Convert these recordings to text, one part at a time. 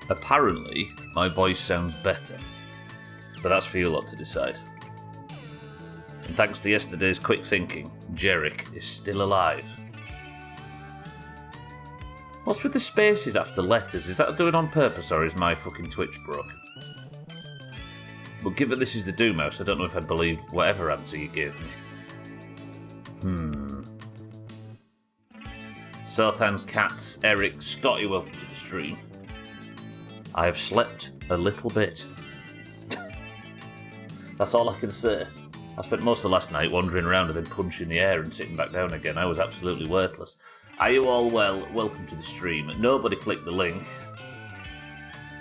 Apparently, my voice sounds better. But that's for you lot to decide. And thanks to yesterday's quick thinking, Jerick is still alive. What's with the spaces after letters? Is that doing on purpose or is my fucking Twitch broken? But given this is the Doomhaus, I don't know if I'd believe whatever answer you gave me. Sothan, Cats, Eric, Scotty, welcome to the stream. I have slept a little bit. That's all I can say. I spent most of last night wandering around and then punching the air and sitting back down again. I was absolutely worthless. Are you all well? Welcome to the stream. Nobody click the link.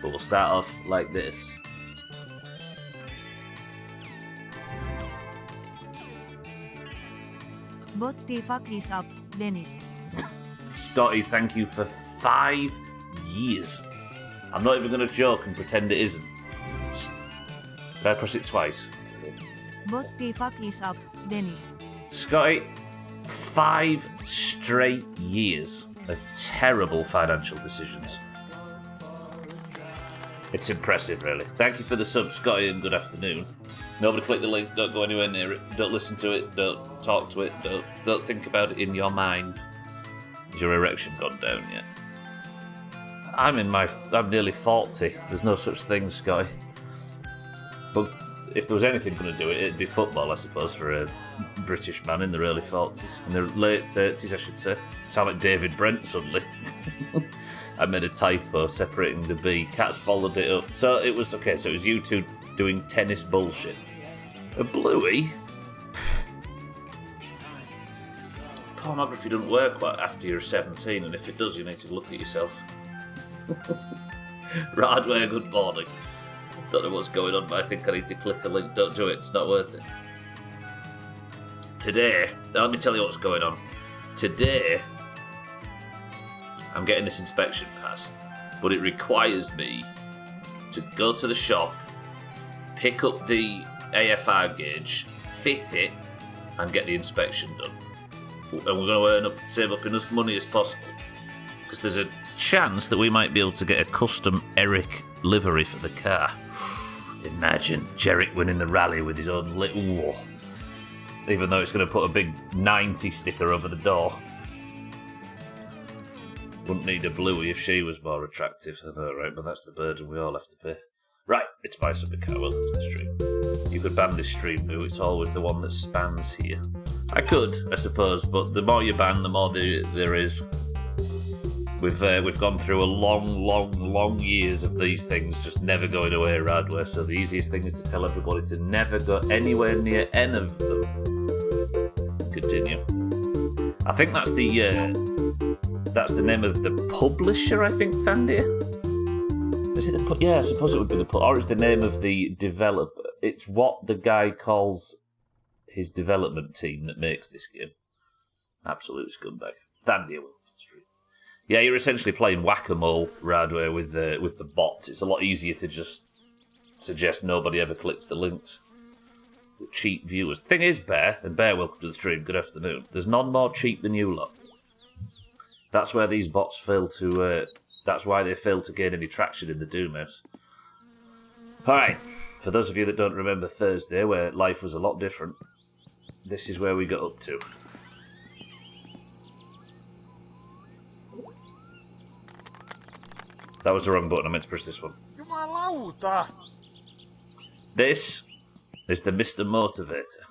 But we'll start off like this. What the fuck is up, Dennis? Scotty, thank you for 5 years. I'm not even going to joke and pretend it isn't. Did I press it twice? What the fuck is up, Dennis? Scotty, 5 straight years of terrible financial decisions. It's impressive, really. Thank you for the sub, Scotty, and good afternoon. Nobody click the link, don't go anywhere near it, don't listen to it, don't talk to it, don't think about it in your mind. Has your erection gone down yet? I'm nearly 40. There's no such thing, Scotty. But if there was anything going to do it, it'd be football, I suppose, for a British man in their early 40s. In their late 30s, I should say. Sound like David Brent suddenly. I made a typo separating the B. Cats followed it up. So it was you two doing tennis bullshit. A Bluey? Pornography doesn't work after you're 17, and if it does, you need to look at yourself. Radway, good morning. Don't know what's going on, but I think I need to click a link. Don't do it, it's not worth it. Today, let me tell you what's going on. Today, I'm getting this inspection passed, but it requires me to go to the shop, pick up the AFR gauge, fit it, and get the inspection done. And we're going to save up enough money as possible, because there's a chance that we might be able to get a custom Eric livery for the car. Imagine Jerick winning the rally with his own little... Even though it's going to put a big 90 sticker over the door. Wouldn't need a Bluey if she was more attractive. I know, right? But that's the burden we all have to pay. Right, it's my Subcar. Welcome to the stream. You could ban this stream, Boo. It's always the one that spans here. I could, I suppose, but the more you ban, the more there is. We've gone through a long years of these things just never going away, Radway. So the easiest thing is to tell everybody to never go anywhere near any of them. Continue. I think that's the name of the publisher. I think, Thandia. Is it the? Yeah, I suppose it would be the. Or it's the name of the developer. It's what the guy calls his development team that makes this game. Absolute scumbag. Thandia will stream. Yeah, you're essentially playing whack-a-mole, Radway, with the bots. It's a lot easier to just suggest nobody ever clicks the links. Cheap viewers. Thing is, Bear, and Bear, welcome to the stream, good afternoon. There's none more cheap than you lot. That's where these bots fail to... that's why they fail to gain any traction in the Doomhaus. Alright, for those of you that don't remember Thursday, where life was a lot different, this is where we got up to. That was the wrong button, I meant to press this one. This is the Mr. Motivator.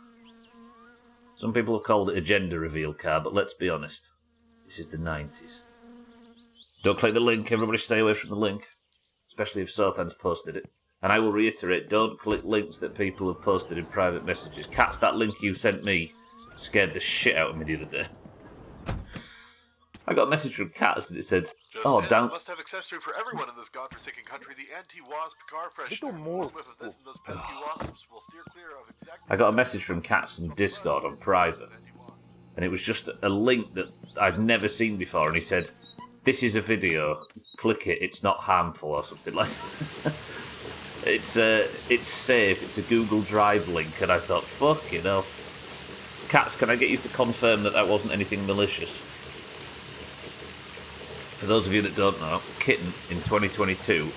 Some people have called it a gender reveal car, but let's be honest. This is the 90s. Don't click the link, everybody stay away from the link. Especially if Sothan's posted it. And I will reiterate, don't click links that people have posted in private messages. Cats, that link you sent me scared the shit out of me the other day. I got a message from Cats and it said, down... must have accessory for everyone in this godforsaken country, the anti-wasp car freshener. One whiff of this and those pesky wasps will steer clear of exactly... I got a message from Cats in Discord on private. And it was just a link that I'd never seen before. And he said, this is a video, click it, it's not harmful or something like that. It's safe, it's a Google Drive link. And I thought, fuck, you know. Cats, can I get you to confirm that that wasn't anything malicious? For those of you that don't know, Kitten in 2022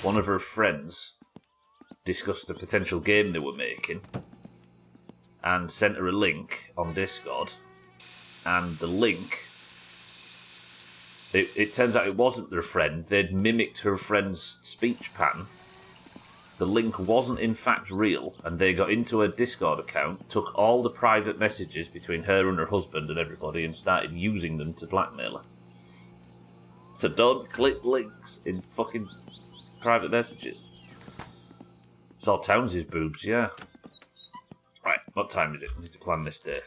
one of her friends discussed a potential game they were making and sent her a link on Discord, and the link, it turns out it wasn't their friend. They'd mimicked her friend's speech pattern. The link wasn't in fact real, and they got into her Discord account, took all the private messages between her and her husband and everybody, and started using them to blackmail her. So don't click links in fucking private messages. It's all Towns's boobs, yeah. Right, what time is it? I need to plan this day.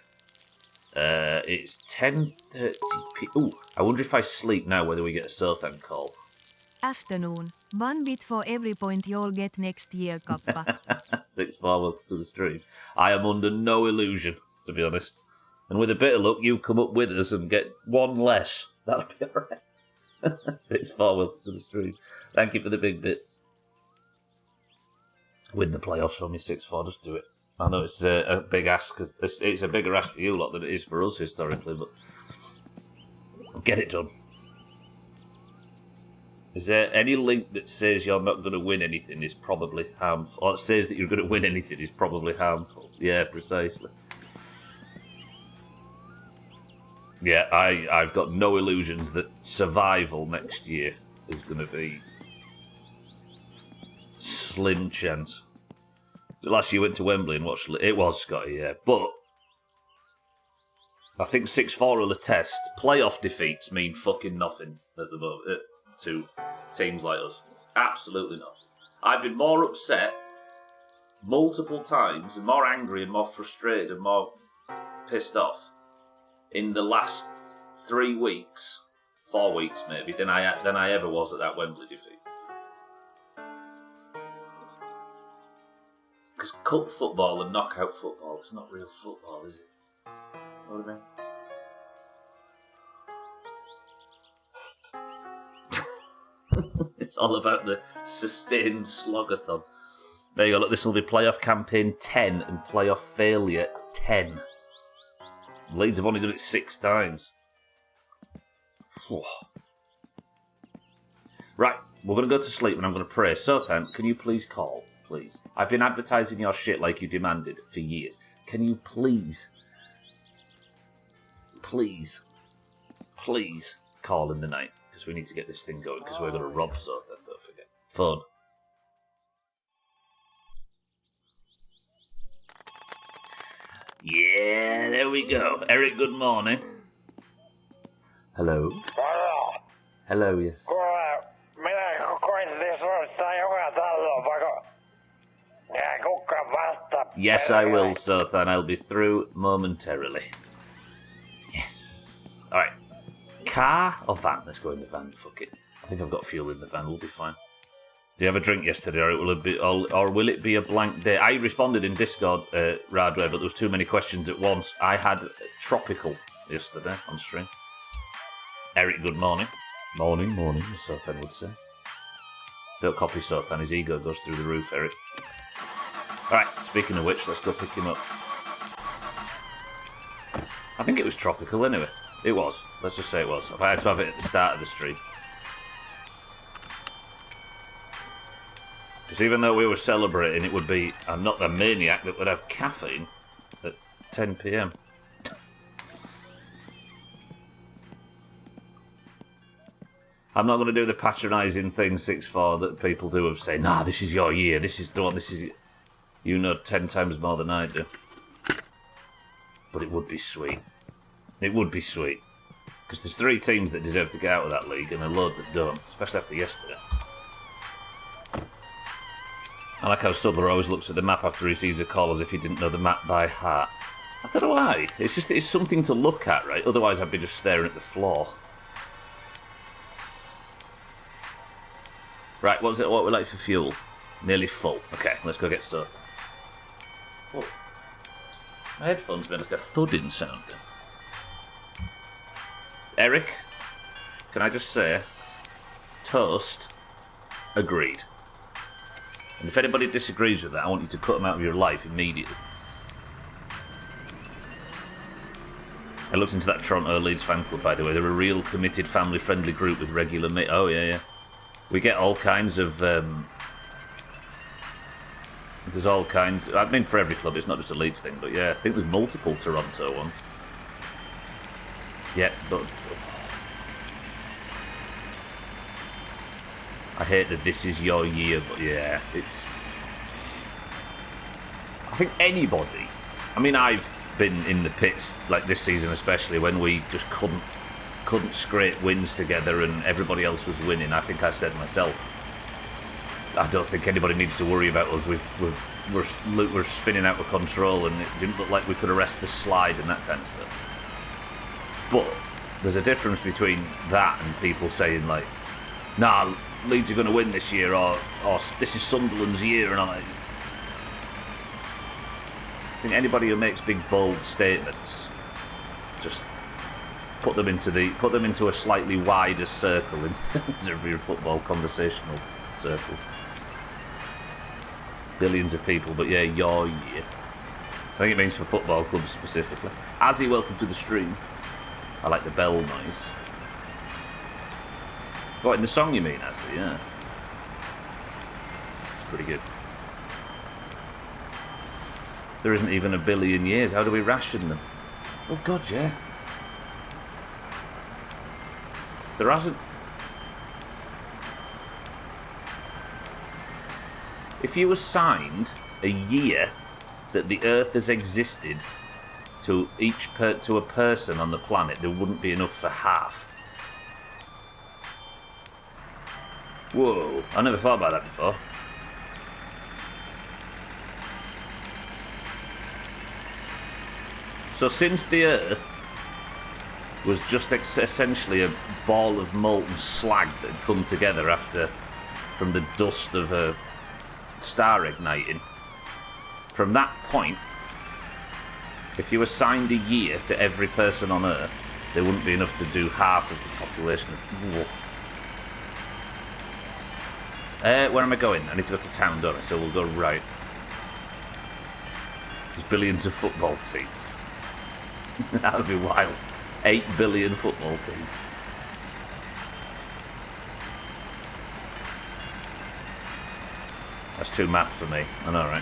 It's 10:30 p.m. Ooh, I wonder if I sleep now whether we get a Sothan call. Afternoon. 1 bit for every point you'll get next year, Kappa. 6 forward to the stream. I am under no illusion, to be honest. And with a bit of luck, you come up with us and get one less. That'll be alright. 6 forward to the stream. Thank you for the big bits. Win the playoffs for me, 6-4. Just do it. I know it's a big ask, because it's a bigger ask for you lot than it is for us historically, but get it done. Is there any link that says you're not going to win anything is probably harmful? Or it says that you're going to win anything is probably harmful. Yeah, precisely. Yeah, I've got no illusions that survival next year is going to be slim chance. Last year went to Wembley and watched... It was Scotty, yeah. But I think 6-4 will attest. Playoff defeats mean fucking nothing at the moment to teams like us. Absolutely nothing. I've been more upset multiple times and more angry and more frustrated and more pissed off in the last 3 weeks, 4 weeks maybe, than I ever was at that Wembley defeat. Because cup football and knockout football, it's not real football, is it? You know what I mean? It's all about the sustained slogathon. There you go, look, this will be playoff campaign 10 and playoff failure 10. Leeds have only done it 6 times. Whew. Right, we're going to go to sleep and I'm going to pray. Sothan, can you please call? Please. I've been advertising your shit like you demanded for years. Can you please call in the night? Because we need to get this thing going, because we're going to rob Sothan, don't forget. Phone. Yeah, there we go. Eric, good morning. Hello. Hello, yes. Yes, I will, Sothan. I'll be through momentarily. Yes. Alright. Car or van? Let's go in the van. Fuck it. I think I've got fuel in the van. We'll be fine. Did you have a drink yesterday, or will it be a blank day? I responded in Discord, Radway, but there was too many questions at once. I had tropical yesterday on stream. Eric, good morning. Morning, as Sothan would say. Don't copy Sothan. His ego goes through the roof, Eric. Alright, speaking of which, let's go pick him up. I think it was tropical anyway. It was. Let's just say it was. I had to have it at the start of the stream. Because even though we were celebrating, it would be... I'm not the maniac that would have caffeine at 10 p.m. I'm not going to do the patronising thing 6-4 that people do of saying, nah, this is your year, this is the one, this is... You know 10 times more than I do. But it would be sweet. It would be sweet. Because there's 3 teams that deserve to get out of that league and a load that don't, especially after yesterday. I like how Studler always looks at the map after he receives a call as if he didn't know the map by heart. I don't know why. It's something to look at, right? Otherwise I'd be just staring at the floor. Right, what we like for fuel? Nearly full. Okay, let's go get stuff. Whoa. My headphones made like a thudding sound then. Eric, can I just say, toast, agreed. And if anybody disagrees with that, I want you to cut them out of your life immediately. I looked into that Toronto Leeds fan club, by the way. They're a real committed, family-friendly group with regular... Oh, yeah. We get all kinds of... there's all kinds... I mean, for every club, it's not just a Leeds thing, but yeah, I think there's multiple Toronto ones. Yeah, but... I hate that this is your year, but yeah, it's... I think anybody... I mean, I've been in the pits, like this season especially, when we just couldn't scrape wins together and everybody else was winning. I think I said myself, I don't think anybody needs to worry about us. We're spinning out of control, and it didn't look like we could arrest the slide and that kind of stuff. But there's a difference between that and people saying like, nah, Leeds are going to win this year, or this is Sunderland's year, and I'm like, I think anybody who makes big bold statements, just put them into a slightly wider circle in terms of your football conversational circles. Billions of people, but yeah, your year. I think it means for football clubs specifically. Azzy, welcome to the stream. I like the bell noise. What, in the song you mean, Azzy? Yeah. It's pretty good. There isn't even a billion years. How do we ration them? Oh god, yeah. There hasn't... If you assigned a year that the Earth has existed to to a person on the planet, there wouldn't be enough for half. Whoa, I never thought about that before. So since the Earth was just essentially a ball of molten slag that had come together from the dust of a star igniting, from that point, if you assigned a year to every person on Earth, there wouldn't be enough to do half of the population of... where am I going? I need to go to town, don't I? So we'll go right. There's billions of football teams. That would be wild. 8 billion football teams. That's too math for me. I know, right?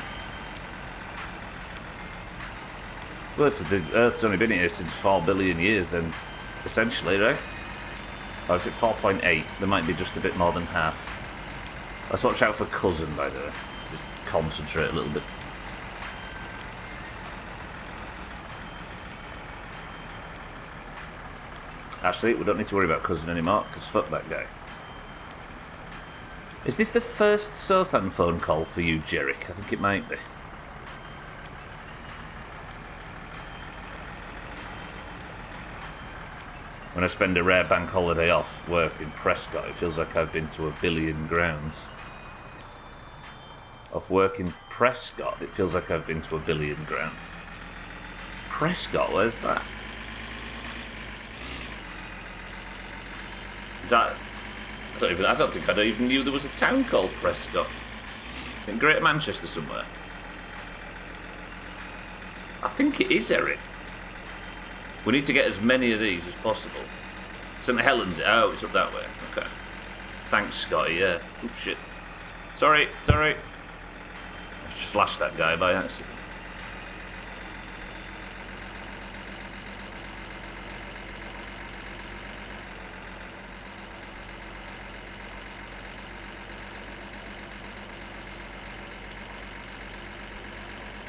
Well, if the Earth's only been here since 4 billion years, then essentially, right? Or is it 4.8? There might be just a bit more than half. Let's watch out for cousin, by the way. Just concentrate a little bit. Actually, we don't need to worry about cousin anymore, because fuck that guy. Is this the first Sothan phone call for you, Jerick? I think it might be. When I spend a rare bank holiday off work in Prescott, it feels like I've been to a billion grounds. Off work in Prescott, it feels like I've been to a billion grounds. Prescott, where's that? I don't think I even knew there was a town called Prescott. In Greater Manchester somewhere. I think it is, Eric. We need to get as many of these as possible. St Helens, oh, it's up that way. Okay. Thanks, Scotty, yeah. Oh, shit. Sorry. I just flashed that guy by accident.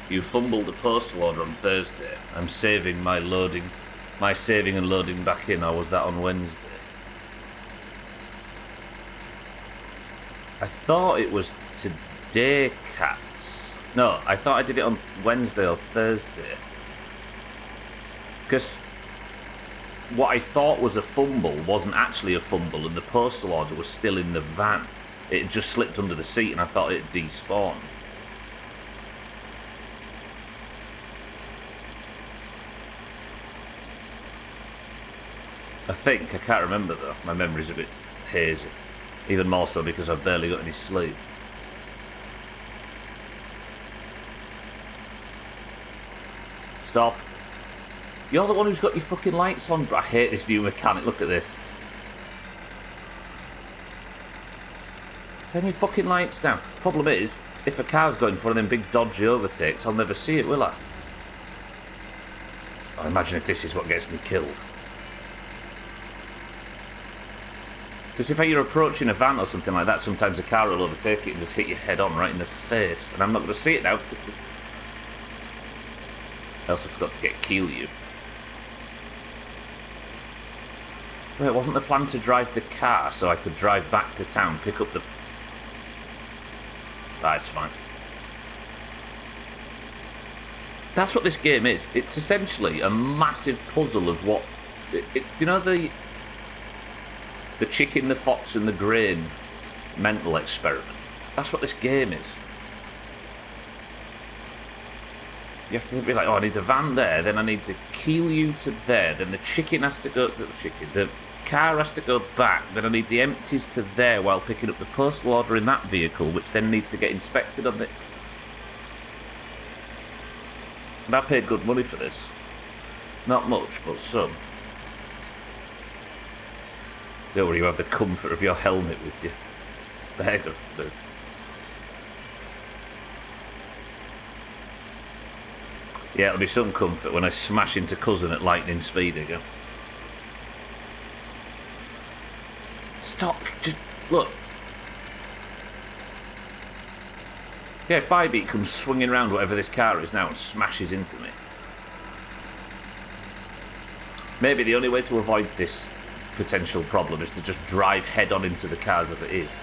You fumbled a postal order on Thursday. I'm saving my saving and loading back in, or was that on Wednesday? I thought it was today, Cats. No, I thought I did it on Wednesday or Thursday. Because what I thought was a fumble wasn't actually a fumble, and the postal order was still in the van. It just slipped under the seat, and I thought it despawned. I think. I can't remember though. My memory's a bit hazy. Even more so because I've barely got any sleep. Stop. You're the one who's got your fucking lights on. I hate this new mechanic. Look at this. Turn your fucking lights down. Problem is, if a car's going for one of them big dodgy overtakes, I'll never see it, will I? I imagine if this is what gets me killed. Because if you're approaching a van or something like that, sometimes a car will overtake it and just hit you head on right in the face. And I'm not going to see it now. Else I've got to get kill you. Well, it wasn't the plan to drive the car so I could drive back to town, pick up the... That's fine. That's what this game is. It's essentially a massive puzzle of what... do you know the chicken, the fox and the grain mental experiment? That's what this game is. You have to be like, oh, I need a van there, then I need to keel you to there, then the chicken has to go... The car has to go back, then I need the empties to there while picking up the postal order in that vehicle, which then needs to get inspected on the... And I paid good money for this. Not much, but some. Don't worry, you have the comfort of your helmet with you. There goes through. Yeah, it'll be some comfort when I smash into cousin at lightning speed again. Stop, just look. Yeah, if Bybeat comes swinging around whatever this car is now and smashes into me. Maybe the only way to avoid this potential problem is to just drive head on into the cars as it is.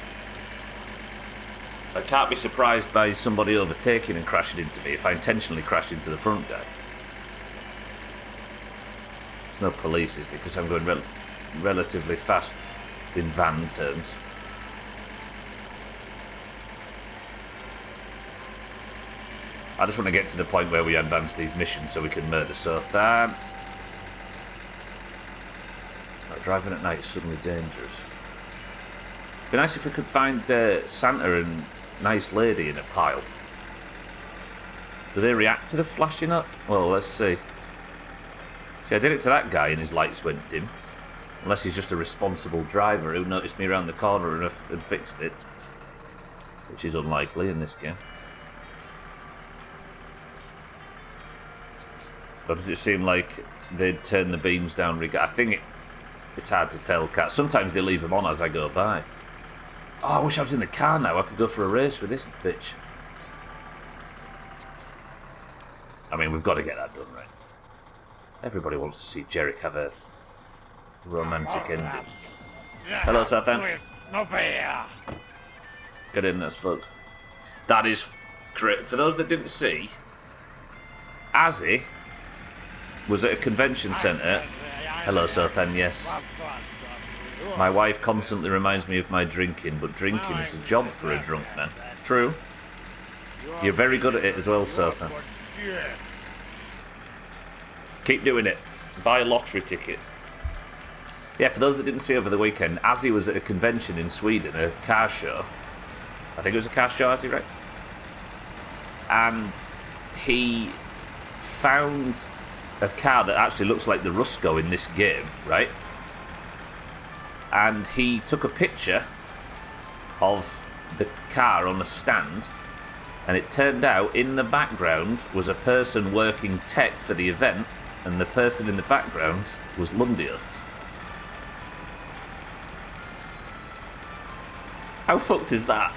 I can't be surprised by somebody overtaking and crashing into me if I intentionally crash into the front guy. There's no police, is there? Because I'm going relatively fast in van terms. I just want to get to the point where we advance these missions so we can murder Sothan. Driving at night is suddenly dangerous. It'd be nice if we could find Santa and nice lady in a pile. Do they react to the flashing up? Well, let's see. See, I did it to that guy and his lights went dim. Unless he's just a responsible driver who noticed me around the corner and fixed it. Which is unlikely in this game. Or does it seem like they'd turn the beams down? I think it's hard to tell. Sometimes they leave them on as I go by. Oh, I wish I was in the car now. I could go for a race with this bitch. I mean, we've got to get that done, right? Everybody wants to see Jerick have a romantic ending. Hello, Southend. Get in, that's fucked. That is great. For those that didn't see, Azzy was at a convention centre. Hello, Southend, yes. My wife constantly reminds me of my drinking, but drinking is a job for a drunk man. True. You're very good at it as well, Southend. Keep doing it. Buy a lottery ticket. Yeah, for those that didn't see over the weekend, Azzy was at a convention in Sweden, a car show. I think it was a car show, Azzy, right? And he found a car that actually looks like the Rusko in this game, right? And he took a picture of the car on a stand, and it turned out in the background was a person working tech for the event, and the person in the background was Lundios. How fucked is that?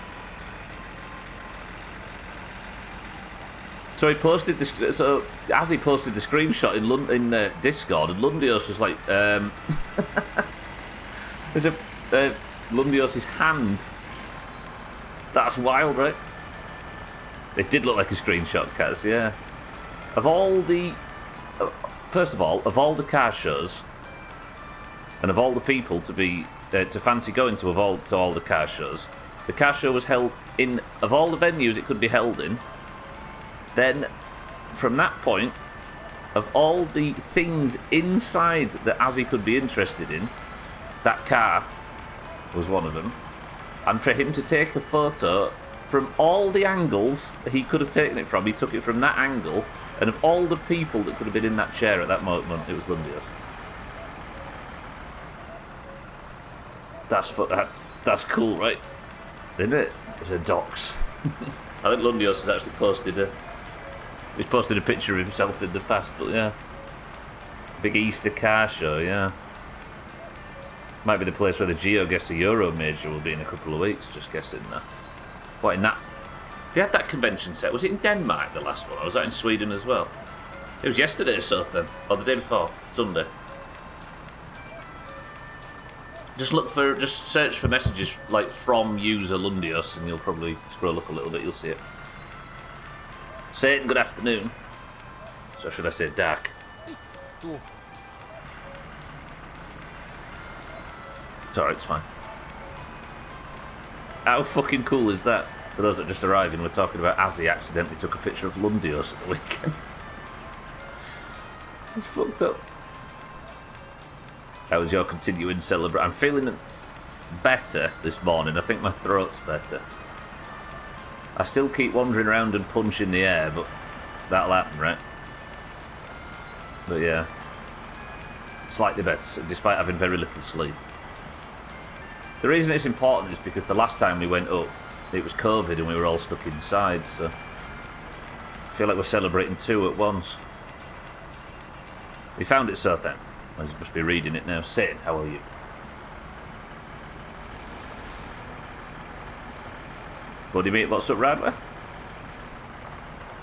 So he posted this. So as he posted the screenshot in Discord, and Lundios was like, "There's a Lundios' hand." That's wild, right? It did look like a screenshot, Kaz. Yeah. Of all the, first of all the car shows, and of all the people to be to fancy going to all the car shows, the car show was held in, of all the venues it could be held in. Then, from that point, of all the things inside that Azzy could be interested in, that car was one of them. And for him to take a photo from all the angles he could have taken it from, he took it from that angle, and of all the people that could have been in that chair at that moment, it was Lundios. That's cool, right? isn't it? It's a docks. I think Lundios has actually posted he's posted a picture of himself in the past, but yeah. Big Easter car show, yeah. Might be the place where the GeoGuessr Euro Major will be in a couple of weeks, just guessing that. What, in that? They had that convention set. Was it in Denmark, the last one? Or was that in Sweden as well? It was yesterday, so then. Or the day before, Sunday. Just search for messages like from user Lundios and you'll probably scroll up a little bit, you'll see it. Satan, good afternoon. So should I say dark? It's alright, it's fine. How fucking cool is that? For those that just arrived in, we're talking about Azzy accidentally took a picture of Lundios at the weekend. It's fucked up. How was your continuing celebration? I'm feeling better this morning. I think my throat's better. I still keep wandering around and punching the air, but that'll happen, right? But yeah. Slightly better, despite having very little sleep. The reason it's important is because the last time we went up, it was COVID and we were all stuck inside, so I feel like we're celebrating two at once. We found it, so then. I must be reading it now. Satan, how are you? Buddy mate, what's up, Radler?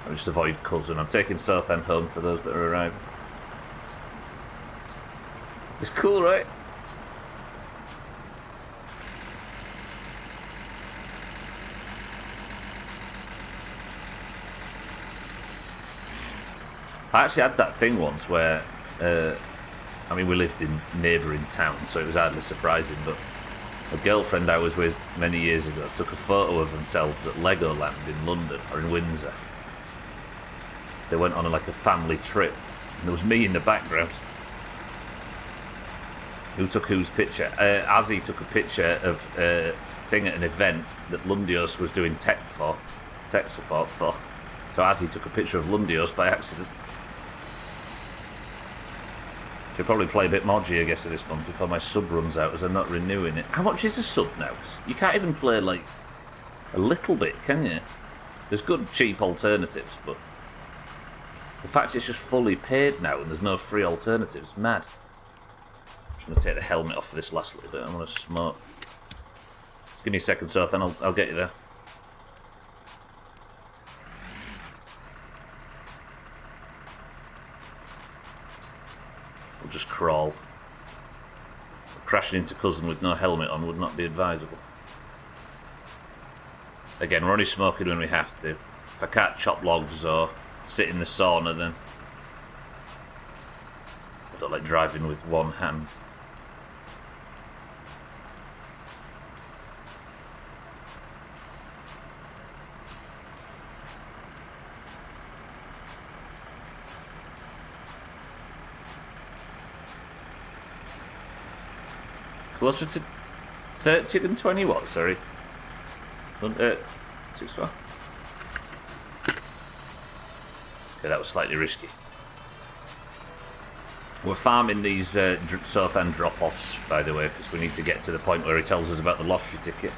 I'll just avoid cousin. I'm taking Southend home for those that are arriving. It's cool, right? I actually had that thing once where, I mean, we lived in neighbouring towns, so it was hardly surprising, but a girlfriend I was with many years ago took a photo of themselves at Legoland in London, or in Windsor. They went on like a family trip, and there was me in the background. Who took whose picture? Azzy took a picture of a thing at an event that Lundios was doing tech support for. So Azzy took a picture of Lundios by accident. Should probably play a bit more GeoGuessr this month before my sub runs out, as I'm not renewing it. How much is a sub now? You can't even play, like, a little bit, can you? There's good, cheap alternatives, but the fact it's just fully paid now and there's no free alternatives, mad. I'm just going to take the helmet off for this last little bit. I want to smoke. Just give me a second, so then I'll get you there. Just crawl. Crashing into cousin with no helmet on would not be advisable. Again, we're only smoking when we have to. If I can't chop logs or sit in the sauna, then I don't like driving with one hand. Closer to 30 than 20 what, sorry? 6 what? Okay, that was slightly risky. We're farming these Southend drop-offs, by the way, because we need to get to the point where he tells us about the lottery ticket.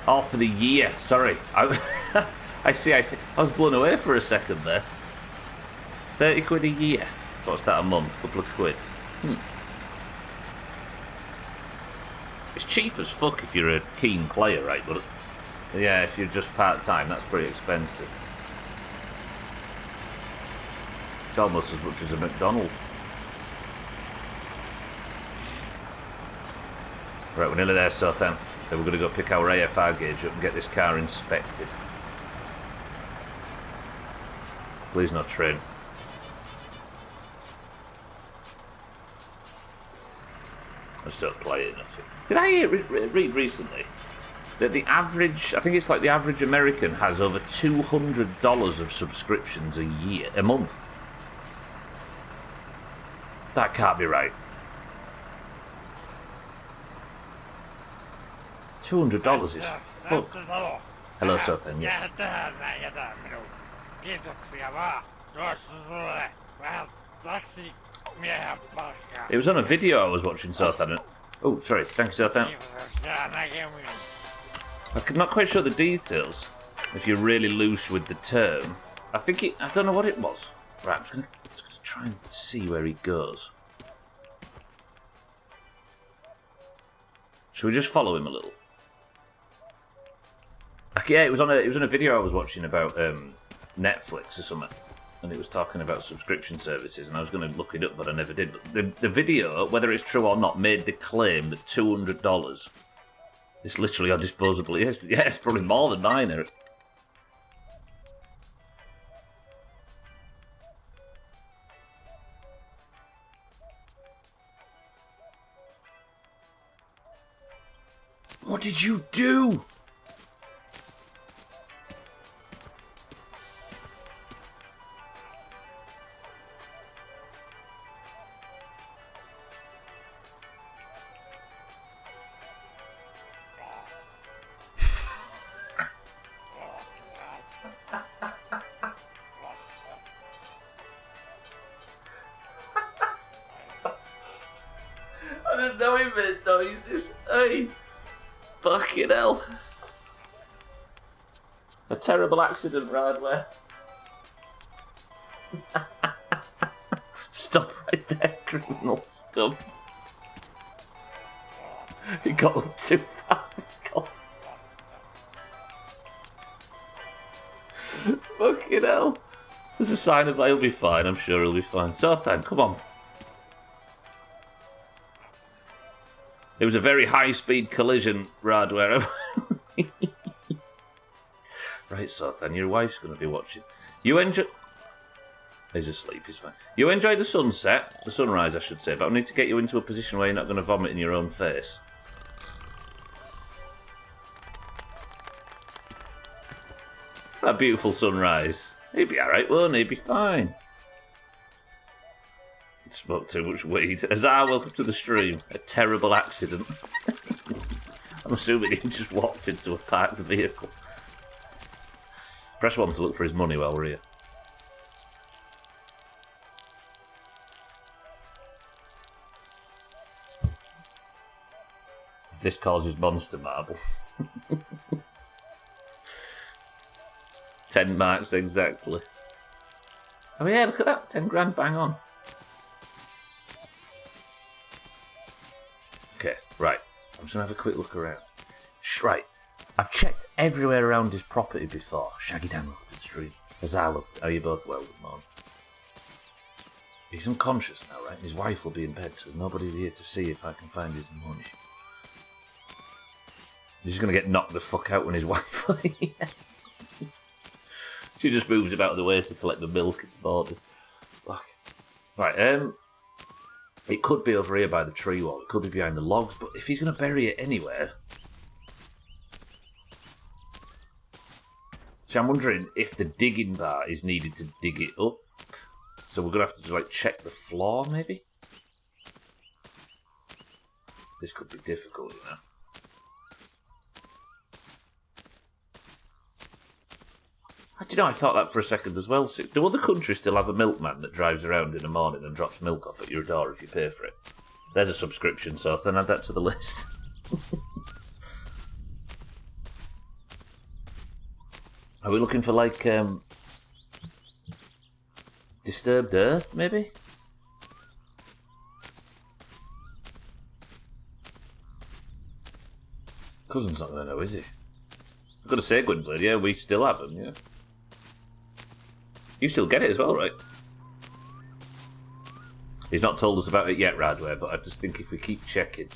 Oh, for the year, sorry. I see. I was blown away for a second there. 30 quid a year. What's that a month? A couple of quid. It's cheap as fuck if you're a keen player, right? But yeah, if you're just part-time, that's pretty expensive. It's almost as much as a McDonald's. Right, we're nearly there, so then we're going to go pick our AFR gauge up and get this car inspected. Please not train. I just don't play it enough. Did I read recently that the average, I think it's like the average American has over $200 of subscriptions a month? That can't be right. $200 is fucked. Hello, Sothen, yes. It was on a video I was watching, Southampton. Oh, sorry. Thank you, Southampton. I'm not quite sure the details, if you're really loose with the term. I don't know what it was. Right, I'm just gonna try and see where he goes. Should we just follow him a little? Yeah, it was on a video I was watching about Netflix or something, and it was talking about subscription services, and I was going to look it up, but I never did. But the video, whether it's true or not, made the claim that $200 is literally our disposable. Yeah, it's probably more than mine, Eric. What did you do? I didn't know he made noises. Hey, fucking hell. A terrible accident, Radway. Stop right there, criminal scum. He got up too fast. Fucking hell. There's a sign of he'll be fine. I'm sure he'll be fine. Sothan, come on. It was a very high-speed collision, Radware. Right, Sothan, your wife's going to be watching. You enjoy... He's asleep, he's fine. You enjoy the sunset, the sunrise, I should say, but I need to get you into a position where you're not going to vomit in your own face. That beautiful sunrise. He'd be alright, won't he? He'd be fine. Smoked too much weed. Azar, welcome to the stream. A terrible accident. I'm assuming he just walked into a parked vehicle. Press 1 to look for his money while we're here. If this causes monster marble. 10 marks exactly. Oh yeah, look at that. 10 grand, bang on. Okay, right. I'm just going to have a quick look around. Right. I've checked everywhere around his property before. Shaggy Dan, welcome to the stream. Azala, are you both well? Good morning. He's unconscious now, right? His wife will be in bed, so there's nobody here to see if I can find his money. He's going to get knocked the fuck out when his wife... She just moves about the way to collect the milk at the border. Fuck. Right, it could be over here by the tree wall. It could be behind the logs, but if he's going to bury it anywhere... So I'm wondering if the digging bar is needed to dig it up. So we're going to have to just, like, check the floor, maybe? This could be difficult, you know. Do you know, I thought that for a second as well. Do other countries still have a milkman that drives around in the morning and drops milk off at your door if you pay for it? There's a subscription, so then add that to the list. Are we looking for, like, Disturbed Earth, maybe? Cousin's not going to know, is he? I've got to say, Gwynblade, yeah, we still have them, yeah. You still get it as well, right? He's not told us about it yet, Radware, but I just think if we keep checking...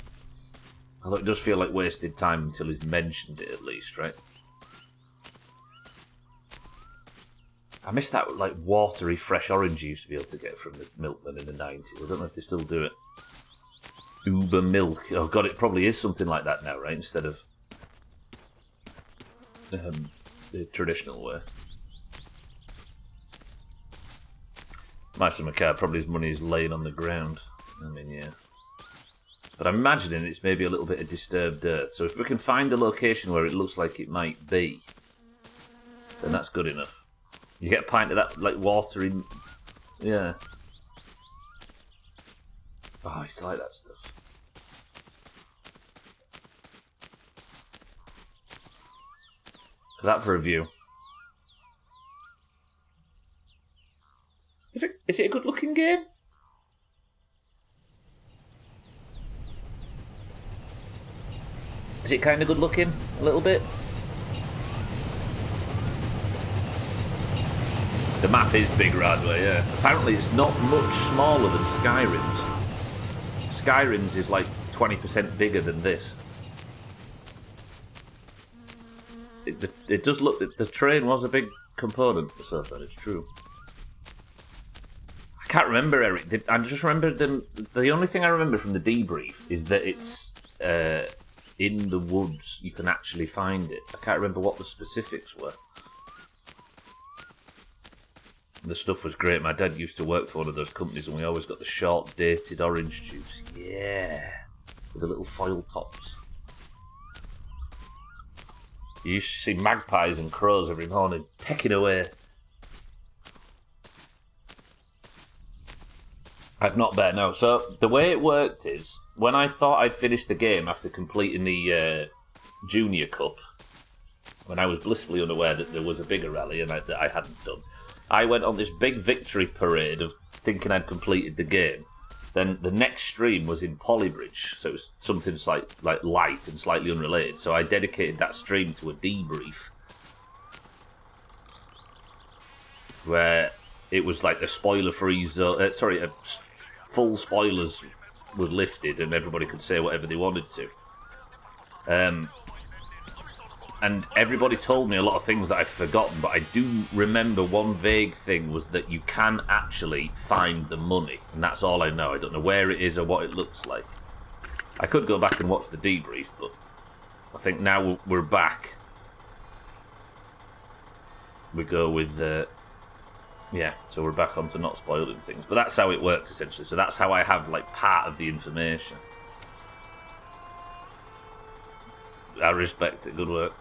Although it does feel like wasted time until he's mentioned it, at least, right? I miss that, like, watery, fresh orange you used to be able to get from the milkman in the 90s. I don't know if they still do it. Uber milk. Oh, God, it probably is something like that now, right? Instead of the traditional way. Master McCarr, probably his money is laying on the ground. I mean, yeah. But I'm imagining it's maybe a little bit of disturbed earth. So if we can find a location where it looks like it might be, then that's good enough. You get a pint of that, like, watery... Yeah. Oh, I used to like that stuff. That for a view. Is it a good looking game? Is it kind of good looking? A little bit? The map is big, Radway, yeah. Apparently it's not much smaller than Skyrim's. Skyrim's is like 20% bigger than this. It does look... The train was a big component for Southern, it's true. I can't remember, Eric. I just remember them... The only thing I remember from the debrief is that it's in the woods. You can actually find it. I can't remember what the specifics were. The stuff was great. My dad used to work for one of those companies and we always got the short dated orange juice. Yeah. With the little foil tops. You used to see magpies and crows every morning pecking away. I've not bet, no. So the way it worked is, when I thought I'd finished the game after completing the Junior Cup, when I was blissfully unaware that there was a bigger rally and that I hadn't done, I went on this big victory parade of thinking I'd completed the game. Then the next stream was in Polybridge, so it was something like light and slightly unrelated. So I dedicated that stream to a debrief, where it was like a spoiler-free zone. Full spoilers was lifted, and everybody could say whatever they wanted to. And everybody told me a lot of things that I've forgotten, but I do remember one vague thing was that you can actually find the money, and that's all I know. I don't know where it is or what it looks like. I could go back and watch the debrief, but I think now we're back. We go with, yeah, so we're back onto not spoiling things. But that's how it worked, essentially. So that's how I have, like, part of the information. I respect it, good work.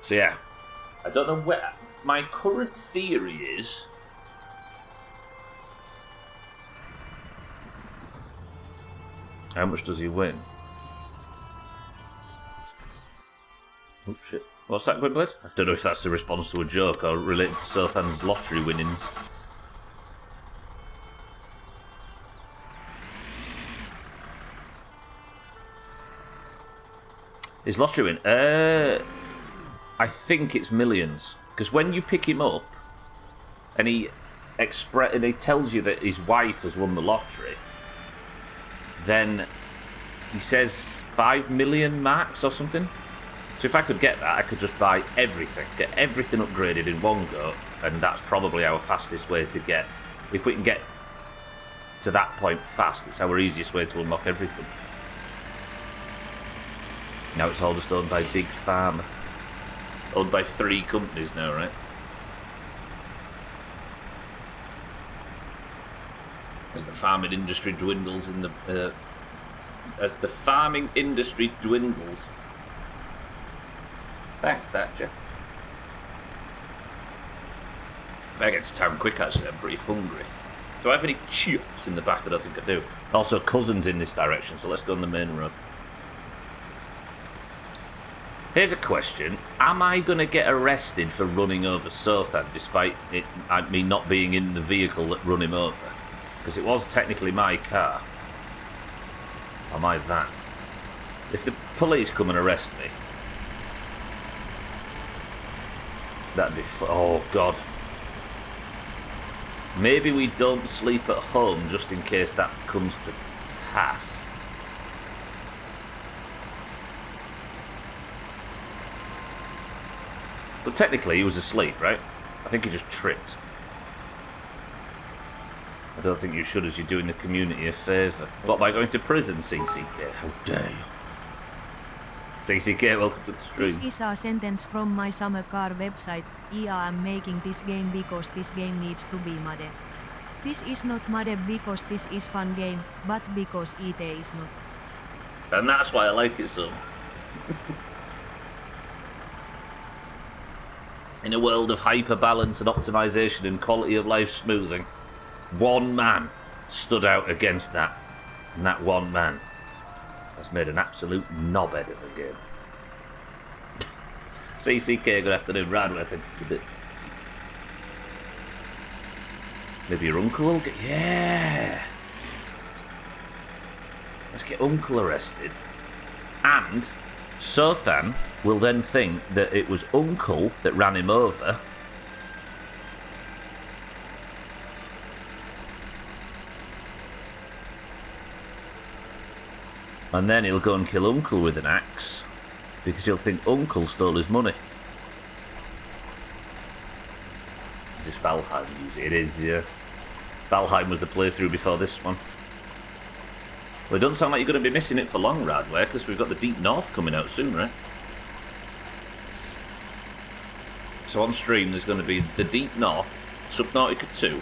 So yeah, I don't know where... My current theory is... How much does he win? Oh shit. What's that, Gwynblade? I don't know if that's a response to a joke or related to Sothan's lottery winnings. His lottery win? I think it's millions. Because when you pick him up, and he tells you that his wife has won the lottery, then he says 5 million marks or something. So if I could get that, I could just buy everything, get everything upgraded in one go, and that's probably our fastest way to get... If we can get to that point fast, it's our easiest way to unlock everything. Now it's all just owned by Big Pharma. Owned by 3 companies now, right? As the farming industry dwindles in the... as the farming industry dwindles. Thanks, Thatcher. If I get to town quick, actually, I'm pretty hungry. Do I have any chips in the back? I don't think I do. Also, cousins in this direction, so let's go on the main road. Here's a question. Am I going to get arrested for running over Sothan, despite me not being in the vehicle that run him over? Because it was technically my car. Or my van. If the police come and arrest me, that'd be oh, God. Maybe we don't sleep at home just in case that comes to pass. But technically, he was asleep, right? I think he just tripped. I don't think you should, as you're doing the community a favour. What, by going to prison, CCK? How dare you? CCK, welcome to the stream. This is a sentence from my summer car website. I am making this game because this game needs to be modded. This is not modded because this is fun game, but because it is not. And that's why I like it so. In a world of hyper balance and optimization and quality of life smoothing, one man stood out against that one man has made an absolute knobhead of a game. CCK, good afternoon, Radworth. Thank you for a bit. Maybe your uncle will get... Yeah! Let's get uncle arrested. And Sothan will then think that it was uncle that ran him over. And then he'll go and kill uncle with an axe, because he'll think uncle stole his money. Is this Valheim music? It is, yeah. Valheim was the playthrough before this one. Well, it doesn't sound like you're going to be missing it for long, Radware, because we've got the Deep North coming out soon, right? So on stream there's going to be the Deep North, Subnautica 2,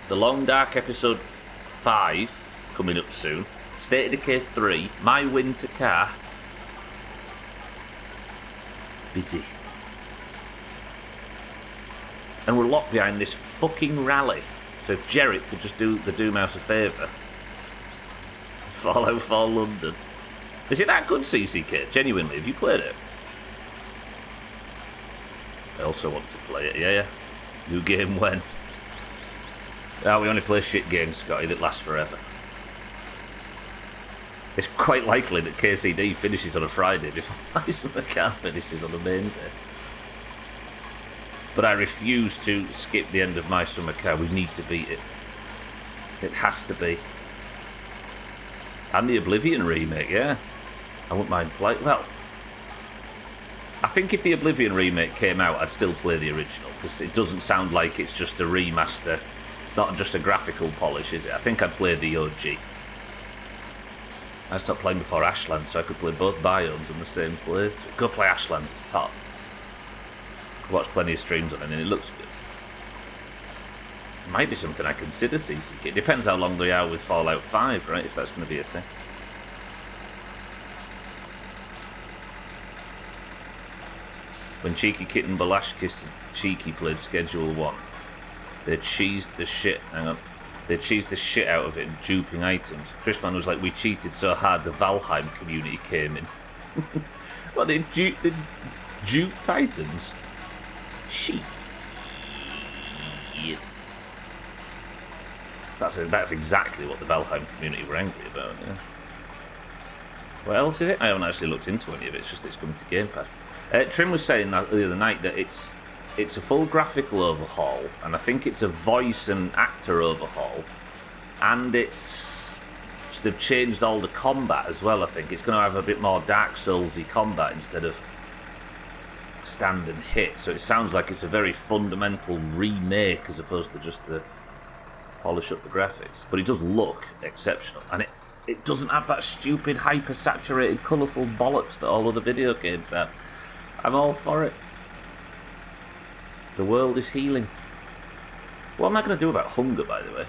the Long Dark Episode 5 coming up soon, State of Decay 3, My Winter Car. Busy. And we're locked behind this fucking rally. So if Jerrick could just do the Doomhaus a favour. Fallout 4 London. Is it that good, CCK? Genuinely, have you played it? I also want to play it, yeah. New game when? Oh, we only play shit games, Scotty, that last forever. It's quite likely that KCD finishes on a Friday before My Summer Car finishes on a main day. But I refuse to skip the end of My Summer Car. We need to beat it. It has to be. And the Oblivion remake, yeah. I wouldn't mind playing. Well, I think if the Oblivion remake came out, I'd still play the original, because it doesn't sound like it's just a remaster. It's not just a graphical polish, is it? I think I'd play the OG. I stopped playing before Ashland, so I could play both biomes on the same playthrough. Go play Ashland, it's top. Watch plenty of streams on it, and it looks good. It might be something I consider CCK. It depends how long they are with Fallout 5, right? If that's going to be a thing. When Cheeky Kitten Balashkis and Cheeky played Schedule 1, they cheesed the shit. Hang on. They cheesed the shit out of it and duping items. Chrisman was like, we cheated so hard the Valheim community came in. Well, they duped items? Shit. That's exactly what the Valheim community were angry about, yeah. What else is it? I haven't actually looked into any of it, it's just that it's coming to Game Pass. Trim was saying that the other night that it's a full graphical overhaul, and I think it's a voice and actor overhaul, and they've changed all the combat as well. I think it's going to have a bit more Dark Soulsy combat instead of stand and hit, so it sounds like it's a very fundamental remake as opposed to just to polish up the graphics. But it does look exceptional, and it doesn't have that stupid hyper-saturated colourful bollocks that all other video games have. I'm all for it. The world is healing. What am I going to do about hunger, by the way?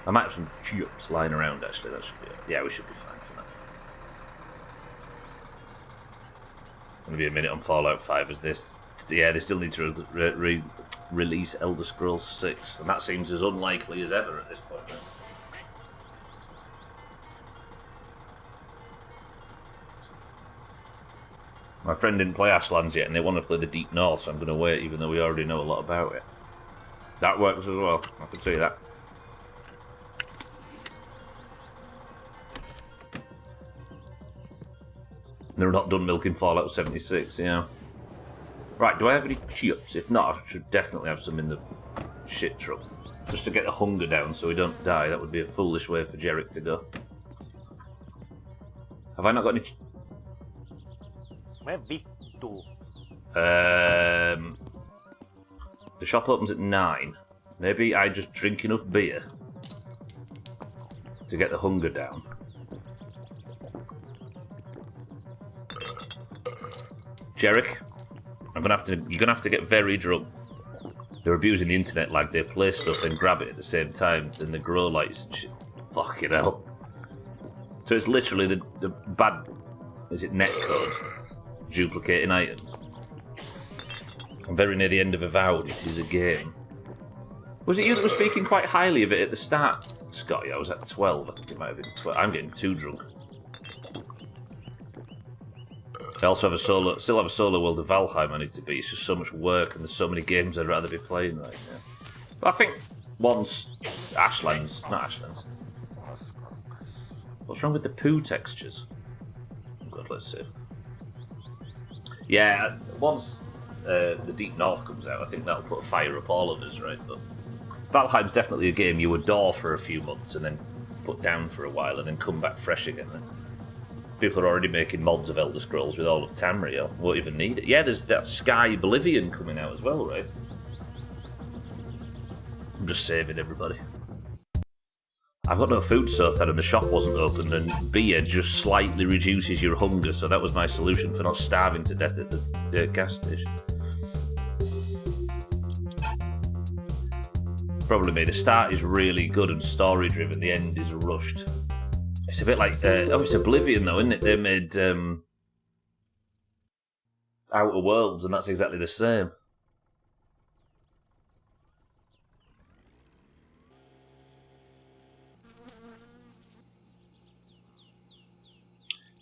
I might have some chips lying around, actually. That should be it. Yeah, we should be fine for that. Going to be a minute on Fallout 5 as this. Yeah, they still need to release Elder Scrolls 6, and that seems as unlikely as ever at this point. Right? My friend didn't play Ashlands yet, and they want to play the Deep North, so I'm going to wait, even though we already know a lot about it. That works as well, I can see that. They're not done milking Fallout 76, yeah. Right, do I have any chips? If not, I should definitely have some in the shit truck. Just to get the hunger down so we don't die. That would be a foolish way for Jerrick to go. Have I not got any... The shop opens at 9. Maybe I just drink enough beer to get the hunger down. Jerrick, you're gonna have to get very drunk. They're abusing the internet like they play stuff and grab it at the same time, then they grow lights and shit. Fucking hell. So it's literally the bad, is it netcode? Duplicating items. I'm very near the end of Avowed. It is a game. Was it you that was speaking quite highly of it at the start, Scotty? I was at 12. I think it might have been 12. I'm getting too drunk. I also have a still have a solo world of Valheim I need to beat. It's just so much work and there's so many games I'd rather be playing right now. But I think once not Ashlands. What's wrong with the poo textures? Oh God, let's see. Yeah, once the Deep North comes out, I think that'll put a fire up all of us, right? But Valheim's definitely a game you adore for a few months and then put down for a while and then come back fresh again. People are already making mods of Elder Scrolls with all of Tamriel. Won't even need it. Yeah, there's that Sky Oblivion coming out as well, right? I'm just saving everybody. I've got no food so far and the shop wasn't open, and beer just slightly reduces your hunger, so that was my solution for not starving to death at the gas station. Probably me. The start is really good and story driven, the end is rushed. It's a bit like, it's Oblivion though, isn't it? They made Outer Worlds, and that's exactly the same.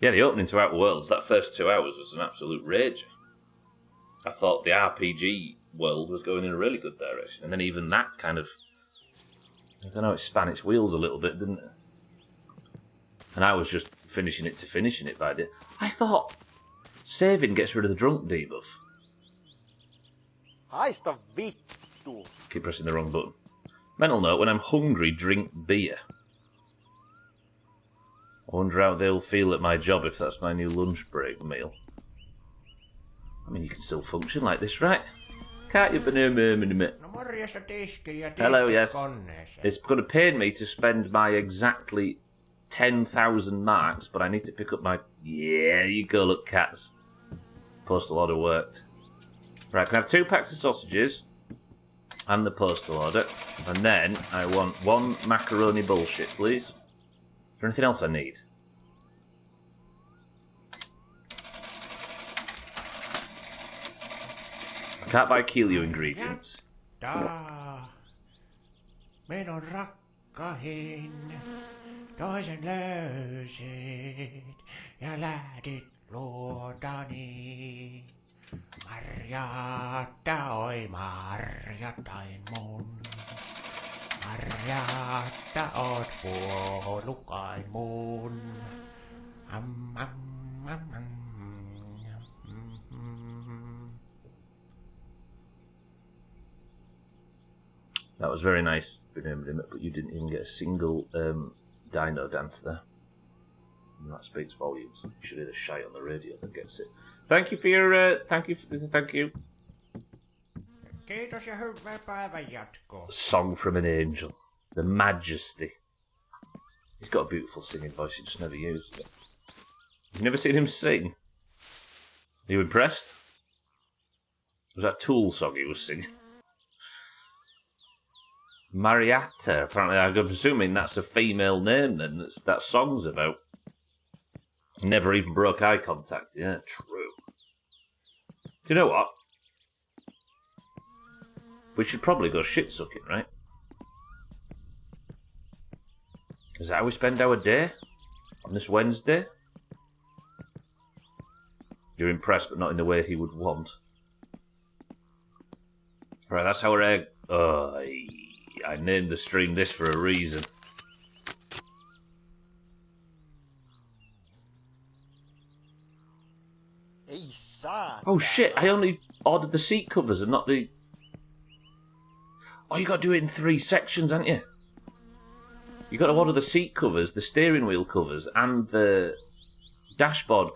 Yeah, the opening to Outer Worlds, that first 2 hours was an absolute rager. I thought the RPG world was going in a really good direction, and then even that kind of, I don't know, it span its wheels a little bit, didn't it? And I was just finishing it by the... I thought saving gets rid of the drunk debuff. Haista vittu. Keep pressing the wrong button. Mental note, when I'm hungry, drink beer. I wonder how they'll feel at my job if that's my new lunch break meal. I mean, you can still function like this, right? Can't you? Hello, yes. It's going to pain me to spend my exactly 10,000 marks, but I need to pick up my... Yeah, you go, look, cats. Postal order worked. Right, can I have 2 packs of sausages and the postal order, and then I want 1 macaroni bullshit, please. Is there anything else I need? I can't buy Keelio ingredients. Menon rakkahin, toisen löysit ja lähdit luotani. Marjatta, oi marjattain mun. Marjatta, oot puolukain mun. That was very nice, but you didn't even get a single dino dance there. And that speaks volumes. You should hear the shite on the radio that gets it. Thank you for your... thank you. Kiitos ja hyvää päivän jatkoa. Song from an Angel. The Majesty. He's got a beautiful singing voice, he just never used it. You've never seen him sing? Are you impressed? Was that Tool song he was singing? Marietta. Apparently, I'm assuming that's a female name then. That song's about. Never even broke eye contact. Yeah, true. Do you know what? We should probably go shit sucking, right? Is that how we spend our day? On this Wednesday? You're impressed, but not in the way he would want. Right, that's our egg. I named the stream this for a reason. Oh shit, I only ordered the seat covers and not the... Oh, you got to do it in 3 sections, haven't you? You got to order the seat covers, the steering wheel covers, and the dashboard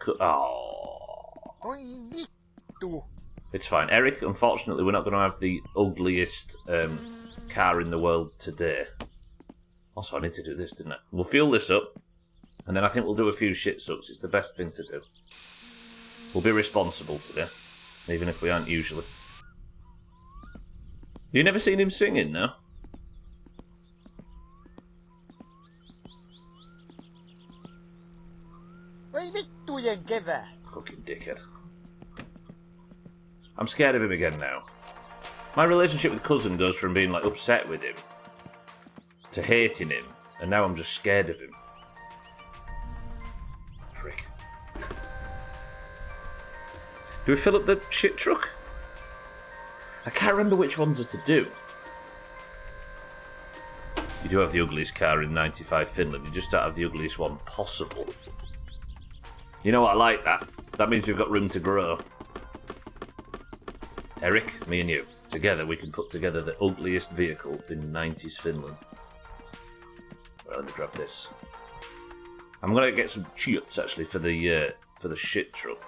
It's fine. Eric, unfortunately, we're not going to have the ugliest car in the world today. Also, I need to do this, didn't I? We'll fuel this up, and then I think we'll do a few shit sucks. It's the best thing to do. We'll be responsible today, even if we aren't usually. You never seen him singing, no? Fucking dickhead. I'm scared of him again now. My relationship with cousin goes from being like upset with him to hating him, and now I'm just scared of him. Prick. Do we fill up the shit truck? I can't remember which ones are to do. You do have the ugliest car in 95 Finland. You just don't have the ugliest one possible. You know what? I like that. That means we've got room to grow. Eric, me and you. Together we can put together the ugliest vehicle in 90s Finland. Right, let me grab this. I'm gonna get some chips actually for the shit truck.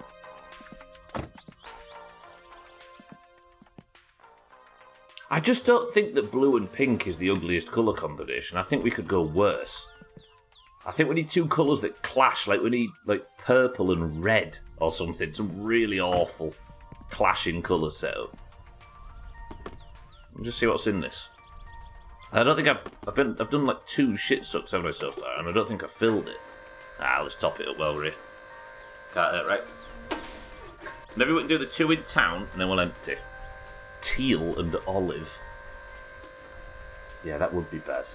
I just don't think that blue and pink is the ugliest colour combination. I think we could go worse. I think we need two colours that clash, like we need like purple and red or something. Some really awful clashing colour setup. Let's just see what's in this. I don't think I've done like 2 shit sucks haven't I so far, and I don't think I filled it. Let's top it up while we're here. Can't hurt, right? Maybe we can do the 2 in town and then we'll empty. Teal and olive. Yeah, that would be bad.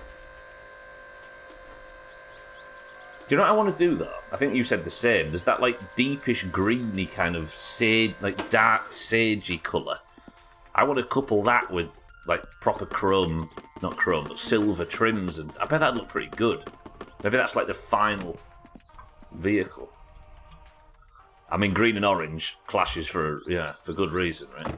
Do you know what I want to do though? I think you said the same. There's that like deepish greeny kind of sage, like dark sagey colour. I want to couple that with like proper chrome, not chrome, but silver trims, and I bet that'd look pretty good. Maybe that's like the final vehicle. I mean, green and orange clashes for good reason, right?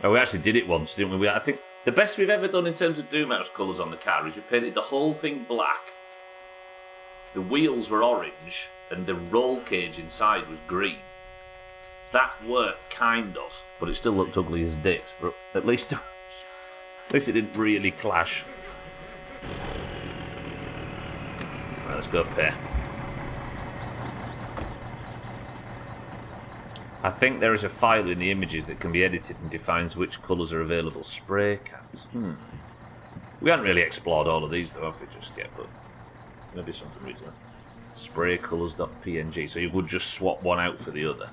Oh, we actually did it once, didn't we? I think the best we've ever done in terms of Doomhaus colours on the car is we painted the whole thing black. The wheels were orange, and the roll cage inside was green. That worked, kind of, but it still looked ugly as dicks. But at least it didn't really clash. Right, let's go pair. I think there is a file in the images that can be edited and defines which colours are available. Spray cans. We haven't really explored all of these though, have we, just yet, but maybe something we do. Spray colours.png, so you would just swap one out for the other.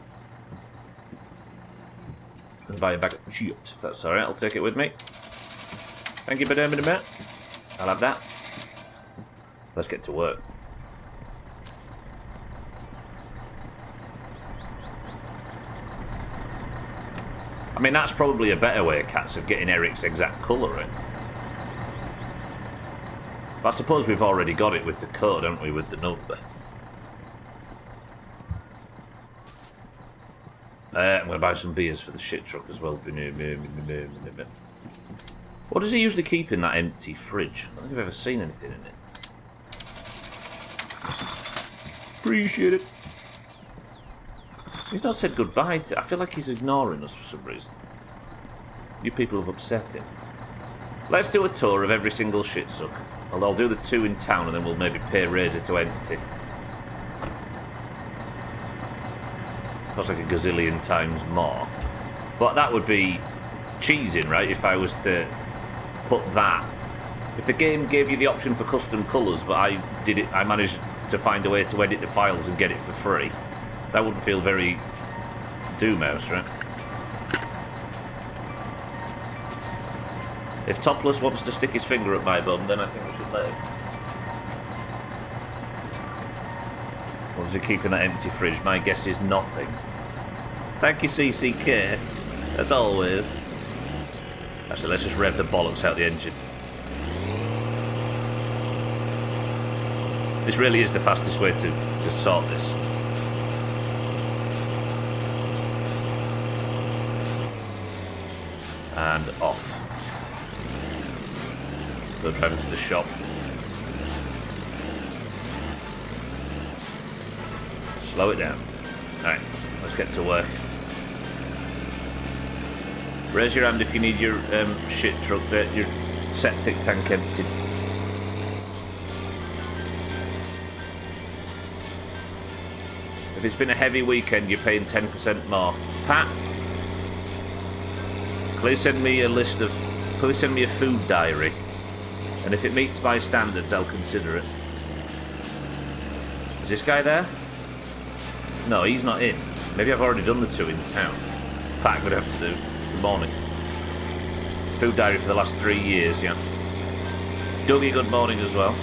And buy a bag of chips, if that's alright, I'll take it with me. Thank you, Madame. I'll have that. Let's get to work. I mean, that's probably a better way, Cats, of getting Eric's exact colour in. But I suppose we've already got it with the code, haven't we, with the number. I'm going to buy some beers for the shit truck as well. What does he usually keep in that empty fridge? I don't think I've ever seen anything in it. Appreciate it. He's not said goodbye to... I feel like he's ignoring us for some reason. You people have upset him. Let's do a tour of every single shit suck. I'll do the 2 in town and then we'll maybe pay Razor to empty. Costs like a gazillion times more. But that would be cheesing, right? If I was to put that. If the game gave you the option for custom colours, but I managed to find a way to edit the files and get it for free. That wouldn't feel very Doomhaus, right? If Topless wants to stick his finger up my bum, then I think we should let him. What does he keep in that empty fridge? My guess is nothing. Thank you, CCK. As always. Actually, let's just rev the bollocks out the engine. This really is the fastest way to sort this. And off. Go driving to the shop. Slow it down. Alright, let's get to work. Raise your hand if you need your shit truck, your septic tank emptied. If it's been a heavy weekend, you're paying 10% more. Pat, please send me a food diary. And if it meets my standards, I'll consider it. Is this guy there? No, he's not in. Maybe I've already done the 2 in town. Pat would have to do. Good morning. Food diary for the last 3 years, yeah. Dougie, good morning as well.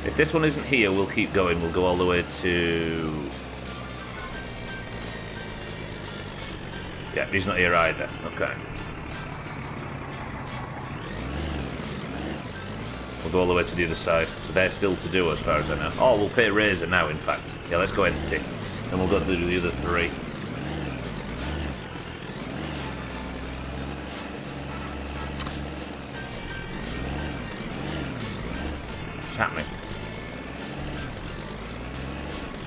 If this one isn't here, we'll keep going. We'll go all the way to... Yeah, he's not here either. Okay. We'll go all the way to the other side. So they're still to do as far as I know. Oh, we'll pay Razor now, in fact. Yeah, let's go empty. And we'll go to the other 3. What's happening?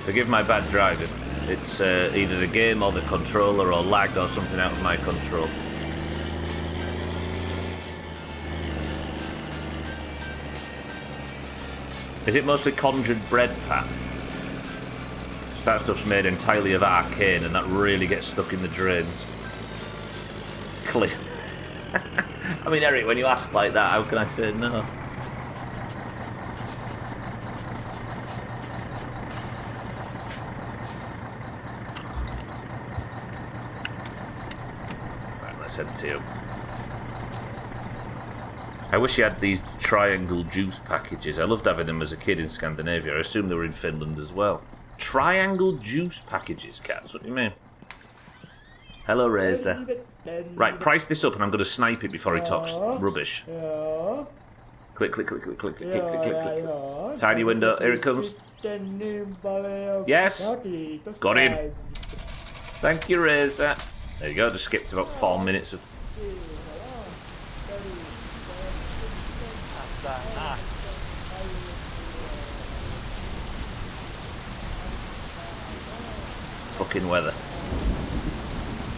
Forgive my bad driving. It's either the game or the controller or lag or something out of my control. Is it mostly conjured bread, Pat? Because that stuff's made entirely of arcane and that really gets stuck in the drains. Clear. I mean, Eric, when you ask like that, how can I say no? Empty up. I wish you had these triangle juice packages. I loved having them as a kid in Scandinavia. I assume they were in Finland as well. Triangle juice packages, cats. What do you mean? Hello, Razor. Right, price this up and I'm going to snipe it before he talks rubbish. Click, click, click, click, click, click, click, click, click. Tiny window. Here it comes. Yes. Got him. Thank you, Razor. There you go, just skipped about 4 minutes of... Fucking weather.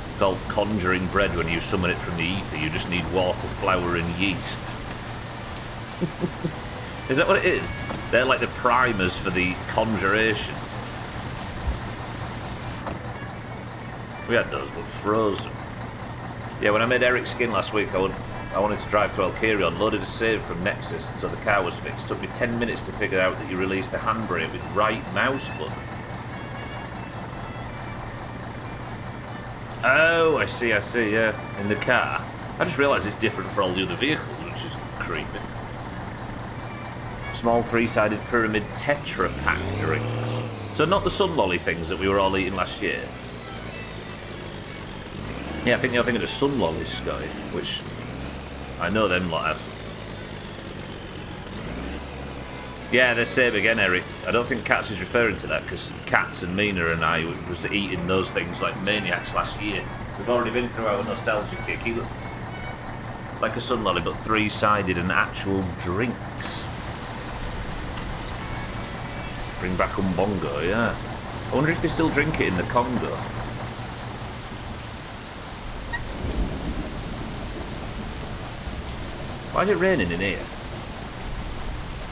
It's called conjuring bread when you summon it from the ether. You just need water, flour and yeast. Is that what it is? They're like the primers for the conjuration. We had those, but frozen. Yeah, when I made Eric's skin last week, I wanted to drive to Alkirion, loaded a save from Nexus, so the car was fixed. It took me 10 minutes to figure out that you released the handbrake with right mouse button. Oh, I see, yeah. In the car. I just realised it's different for all the other vehicles, which is creepy. Small 3-sided pyramid Tetra Pak drinks. So not the Sun Lolly things that we were all eating last year. Yeah, I think you're thinking of Sun Lollies, Scotty, which I know them lot have. Yeah, they're same again, Eric. I don't think Cats is referring to that, because Cats and Mina and I was eating those things like maniacs last year. We've already been through our nostalgia kick. He looks like a Sun Lolly, but 3-sided and actual drinks. Bring back Umbongo, yeah. I wonder if they still drink it in the Congo. Why is it raining in here?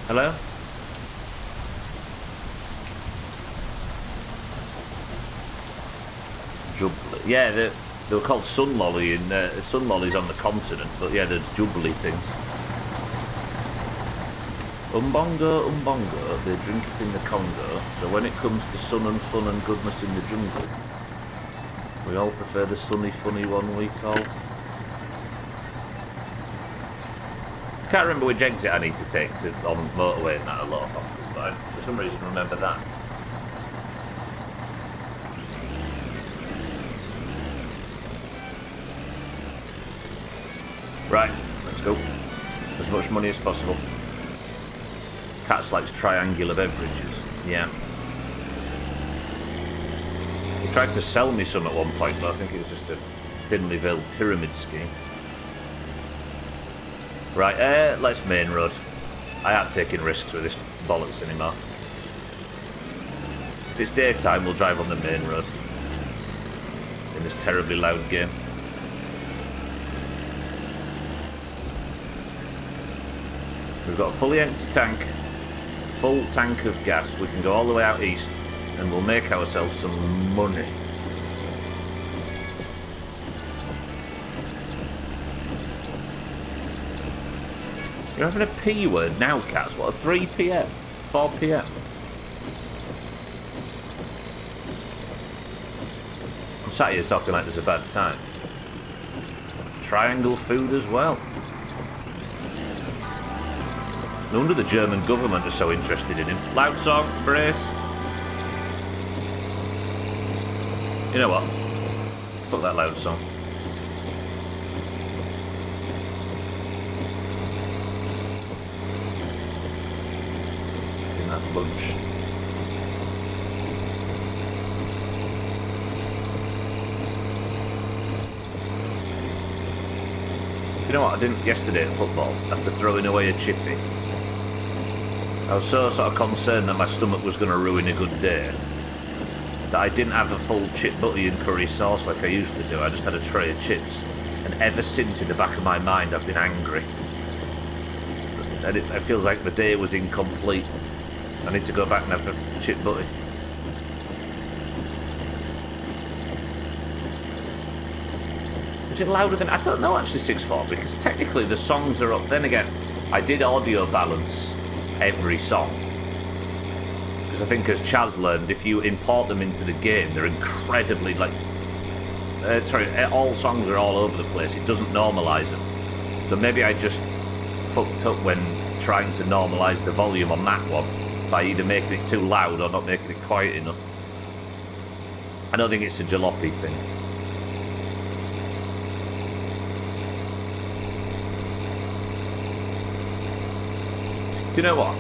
Hello? Jubbly. Yeah, they were called Sun Lolly in Sun Lollies on the continent, but yeah, the Jubbly things. Umbongo, Umbongo, they drink it in the Congo, so when it comes to sun and fun and goodness in the jungle, we all prefer the sunny, funny one we call... Can't remember which exit I need to take on motorway and that a lot often, but I, for some reason, remember that. Right, let's go. As much money as possible. Cats likes triangular beverages. Yeah. He tried to sell me some at one point, but I think it was just a thinly veiled pyramid scheme. Right, let's main road. I ain't taking risks with this bollocks anymore. If it's daytime, we'll drive on the main road. In this terribly loud game. We've got a fully empty tank, full tank of gas. We can go all the way out east and we'll make ourselves some money. You're having a P word now, Cats. What, 3 PM? 4 PM? sat here talking like there's a bad time. Triangle food as well. No wonder the German government are so interested in him. Loud song, brace. You know what? Fuck that loud song. Didn't have lunch. Do you know what I didn't yesterday at football after throwing away a chippy? I was so sort of concerned that my stomach was going to ruin a good day that I didn't have a full chip butty and curry sauce like I usually do. I just had a tray of chips. And ever since, in the back of my mind, I've been angry. And it feels like the day was incomplete. I need to go back and have a chip butty. Is it louder than... I don't know, actually, 6.4, because technically the songs are up. Then again, I did audio balance every song. Because I think, as Chaz learned, if you import them into the game, they're incredibly, like... all songs are all over the place. It doesn't normalise them. So maybe I just fucked up when trying to normalise the volume on that one by either making it too loud or not making it quiet enough. I don't think it's a jalopy thing. Do you know what?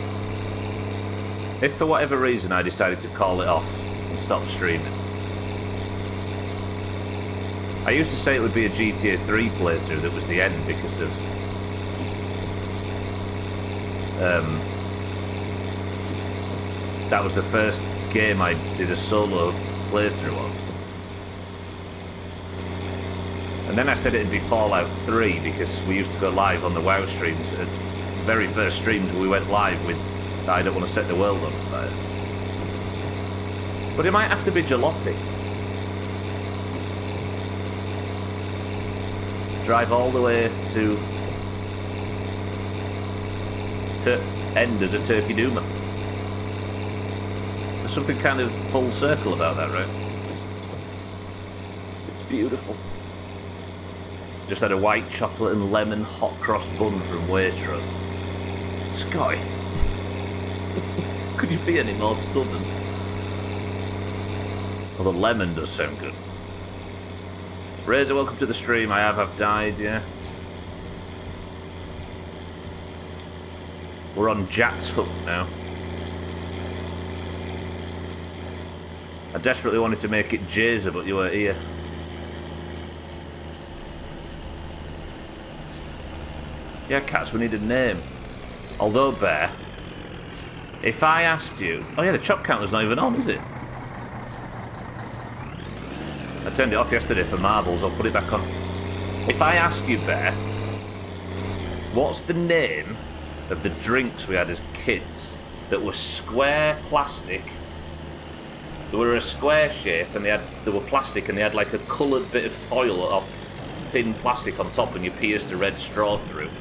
If for whatever reason I decided to call it off and stop streaming, I used to say it would be a GTA 3 playthrough that was the end because of that was the first game I did a solo playthrough of. And then I said it'd be Fallout 3 because we used to go live on the WoW streams. The very first streams we went live with I don't want to set the world on fire. But it might have to be jalopy. Drive all the way to end as a turkey doomer. There's something kind of full circle about that, right? It's beautiful. Just had a white chocolate and lemon hot cross bun from Waitrose. Scotty. Could you be any more southern? Although lemon does sound good. Razor, welcome to the stream. I've died, yeah. We're on Jack's Hook now. I desperately wanted to make it Jazer, but you were here. Yeah, cats, we need a name. Although, Bear, if I asked you... Oh yeah, the chop counter's not even on, is it? I turned it off yesterday for marbles, I'll put it back on. If I ask you, Bear, what's the name of the drinks we had as kids that were square plastic? They were a square shape and they were plastic and they had like a coloured bit of foil or thin plastic on top and you pierced a red straw through.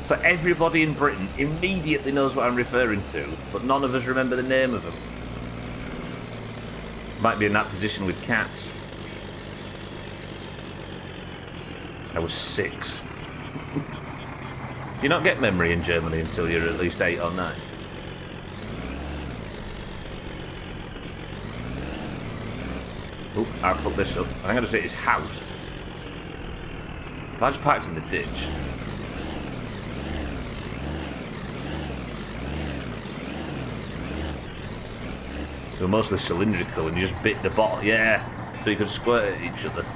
So everybody in Britain immediately knows what I'm referring to, but none of us remember the name of them. Might be in that position with cats. I was 6. You don't get memory in Germany until you're at least 8 or 9. Oh, I fucked this up. I'm going to say his house. If I just parked in the ditch. They were mostly cylindrical and you just bit the bottle. Yeah, so you could squirt at each other.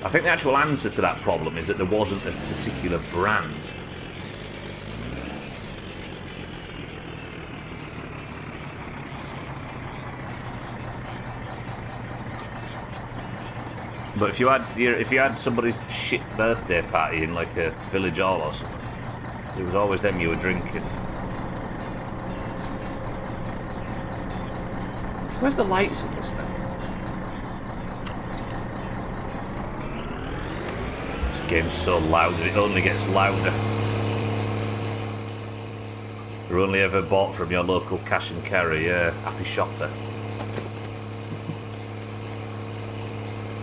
I think the actual answer to that problem is that there wasn't a particular brand. But if you had somebody's shit birthday party in like a village hall or something, it was always them you were drinking. Where's the lights in this thing? This game's so loud that it only gets louder. They're only ever bought from your local cash and carry, happy shopper.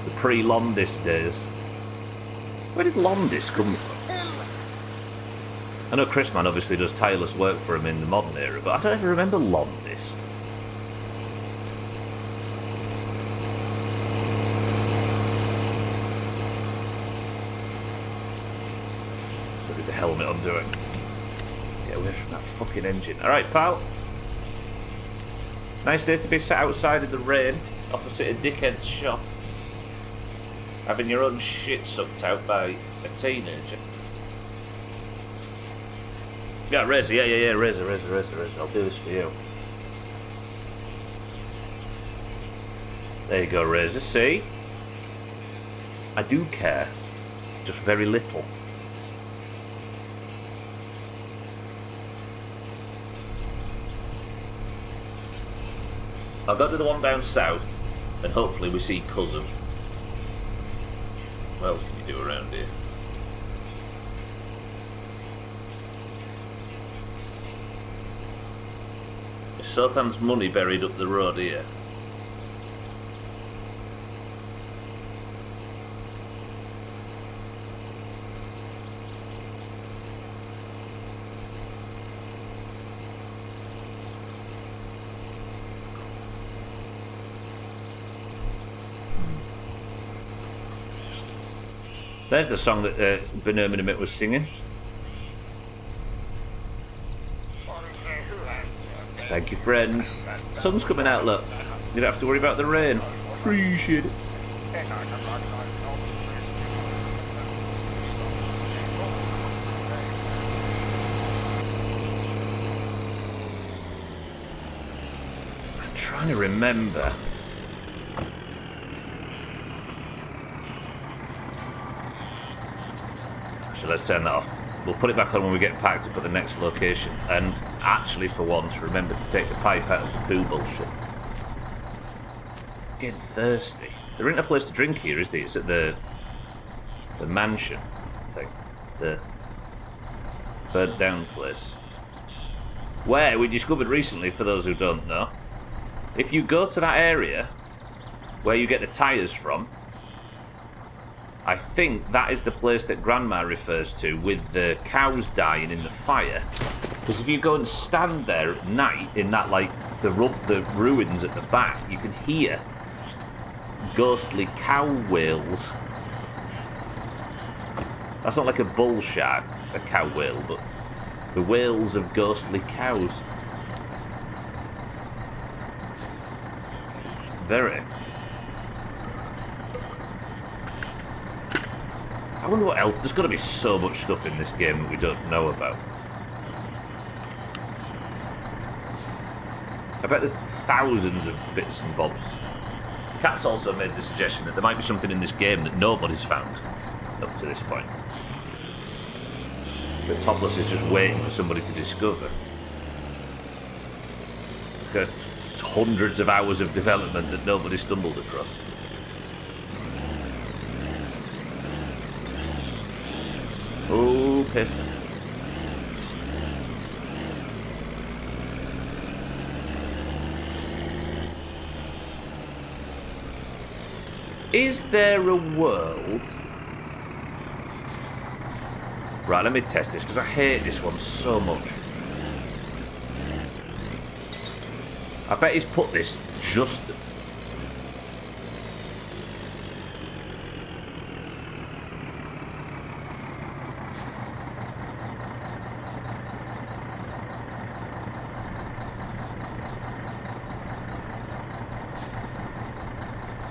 The pre-Londis days. Where did Londis come from? I know Chrisman obviously does tireless work for him in the modern era, but I don't ever remember Londis. Look at the helmet I'm doing. Get away from that fucking engine. Alright, pal. Nice day to be sat outside in the rain, opposite a dickhead's shop. Having your own shit sucked out by a teenager. Yeah, Razor, yeah, Razor. I'll do this for you. There you go, Razor. See? I do care. Just very little. I'll go to the one down south, and hopefully we see Cousin. What else can you do around here? Is Sothan's money buried up the road here? There's the song that Benerminimit was singing. Thank you, friend. Sun's coming out, look. You don't have to worry about the rain. Appreciate it. I'm trying to remember. So let's turn that off. We'll put it back on when we get packed up at the next location. And actually, for once, remember to take the pipe out of the poo bullshit. I'm getting thirsty. There isn't a place to drink here, is there? It's at the mansion, I think. The burnt down place. Where we discovered recently, for those who don't know, if you go to that area where you get the tyres from, I think that is the place that Grandma refers to with the cows dying in the fire. Because if you go and stand there at night in that, like, the ruins at the back, you can hear ghostly cow wails. That's not like a bull shout, a cow wail, but the wails of ghostly cows. Very. I wonder what else. There's got to be so much stuff in this game that we don't know about. I bet there's thousands of bits and bobs. Cat's also made the suggestion that there might be something in this game that nobody's found up to this point. That Topless is just waiting for somebody to discover. Got hundreds of hours of development that nobody stumbled across. Oh, piss. Is there a world... Right, let me test this, because I hate this one so much. I bet he's put this just...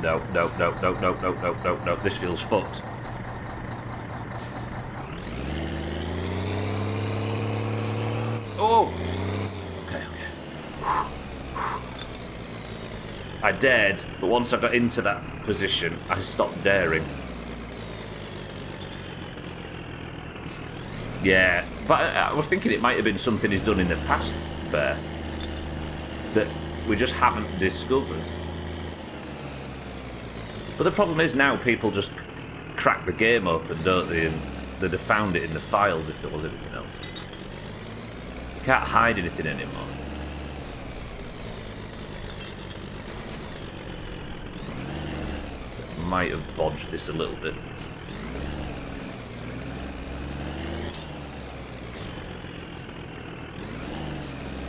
No. This feels fucked. Oh! Okay. I dared, but once I got into that position, I stopped daring. Yeah, but I was thinking it might have been something he's done in the past, Bear, that we just haven't discovered. But the problem is now people just crack the game open, don't they? And they'd have found it in the files if there was anything else. Can't hide anything anymore. Might have bodged this a little bit.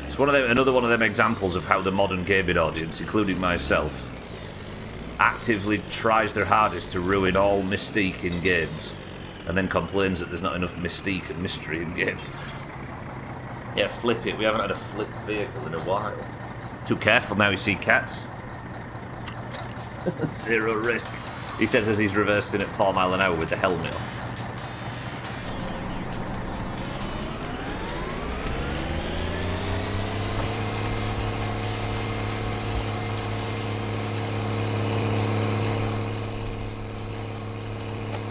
It's another one of them examples of how the modern gaming audience, including myself, actively tries their hardest to ruin all mystique in games, and then complains that there's not enough mystique and mystery in games. Yeah, flip it. We haven't had a flip vehicle in a while. Too careful now, you see cats. Zero risk. He says as he's reversing at 4 miles an hour with the helmet on.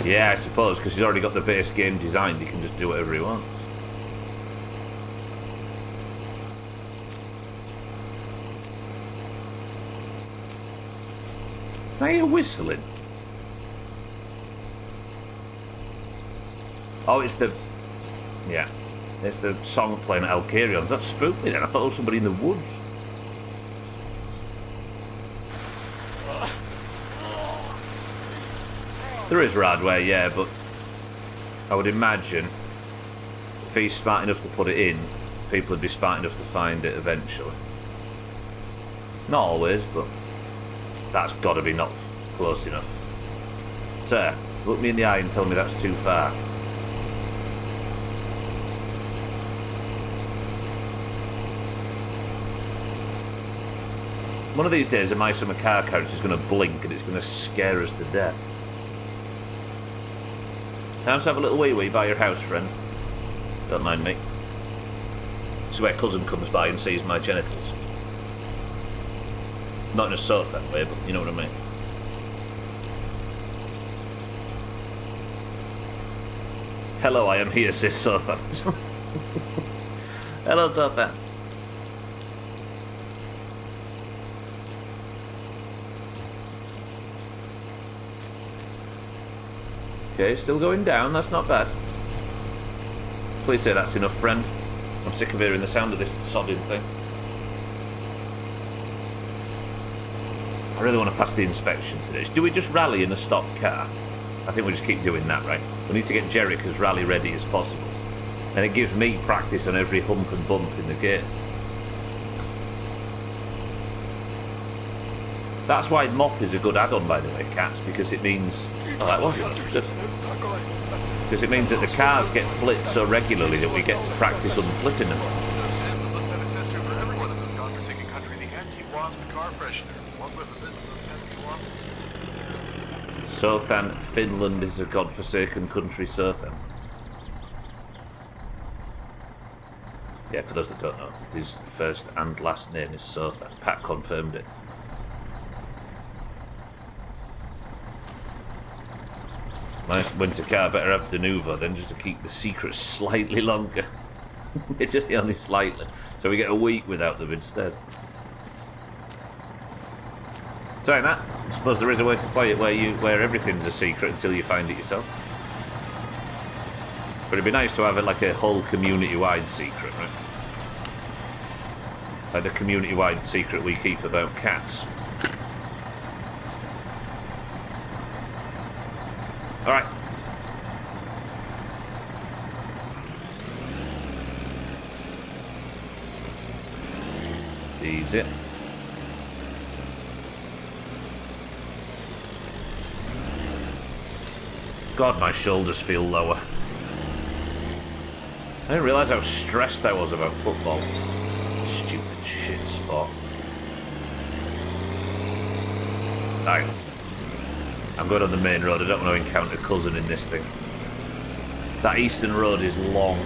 Yeah, I suppose, because he's already got the base game designed, he can just do whatever he wants. Can I hear whistling? Oh, it's the... Yeah. It's the song playing at Alcarion's. That spooked me then. I thought it was somebody in the woods. There is Radway, yeah, but I would imagine if he's smart enough to put it in, people would be smart enough to find it eventually. Not always, but that's got to be not close enough. Sir, look me in the eye and tell me that's too far. One of these days, a My Summer Car character is going to blink and it's going to scare us to death. Can I just have a little wee-wee by your house, friend? Don't mind me. This is where cousin comes by and sees my genitals. Not in a soft that way, but you know what I mean. Hello, I am here, says Sothan. Hello, Sothan. Okay, still going down, that's not bad. Please say that's enough, friend. I'm sick of hearing the sound of this sodding thing. I really want to pass the inspection today. Do we just rally in a stock car? I think we'll just keep doing that, right? We need to get Jerick as rally ready as possible. And it gives me practice on every hump and bump in the game. That's why mop is a good add-on, by the way, cats, because it means... Oh, that was it. That's good. Because it means that the cars get flipped so regularly that we get to practice unflipping them. Must have accessory for everyone in this godforsaken country. The anti-wasp car freshener. One whiff of this and those pesky wasps. Sothan, Finland is a godforsaken country, Sothan. Yeah, for those that don't know, his first and last name is Sothan. Pat confirmed it. My winter car better have the Nuvo then, just to keep the secret slightly longer. It's just only slightly. So we get a week without them instead. Saying that, I suppose there is a way to play it where everything's a secret until you find it yourself. But it'd be nice to have it like a whole community-wide secret, right? Like the community-wide secret we keep about cats. Alright. It's easy. God, my shoulders feel lower. I didn't realise how stressed I was about football. Stupid shit sport. Right. I'm going on the main road. I don't want to encounter cousin in this thing. That eastern road is long.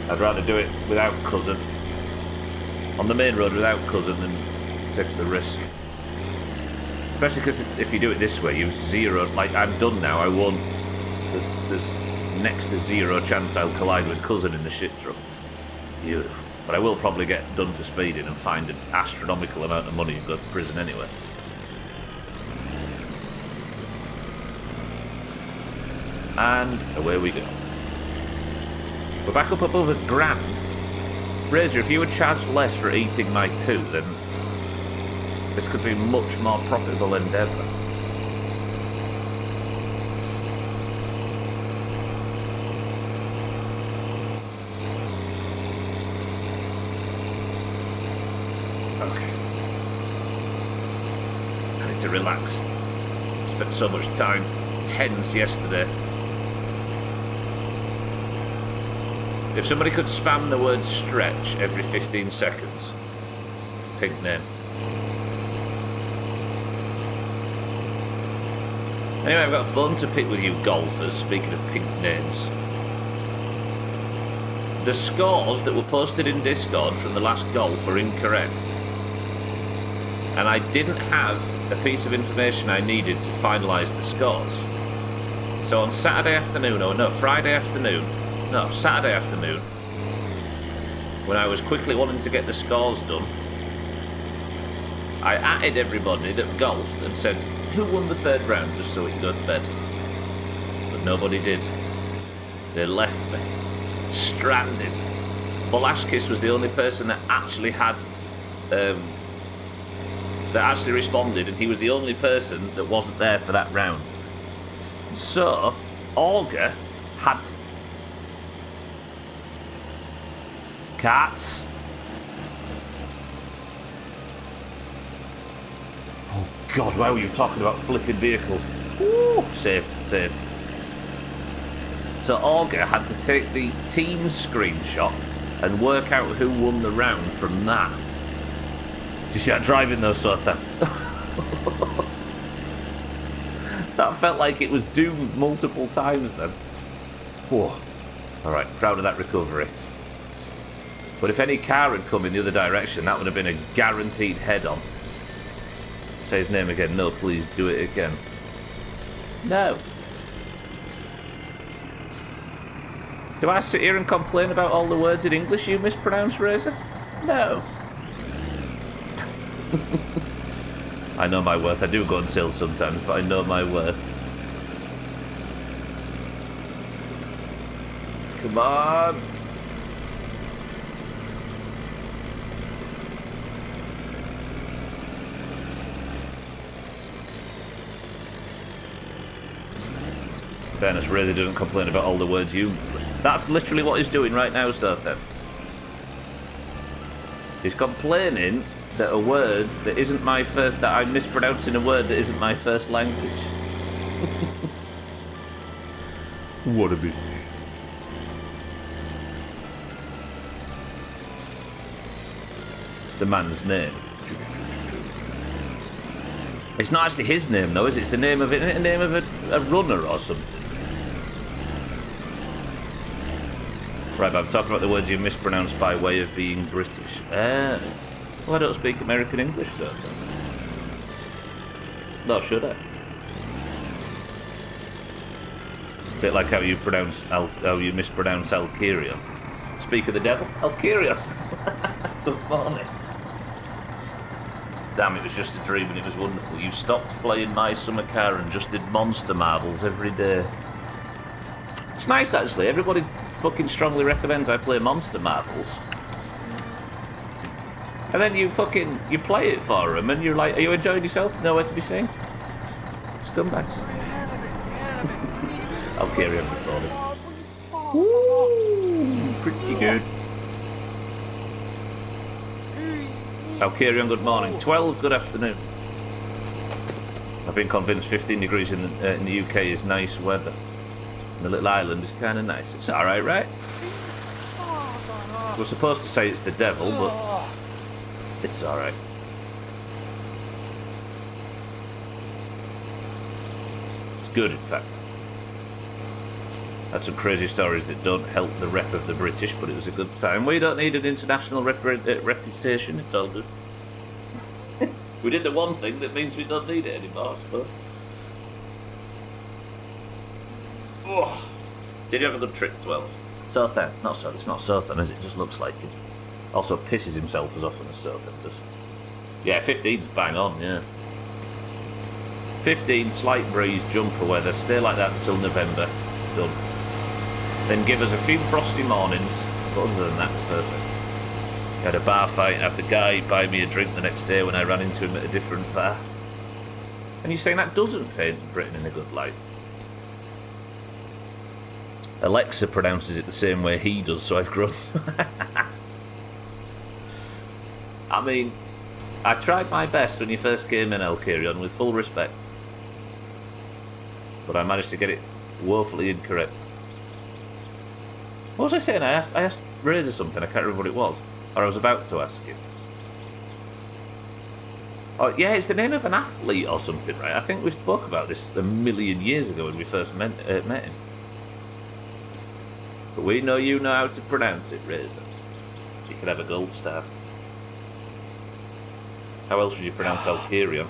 I'd rather do it without cousin. On the main road without cousin than take the risk. Especially because if you do it this way, you've zero... Like, I'm done now. I won't... There's next to zero chance I'll collide with cousin in the shit truck. Beautiful. But I will probably get done for speeding and find an astronomical amount of money and go to prison anyway. And away we go. We're back up above £1,000. Razor, if you would charge less for eating my poo, then this could be a much more profitable endeavour. Okay. I need to relax. Spent so much time tense yesterday. If somebody could spam the word stretch every 15 seconds, pink name. Anyway, I've got a bone to pick with you golfers, speaking of pink names. The scores that were posted in Discord from the last golf were incorrect. And I didn't have a piece of information I needed to finalise the scores. So on Saturday afternoon, Saturday afternoon, when I was quickly wanting to get the scores done, I added everybody that golfed and said, who won the third round, just so we could go to bed. But nobody did. They left me. Stranded. Bolashkis was the only person that actually had... that actually responded, and he was the only person that wasn't there for that round. So, Olga had... Cats. Oh God, why were you talking about flipping vehicles? Ooh, saved. So Olga had to take the team screenshot and work out who won the round from that. Do you see that driving though, Sotha? That felt like it was doomed multiple times then. Whoa. Alright, proud of that recovery. But if any car had come in the other direction, that would have been a guaranteed head-on. Say his name again. No, please do it again. No. Do I sit here and complain about all the words in English you mispronounce, Razor? No. I know my worth. I do go on sales sometimes, but I know my worth. Come on. Fairness, Razor doesn't complain about all the words you... That's literally what he's doing right now, sir, then. He's complaining that a word that isn't my first... that I'm mispronouncing a word that isn't my first language. What a bitch. It's the man's name. It's not actually his name, though, is it? It's the name of it. Isn't it the name of a runner or something? Right, but I'm talking about the words you mispronounced by way of being British. Well, I don't speak American English, so... No, should I? A bit like how you mispronounce Alkirion. Speak of the devil, Alkirion. Good morning. Damn, it was just a dream and it was wonderful. You stopped playing My Summer Car and just did monster marbles every day. It's nice, actually. Everybody fucking strongly recommends I play monster marbles. And then you play it for them and you're like, are you enjoying yourself? Nowhere to be seen? Scumbags. I'll carry on recording. Woo! Pretty good. I'll carry on, good morning. 12, good afternoon. I've been convinced 15 degrees in the UK is nice weather. And the little island is kind of nice. It's alright, right? We're supposed to say it's the devil, but it's alright. It's good, in fact. Had some crazy stories that don't help the rep of the British, but it was a good time. We don't need an international reputation, it's all good. We did the one thing that means we don't need it anymore, I suppose. Oh. Did you have a good trip, 12? Sothan. Not so. It's not Sothan, is it? It just looks like it. Also pisses himself as often as Sothan does. Yeah, 15's bang on, yeah. 15, slight breeze, jumper weather. Stay like that until November. done. Then give us a few frosty mornings, but other than that, perfect. Had a bar fight, had the guy buy me a drink the next day when I ran into him at a different bar. And you're saying that doesn't paint Britain in a good light? Alexa pronounces it the same way he does, so I've grown. I mean, I tried my best when you first came in, Alkirion, with full respect. But I managed to get it woefully incorrect. What was I saying? I asked Razor something, I can't remember what it was. Or I was about to ask him. Oh, yeah, it's the name of an athlete or something, right? I think we spoke about this a million years ago when we first met him. But we know you know how to pronounce it, Razor. You could have a gold star. How else would you pronounce Alkirion?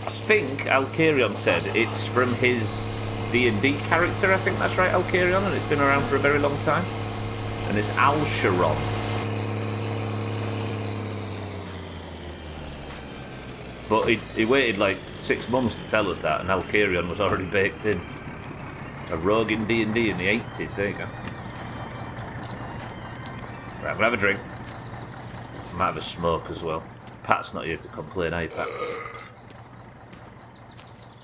I think Alkirion said it's from his D&D character, I think that's right, Alkirion, and it's been around for a very long time. And it's Alsharon. But he waited like 6 months to tell us that, and Alkirion was already baked in. A rogue in D&D in the 80s, there you go. Right, I'm gonna have a drink. I might have a smoke as well. Pat's not here to complain, are you, Pat?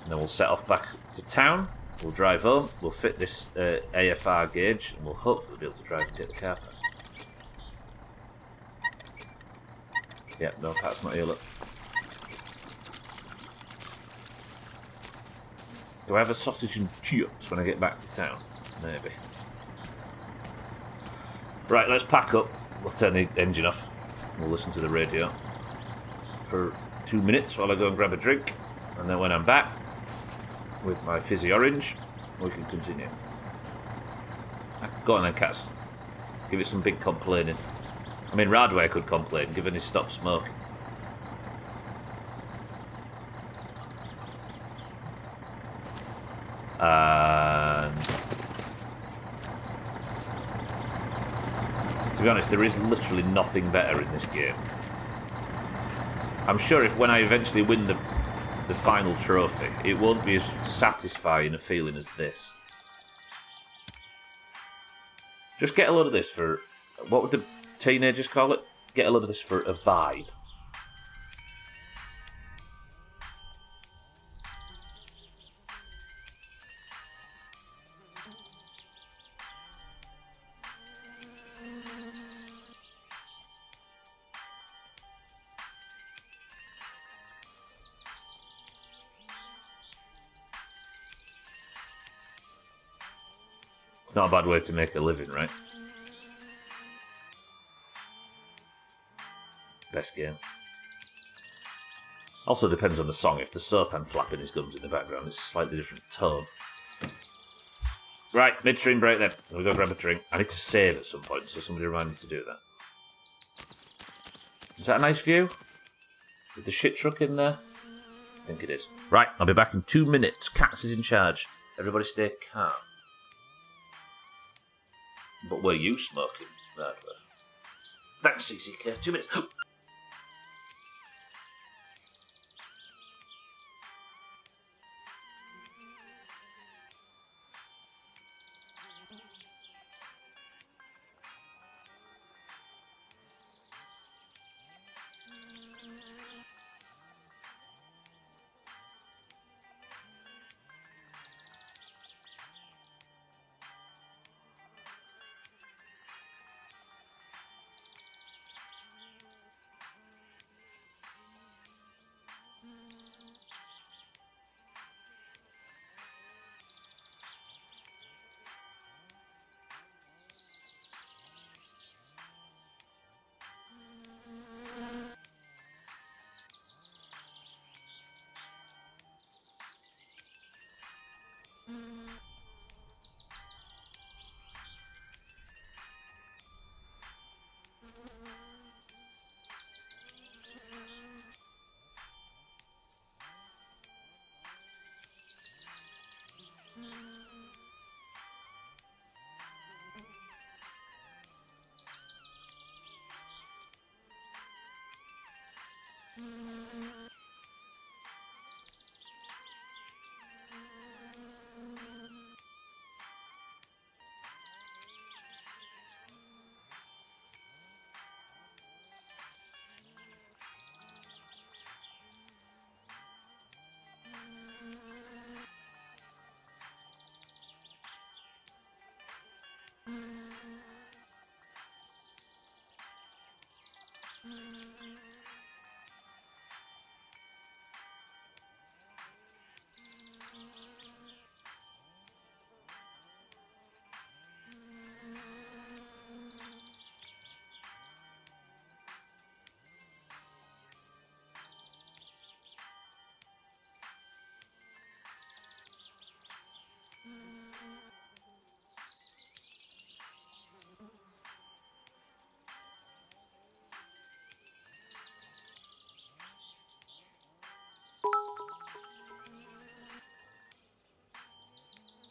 And then we'll set off back to town. We'll drive home. We'll fit this AFR gauge, and we'll hopefully be able to drive and get the car past. Yeah, no, Pat's not here, look. Do I have a sausage and chips when I get back to town? Maybe. Right, let's pack up. We'll turn the engine off. We'll listen to the radio for 2 minutes while I go and grab a drink. And then when I'm back with my fizzy orange, we can continue. Go on then, Cass. Give it some big complaining. I mean, Radway could complain, given he's stopped smoking. And to be honest, there is literally nothing better in this game. I'm sure if when I eventually win the final trophy, it won't be as satisfying a feeling as this. Just get a load of this for, what would the teenagers call it? Get a load of this for a vibe. It's not a bad way to make a living, right? Best game. Also depends on the song. If the Sothan flapping his gums in the background, it's a slightly different tone. Right, midstream break then. We'll go grab a drink. I need to save at some point, so somebody remind me to do that. Is that a nice view? With the shit truck in there? I think it is. Right, I'll be back in 2 minutes. Cats is in charge. Everybody stay calm. But were you smoking? Right. Thanks, CCK. 2 minutes.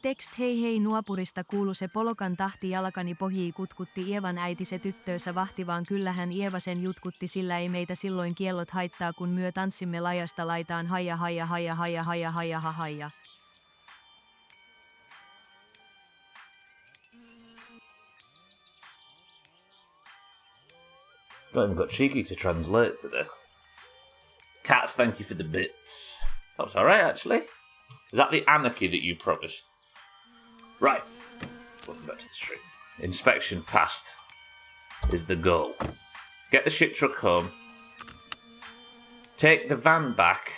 Tekst hei hei nuopurista kuulu se polokan tahti jalkani pohjii kutkutti Ievan äiti se tyttöönsä vahti vaan kyllähän Ieva sen jutkutti sillä ei meitä silloin kiellot haittaa kun myö tanssimme lajasta laitaan haja haja haja haja haja haja haja haja. Not even got cheeky to translate today. Cats, thank you for the bits. That was alright, actually. Is that the anarchy that you promised? Right. Welcome back to the stream. Inspection passed is the goal. Get the shit truck home. Take the van back.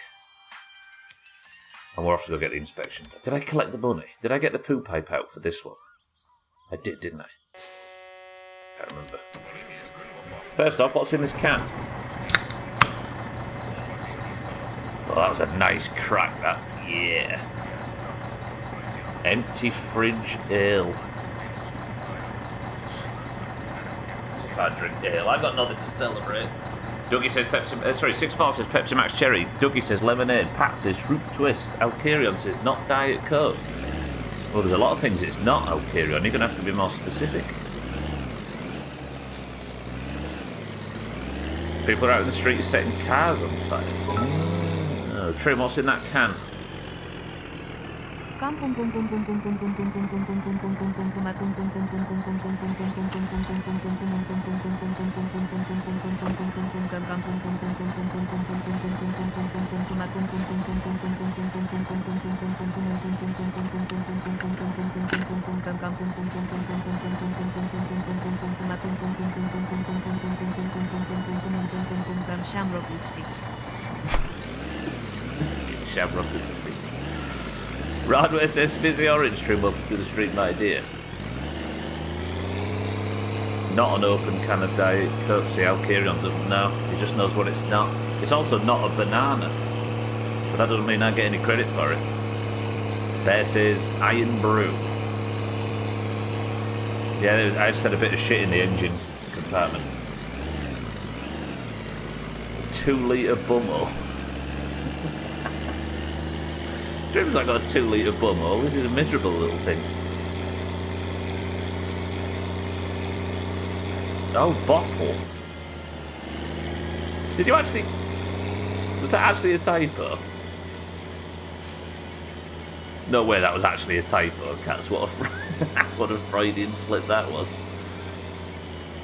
And we're off to go get the inspection. Did I collect the bunny? Did I get the poo pipe out for this one? I did, didn't I? Can't remember. First off, what's in this can? Well, that was a nice crack, that. Yeah. Empty fridge ale. If I drink ale, I've got nothing to celebrate. Dougie says Pepsi... sorry, 6-4 says Pepsi Max Cherry. Dougie says lemonade. Pat says fruit twist. Alkarion says not Diet Coke. Well, there's a lot of things it's not, Alkarion. You're going to have to be more specific. People are out in the street setting cars on fire. Oh, Trim, what's in that can? Shamrock yksi. Shamrock yksi. Rodway says fizzy orange trim welcome to the street, my dear. Not an open can of Diet Coke. See, Alkarion doesn't know. He just knows what it's not. It's also not a banana. But that doesn't mean I get any credit for it. Bear says Iron Brew. Yeah, I just had a bit of shit in the engine compartment. 2-litre bumhole. Trim's like got a 2-litre bumhole. This is a miserable little thing. Oh, bottle. Did you actually... Was that actually a typo? No way that was actually a typo, Cats. What a Freudian slip that was.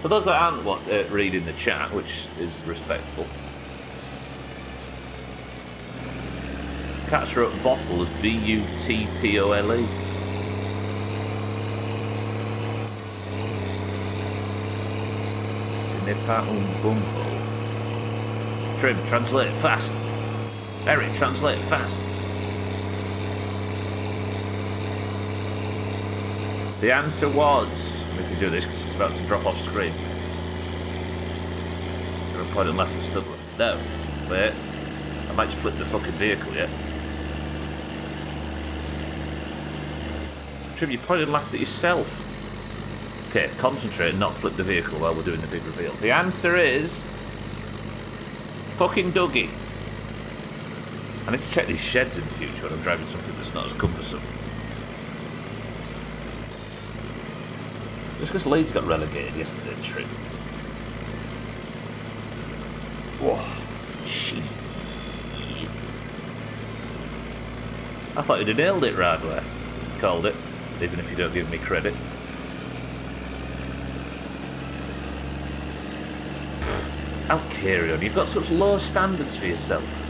For those that aren't reading the chat, which is respectable, Cats wrote bottle as B-U-T-T-O-L-E. Cinepa un bumbo. Trim, translate fast. Eric, translate fast. The answer was... I need to do this because it's about to drop off screen. You're pointing left and stuck. No. Wait. I might just flip the fucking vehicle, yeah? Trim, you're pointing left at yourself. Okay, concentrate and not flip the vehicle while we're doing the big reveal. The answer is... fucking Dougie. I need to check these sheds in the future when I'm driving something that's not as cumbersome. Just because Leeds got relegated yesterday in stream. Whoa. Shit. I thought you'd have nailed it, Radway. Called it, even if you don't give me credit. Alkarion, you've got such low standards for yourself.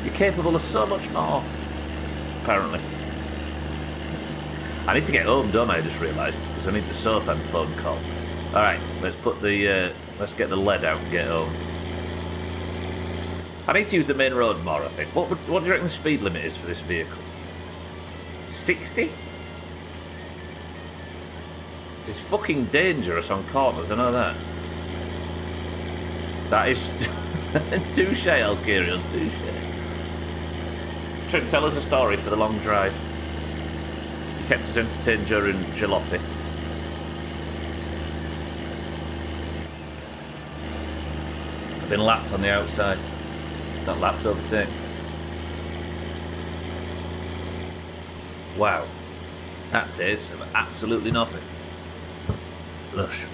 You're capable of so much more. Apparently. I need to get home, don't I just realised, because I need the Sothan phone call. Alright, let's put the let's get the lead out and get home. I need to use the main road more, I think. What do you reckon the speed limit is for this vehicle? 60? It's fucking dangerous on corners, I know that. That is... touche, Alkarion, touche. Trim, tell us a story for the long drive. You kept us entertained during jalopy. I've been lapped on the outside. Not lapped, overtaken. Wow. That tastes of absolutely nothing. Lush.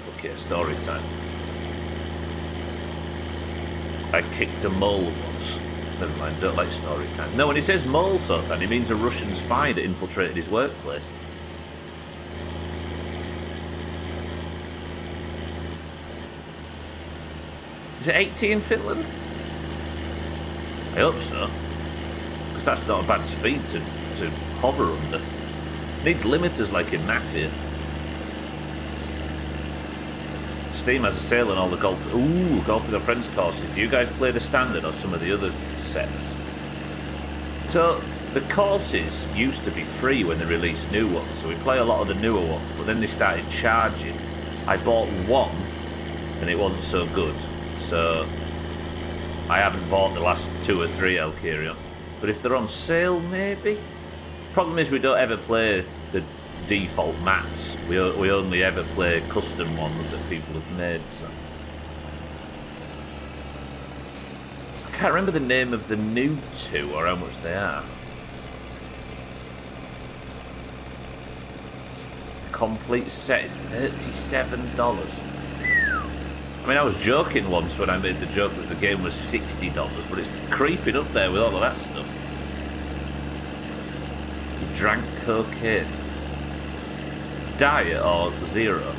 Fuck yeah, story time. I kicked a mole once. Never mind, I don't like story time. No, when he says mole, Sothan, he means a Russian spy that infiltrated his workplace. Is it 80 in Finland? I hope so. Because that's not a bad speed to hover under. Needs limiters like in Mafia. Steam has a sale on all the golf. Ooh, golf with your friends courses. Do you guys play the standard or some of the other sets? So the courses used to be free when they released new ones, so we play a lot of the newer ones. But then they started charging. I bought one, and it wasn't so good. So I haven't bought the last 2 or 3 Elkirion. But if they're on sale, maybe. Problem is we don't ever play the default maps. We only ever play custom ones that people have made. So I can't remember the name of the new 2 or how much they are. The complete set is $37. I mean, I was joking once when I made the joke that the game was $60, but it's creeping up there with all of that stuff. You drank cocaine. Diet or zero?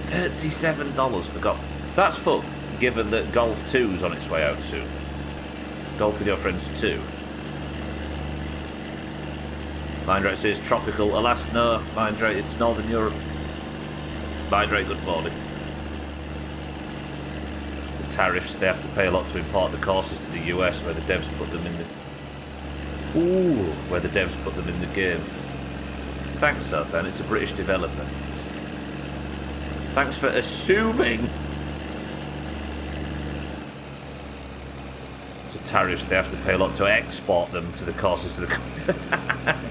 $37 for golf. That's fucked, given that Golf 2's on its way out soon. Golf with your friends 2. Mindrate says tropical. Alas, no, Mindrate, it's Northern Europe. Mindrate, good morning. The tariffs, they have to pay a lot to import the courses to the US, where the devs put them in the... Ooh, where the devs put them in the game. Thanks, Sothan, it's a British developer. Thanks for assuming. So tariffs, they have to pay a lot to export them to the courses to the...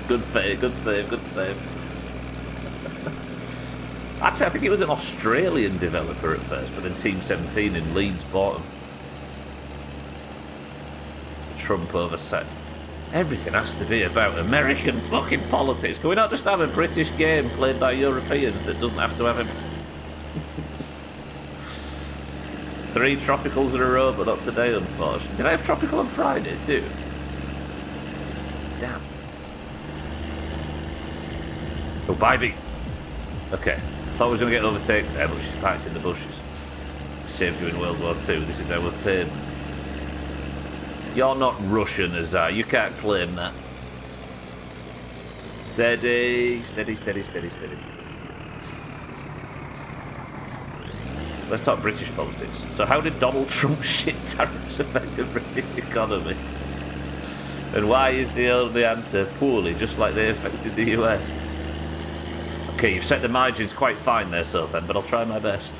Good save, good save, good save. Actually, I think it was an Australian developer at first, but then Team 17 in Leeds bought them. Trump oversight. Everything has to be about American fucking politics. Can we not just have a British game played by Europeans that doesn't have to have a... 3 tropicals in a row, but not today, unfortunately. Did I have tropical on Friday, too? Damn. Oh, bye, okay. I thought I was going to get overtaken there, but she's parked in the bushes. Saved you in World War II. This is our payment. You're not Russian, Azar. You can't claim that. Steady, steady, steady, steady, steady. Let's talk British politics. So how did Donald Trump's shit tariffs affect the British economy? And why is the only answer poorly, just like they affected the US? Okay, you've set the margins quite fine there, Sothan, but I'll try my best.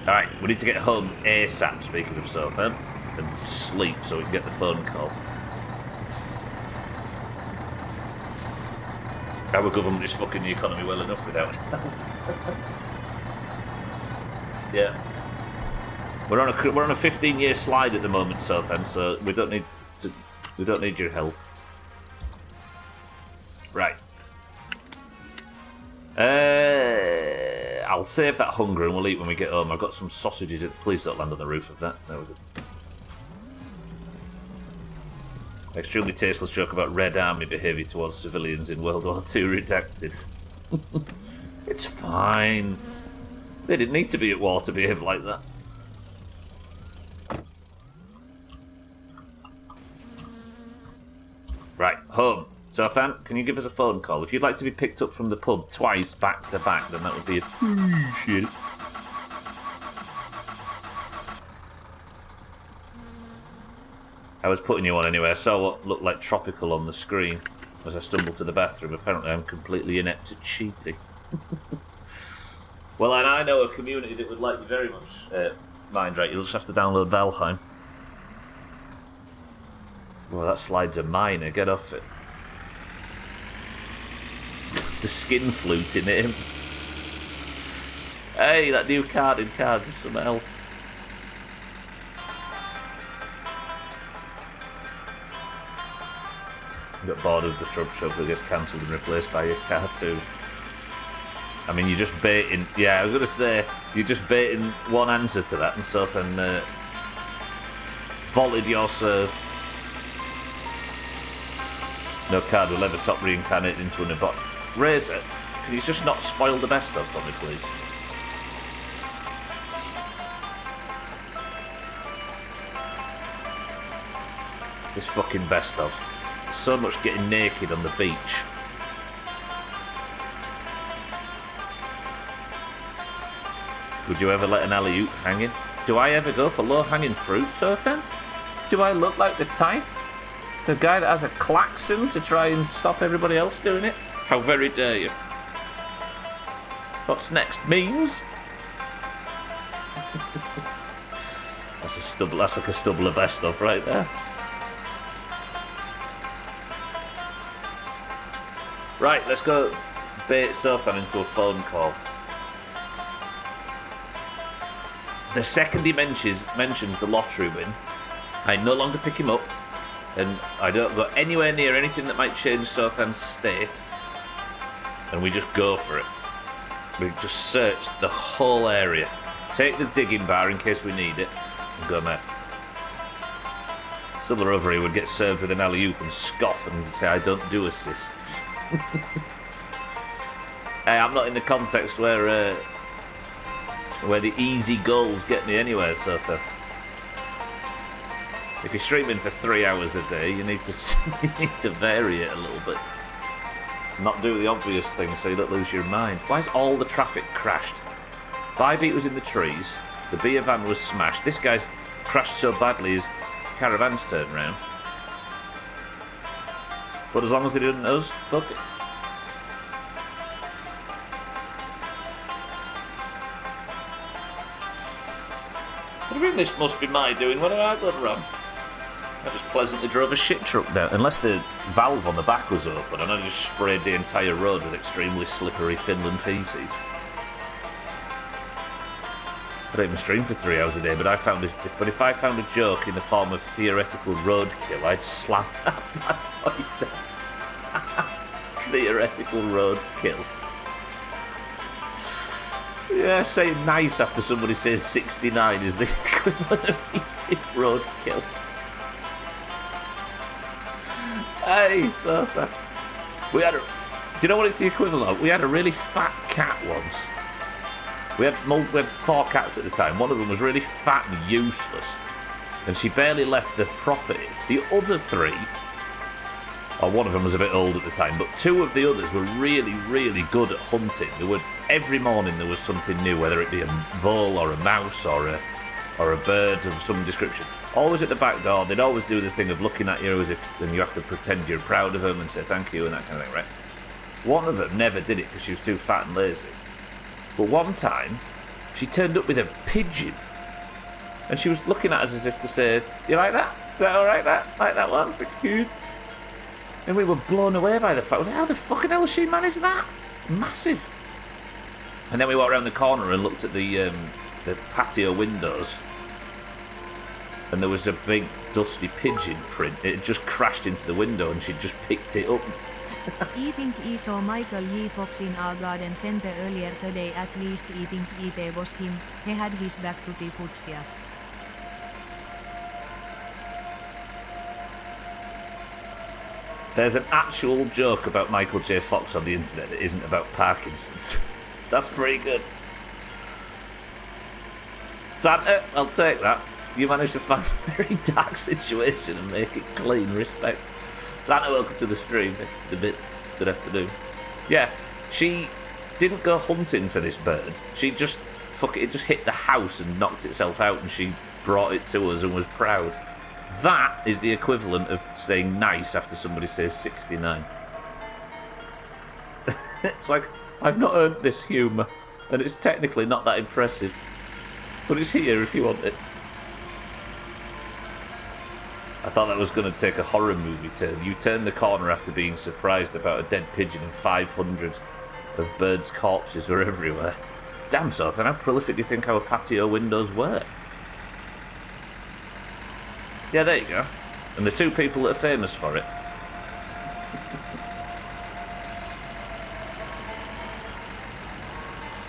Alright, we need to get home ASAP, speaking of Sothan, and sleep so we can get the phone call. Our government is fucking the economy well enough without it. Yeah. We're on a 15-year slide at the moment, Sothan, so we don't need your help. Right. I'll save that hunger and we'll eat when we get home. I've got some sausages. Please don't land on the roof of that. There we go. Extremely tasteless joke about Red Army behaviour towards civilians in World War II redacted. It's fine. They didn't need to be at war to behave like that. Right, home. Sothan, can you give us a phone call? If you'd like to be picked up from the pub twice back to back, then that would be appreciated. I was putting you on anyway. I saw what looked like tropical on the screen as I stumbled to the bathroom. Apparently I'm completely inept at cheating. Well, and I know a community that would like you very much, Mindrate. You'll just have to download Valheim. Well, that slide's a minor. Get off it. The skin flute in him. Hey, that new card in cards is something else. Got bored of the Trump show that gets cancelled and replaced by your cartoon. I mean, you're just baiting. Yeah, I was going to say, you're just baiting one answer to that, and so then vaulted your serve. No card will ever top reincarnated into an bot. Razor, can you just not spoil the best of for me, please? This fucking best of. There's so much getting naked on the beach. Would you ever let an alley-oop hanging? Do I ever go for low-hanging fruit, so then? Do I look like the type? The guy that has a klaxon to try and stop everybody else doing it? How very dare you? What's next? Memes? That's a stubble. That's like a stubble of best stuff right there. Right, let's go bait Sofan into a phone call. The second he mentions the lottery win, I no longer pick him up, and I don't go anywhere near anything that might change Sofan's state, and we just go for it. We just search the whole area, take the digging bar in case we need it, and go mate. Some or other he would get served with an alley-oop and scoff and say, I don't do assists. Hey, I'm not in the context where the easy goals get me anywhere, so if you're streaming for 3 hours a day, you need to vary it a little bit. Not do the obvious thing so you don't lose your mind. Why is all the traffic crashed? Bybeat was in the trees, the beer van was smashed, this guy's crashed so badly his caravan's turned round. But as long as he didn't us, fuck it. What do you mean this must be my doing? What have I done wrong? I just pleasantly drove a shit truck down. Unless the valve on the back was open and I just sprayed the entire road with extremely slippery Finland feces. I don't even stream for 3 hours a day, but if I found a joke in the form of theoretical roadkill, I'd slap that bad boy down. Theoretical roadkill. Yeah, saying nice after somebody says 69 is the equivalent of eating roadkill. Hey, Sofa. Do you know what it's the equivalent of? We had a really fat cat once. We had 4 cats at the time. One of them was really fat and useless, and she barely left the property. The other 3, or one of them was a bit old at the time, but 2 of the others were really, really good at hunting. Every morning there was something new, whether it be a vole or a mouse or a bird of some description. Always at the back door. They'd always do the thing of looking at you as if, and you have to pretend you're proud of them and say thank you and that kind of thing, right? One of them never did it because she was too fat and lazy. But one time, she turned up with a pigeon, and she was looking at us as if to say, "You like that? Is that all right? Like that one? Pretty good." And we were blown away by the fact, how the fucking hell has she managed that? Massive. And then we walked around the corner and looked at the patio windows, and there was a big dusty pigeon print. It had just crashed into the window, and she'd just picked it up. I think I saw Michael J. Fox in our garden center earlier today. At least I think it was him. He had his back to the Fuschia. There's an actual joke about Michael J. Fox on the internet that isn't about Parkinson's. That's pretty good. Santa, I'll take that. You managed to find a very dark situation and make it clean. Respect. Santa, welcome to the stream. The bits. Good afternoon. Yeah, she didn't go hunting for this bird. She just it just hit the house and knocked itself out, and she brought it to us and was proud. That is the equivalent of saying nice after somebody says 69. It's like, I've not earned this humour, and it's technically not that impressive, but it's here if you want it. I thought that was going to take a horror movie turn. You turn the corner after being surprised about a dead pigeon and 500 of birds' corpses were everywhere. Damn, so then how prolific do you think our patio windows were? Yeah, there you go. And the two people that are famous for it.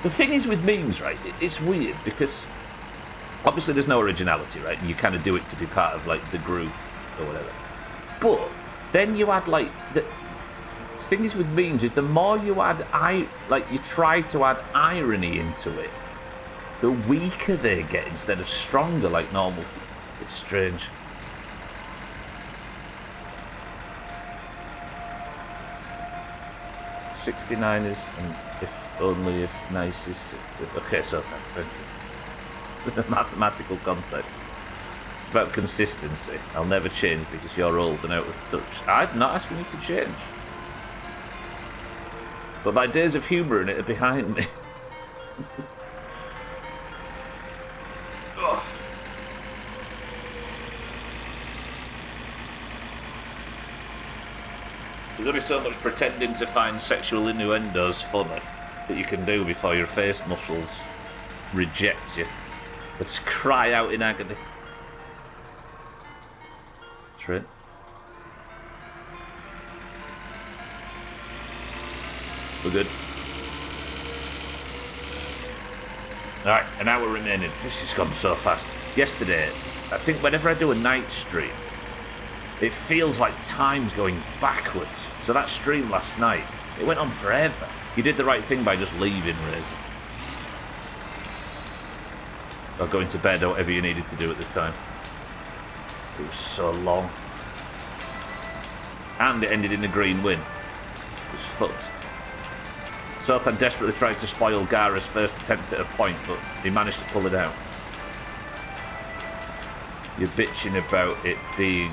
The thing is with memes, right, it's weird because obviously there's no originality, right? And you kind of do it to be part of, like, the group or whatever. But then you add, like, the thing is with memes is the more you add, you try to add irony into it, the weaker they get instead of stronger like normal. It's strange. '69ers and if only if nice is... Okay, so thank you. The mathematical context. It's about consistency. I'll never change because you're old and out of touch. I'm not asking you to change. But my days of humour in it are behind me. Oh. There's only so much pretending to find sexual innuendos funny that you can do before your face muscles reject you. Let's cry out in agony. Trent? We're good. Alright, an hour remaining. This has gone so fast. Yesterday, I think whenever I do a night stream, it feels like time's going backwards. So that stream last night, it went on forever. You did the right thing by just leaving, Raisin. Or going to bed or whatever you needed to do at the time. It was so long. And it ended in a green win. It was fucked. Sothan desperately tried to spoil Gara's first attempt at a point, but he managed to pull it out. You're bitching about it being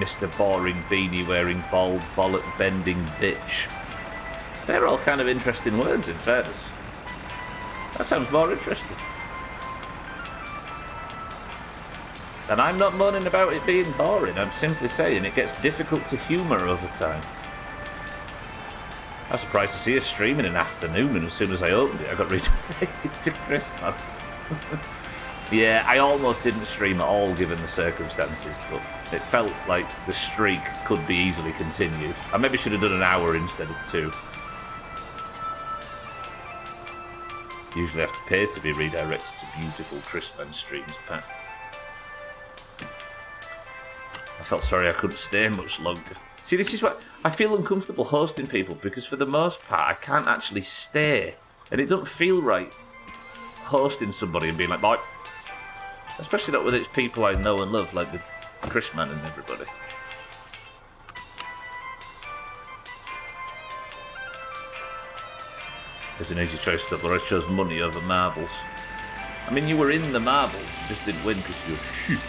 Mr. Boring Beanie Wearing Bald Bollock Bending Bitch. They're all kind of interesting words, in fairness. That sounds more interesting. And I'm not moaning about it being boring, I'm simply saying it gets difficult to humour over time. I was surprised to see a stream in an afternoon, and as soon as I opened it, I got redirected to Christmas. Yeah, I almost didn't stream at all given the circumstances, but it felt like the streak could be easily continued. I maybe should have done an hour instead of 2. Usually have to pay to be redirected to beautiful Christmas streams, Pat. I felt sorry I couldn't stay much longer. See, this is what I feel uncomfortable hosting people because for the most part I can't actually stay, and it doesn't feel right hosting somebody and being like, bye. Especially not with its people I know and love, like the Chris Man and everybody. It's an easy choice stuff, but I chose money over marbles. I mean, you were in the marbles, you just didn't win because you're shit.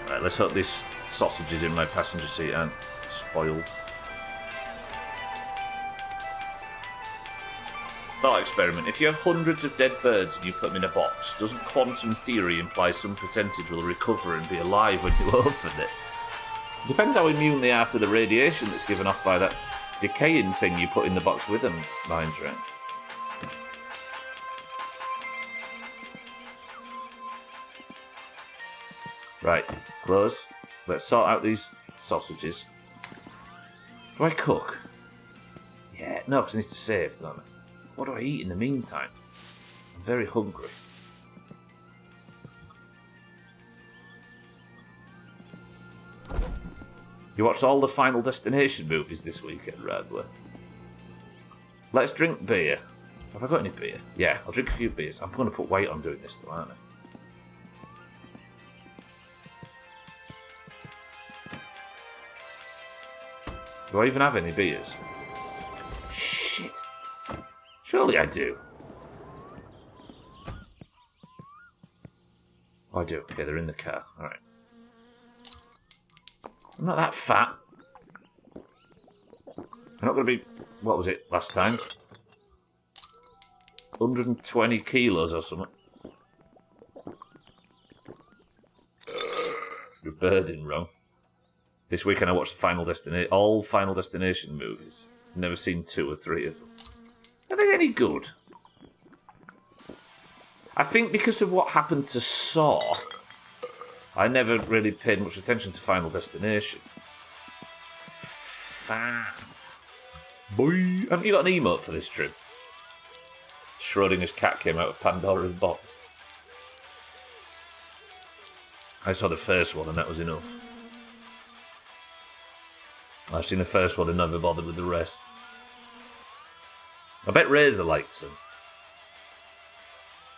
Right, let's hope these sausages in my passenger seat aren't spoiled. Thought experiment. If you have hundreds of dead birds and you put them in a box, doesn't quantum theory imply some percentage will recover and be alive when you open it? Depends how immune they are to the radiation that's given off by that decaying thing you put in the box with them, mine's right. Right, close. Let's sort out these sausages. Do I cook? Yeah, no, because I need to save, don't I? What do I eat in the meantime? I'm very hungry. You watched all the Final Destination movies this weekend, Radler. Let's drink beer. Have I got any beer? Yeah, I'll drink a few beers. I'm going to put weight on doing this though, aren't I? Do I even have any beers? Shit. Surely I do. Oh, I do. Okay, they're in the car. Alright. I'm not that fat. I'm not going to be... What was it last time? 120 kilos or something. You're birding wrong. This weekend I watched all Final Destination movies. Never seen 2 or 3 of them. Are they any good? I think because of what happened to Saw, I never really paid much attention to Final Destination. Fat. Boy. Haven't you got an emote for this trip? Schrodinger's cat came out of Pandora's box. I saw the first one and that was enough. I've seen the first one and never bothered with the rest. I bet Razor likes them.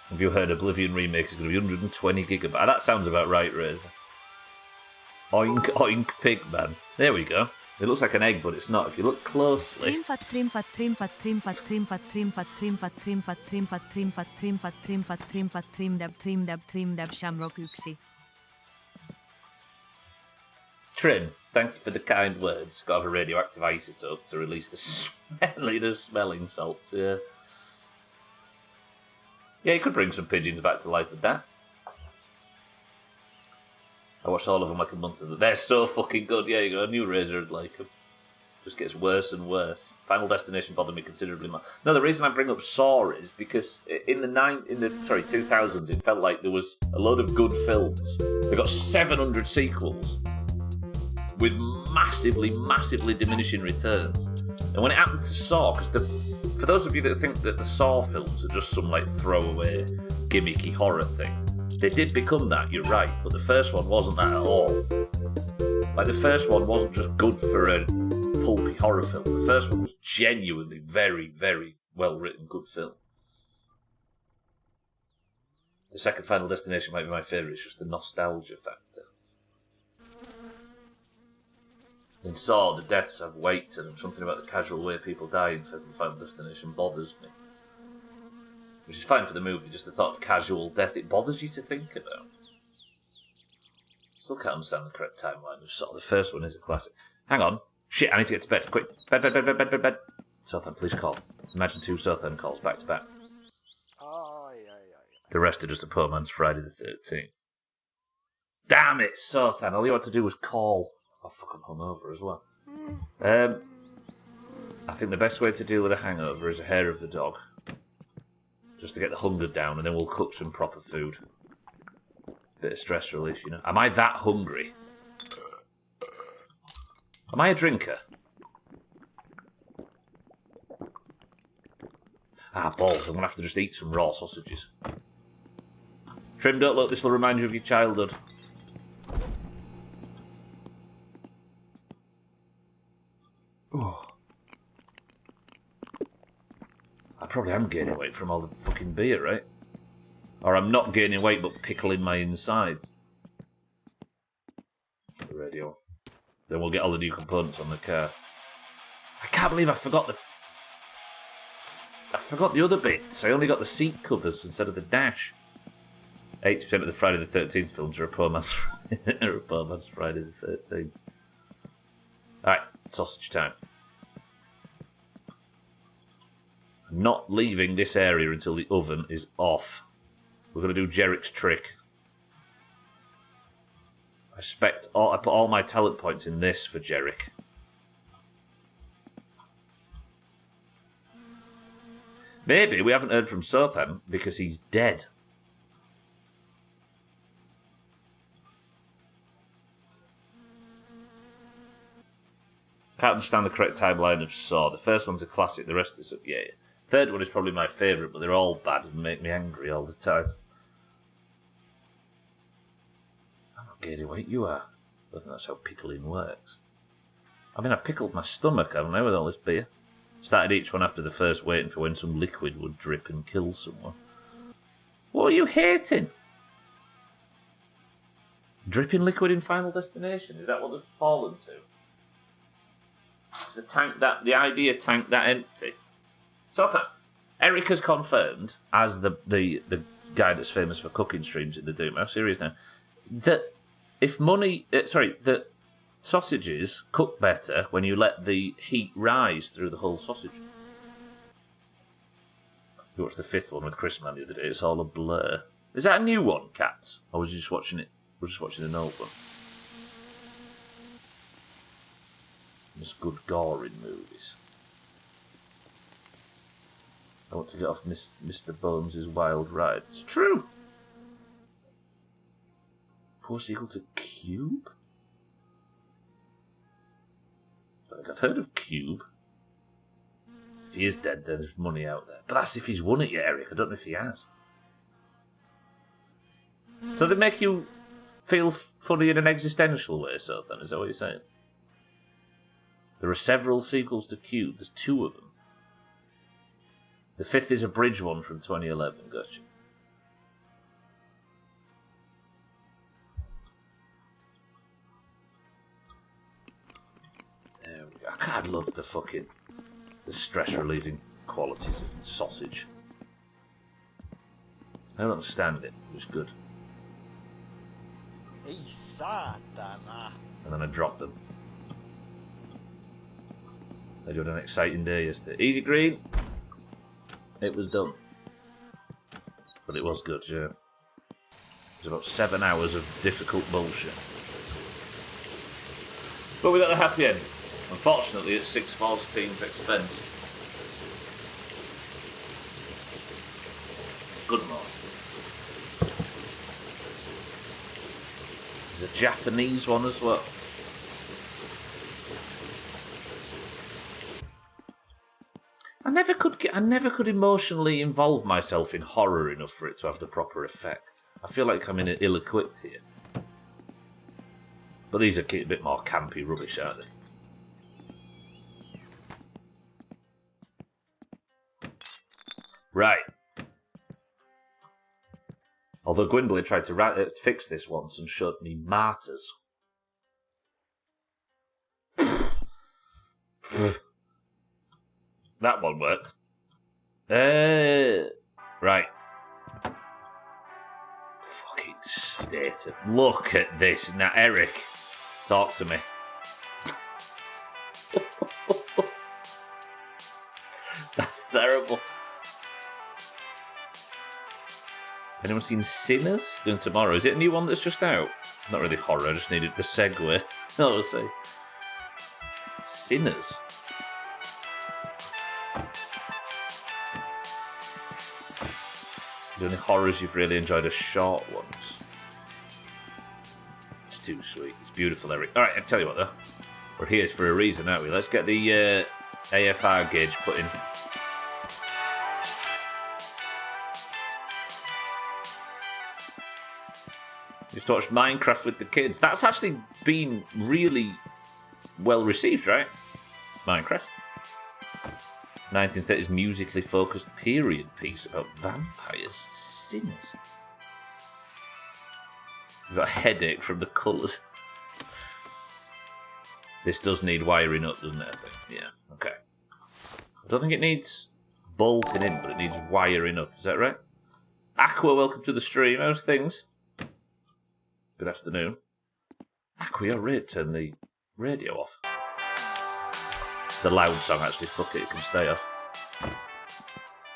Have you heard Oblivion Remake is going to be 120 gigabytes? That sounds about right, Razor. Oink, oink, pigman. There we go. It looks like an egg, but it's not. If you look closely... Trim, thank you for the kind words. Got to have a radioactive isotope to release the smelling salts, yeah. Yeah, you could bring some pigeons back to life with that. I watched all of them like a month ago. They're so fucking good. Yeah, you go. I knew Razor would like them. Just gets worse and worse. Final Destination bothered me considerably more. No, the reason I bring up Saw is because in the 2000s, it felt like there was a load of good films. They got 700 sequels with massively diminishing returns. And when it happened to Saw, because for those of you that think that the Saw films are just some like throwaway, gimmicky horror thing, they did become that, you're right, but the first one wasn't that at all. Like, the first one wasn't just good for a pulpy horror film. The first one was genuinely very well-written, good film. The second Final Destination might be my favourite, it's just the nostalgia factor. In Saw, the deaths have weight to them. Something about the casual way people die in Final Destination bothers me. Which is fine for the movie, just the thought of casual death, it bothers you to think about. Still can't understand the correct timeline of Saw. The first one is a classic. Hang on. Shit, I need to get to bed. Quick. Bed. Southend, please call. Imagine 2 Southend calls back to back. The rest are just a poor man's Friday the 13th. Damn it, Southend. All you had to do was call. Oh, fuck, I'm hungover as well. I think the best way to deal with a hangover is a hair of the dog. Just to get the hunger down, and then we'll cook some proper food. Bit of stress relief, you know. Am I that hungry? Am I a drinker? Ah, balls. I'm going to have to just eat some raw sausages. Trim, don't look. This will remind you of your childhood. Oh. I probably am gaining weight from all the fucking beer, right? Or I'm not gaining weight, but pickling my insides. The radio. Then we'll get all the new components on the car. I can't believe I forgot the other bits. I only got the seat covers instead of the dash. 80% of the Friday the 13th films are a poor man's Friday the 13th. Alright, sausage time. I'm not leaving this area until the oven is off. We're going to do Jerrick's trick. I put all my talent points in this for Jerrick. Maybe we haven't heard from Sothan because he's dead. Can't understand the correct timeline of Saw. The first one's a classic, the rest is... Yeah. Third one is probably my favourite, but they're all bad and make me angry all the time. I'm not gaining weight, you are. I don't think that's how pickling works. I mean, I pickled my stomach, haven't I, with all this beer? Started each one after the first, waiting for when some liquid would drip and kill someone. What are you hating? Dripping liquid in Final Destination? Is that what they've fallen to? Is the idea tank that empty? So Eric has confirmed, as the guy that's famous for cooking streams in the Doomhaus, here he is now, that that sausages cook better when you let the heat rise through the whole sausage. We watched the 5th one with Chris Man the other day. It's all a blur. Is that a new one, Cats? Or was you just watching it? We're just watching an old one. There's good gore in movies. I want to get off Mr. Bones' wild ride. It's true! Poor sequel to Cube? Like, I've heard of Cube. If he is dead, then there's money out there. But that's if he's won it yet, Eric. I don't know if he has. So they make you feel funny in an existential way, so then, is that what you're saying? There are several sequels to Cube. There's 2 of them. The 5th is a bridge one from 2011. Gotcha. There we go. I love the stress-relieving qualities of sausage. I don't understand it. It was good. Ei saatana. And then I dropped them. I had an exciting day yesterday. Easy green. It was done. But it was good, yeah. It was about 7 hours of difficult bullshit. But we got the happy end. Unfortunately, at 6 false teams' expense. Good morning. There's a Japanese one as well. I never could emotionally involve myself in horror enough for it to have the proper effect. I feel like I'm ill-equipped here. But these are a bit more campy rubbish, aren't they? Right. Although Gwendolyn tried to fix this once and showed me martyrs. That one worked. Right. Fucking state of... Look at this. Now, Eric, talk to me. That's terrible. Anyone seen Sinners? Doing tomorrow. Is it a new one that's just out? Not really horror, I just needed the segue. I'll say. Sinners. The only horrors you've really enjoyed are short ones. It's too sweet. It's beautiful, Eric. Alright, I'll tell you what though. We're here for a reason, aren't we? Let's get the AFR gauge put in. You've watched Minecraft with the kids. That's actually been really well received, right? Minecraft. 1930s musically focused period piece about vampires. Sinners. You've got a headache from the colours. This does need wiring up, doesn't it, I think? Yeah, okay. I don't think it needs bolting in, but it needs wiring up. Is that right? Aqua, welcome to the stream. How's things? Good afternoon. Aqua, you're right. Turn the radio off. The loud song, actually. Fuck it, it can stay off. I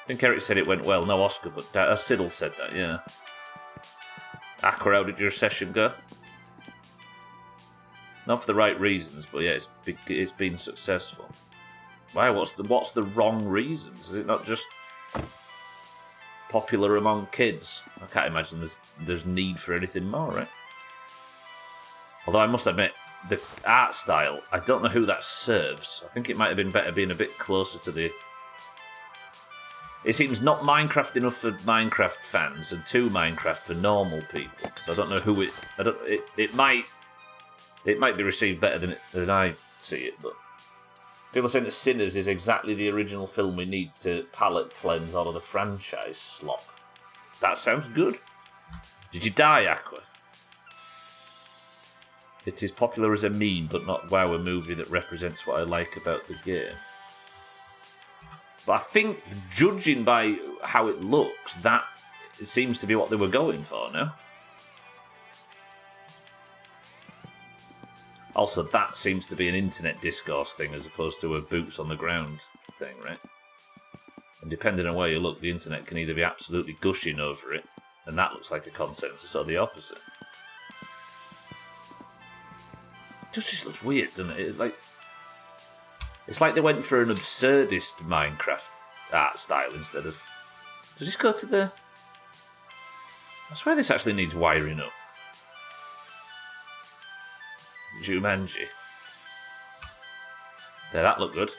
think Eric said it went well. No Oscar, but Siddle said that, yeah. Aqua, how did your session go? Not for the right reasons, but yeah, it's been successful. Why? What's the wrong reasons? Is it not just popular among kids? I can't imagine there's need for anything more, right? Although I must admit, the art style, I don't know who that serves. I think it might have been better being a bit closer to the... It seems not Minecraft enough for Minecraft fans and too Minecraft for normal people. So I don't know who it... It might be received better than I see it, but... People saying that Sinners is exactly the original film we need to palate cleanse all of the franchise slop. That sounds good. Did you die, Aqua? It is popular as a meme, but not wow, a movie that represents what I like about the game. But I think, judging by how it looks, that seems to be what they were going for, no? Also, that seems to be an internet discourse thing as opposed to a boots on the ground thing, right? And depending on where you look, the internet can either be absolutely gushing over it, and that looks like a consensus, or the opposite. It just looks weird, doesn't it? It's like they went for an absurdist Minecraft art style instead of... Does this go to the... I swear this actually needs wiring up. Jumanji. There, that looked good.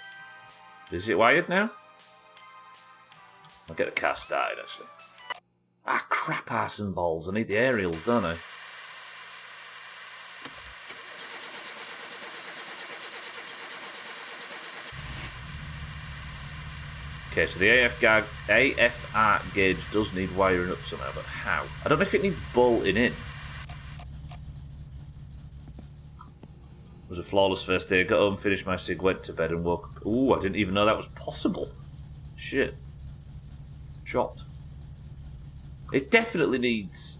Is it wired now? I'll get a car started, actually. Ah, crap, arse and balls. I need the aerials, don't I? Okay, so the AFR gauge does need wiring up somehow, but how? I don't know if it needs bolting in. It was a flawless first day. Got home, finished my cig, went to bed and woke up. Ooh, I didn't even know that was possible. Shit. Chopped. It definitely needs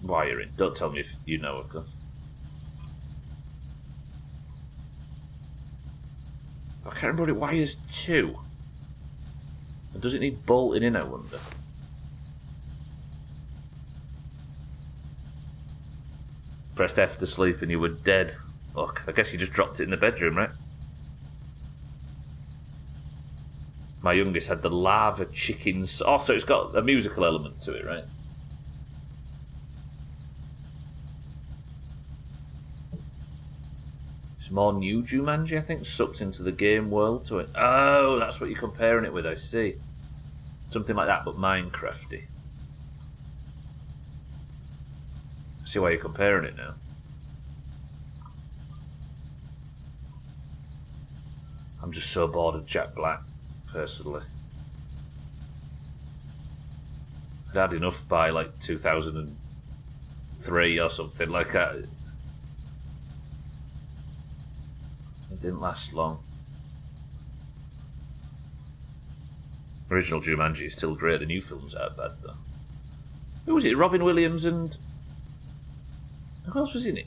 wiring. Don't tell me if you know, of course. I can't remember what it wires to. And does it need bolting in, I wonder? Pressed F to sleep and you were dead. Look, I guess you just dropped it in the bedroom, right? My youngest had the lava chickens. Oh, so it's got a musical element to it, right? It's more new Jumanji, I think, sucked into the game world to it. Oh, that's what you're comparing it with, I see. Something like that, but Minecrafty. I see why you're comparing it now. I'm just so bored of Jack Black, personally. I'd had enough by like 2003 or something like that. It didn't last long. Original Jumanji is still great. The new films aren't bad though. Who was it? Robin Williams and... Who else was in it?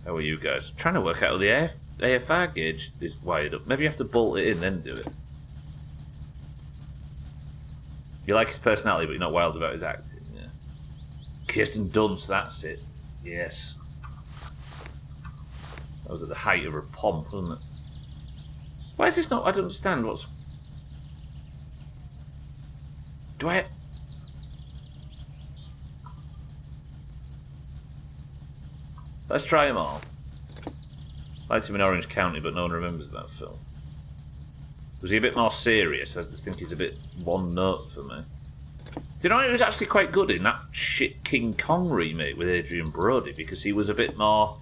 How are you guys? I'm trying to work out how the AFR gauge is wired up. Maybe you have to bolt it in, then do it. You like his personality, but you're not wild about his acting. Yeah. Kirsten Dunst, that's it. Yes. That was at the height of her pomp, wasn't it? Why is this not... I don't understand what's... Do I... Let's try them all. Liked him in Orange County, but no one remembers that film. Was he a bit more serious? I just think he's a bit one note for me. Do you know he was actually quite good in that shit King Kong remake with Adrian Brody? Because he was a bit more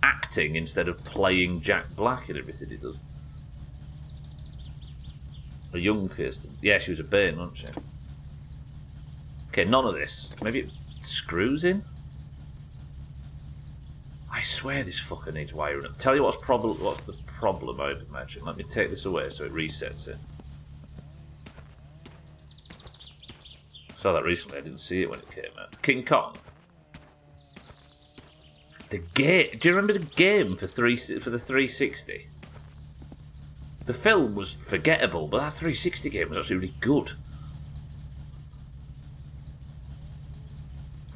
acting instead of playing Jack Black and everything he does. A young Kirsten. Yeah, she was a Bane, wasn't she? Okay, none of this. Maybe it screws in? I swear this fucker needs wiring up. Tell you what's the problem, I'd imagine. Let me take this away so it resets it. I saw that recently, I didn't see it when it came out. King Kong. The game. Do you remember the game for the 360? The film was forgettable, but that 360 game was actually really good.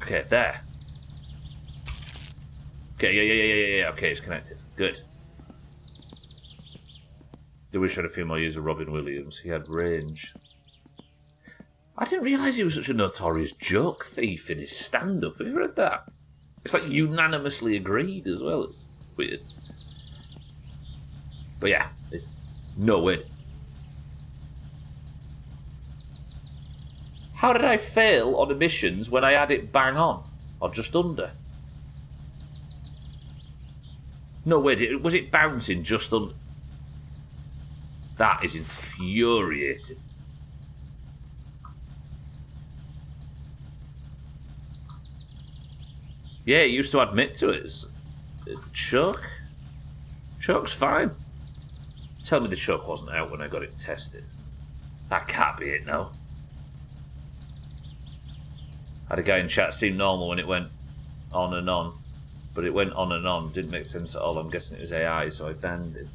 Okay, there. Okay, yeah. Okay, it's connected. Good. I wish I had a few more years of Robin Williams. He had range. I didn't realise he was such a notorious joke thief in his stand-up. Have you read that? It's like unanimously agreed as well. It's weird. But yeah, it's no way. How did I fail on emissions when I had it bang on? Or just under? No way, was it bouncing just under? That is infuriating. Yeah, he used to admit to it. It's choke. Choke's fine. Tell me the choke wasn't out when I got it tested. That can't be it, no. Had a guy in chat seemed normal when it went on and on. But it went on and on, didn't make sense at all. I'm guessing it was AI, so I banned it.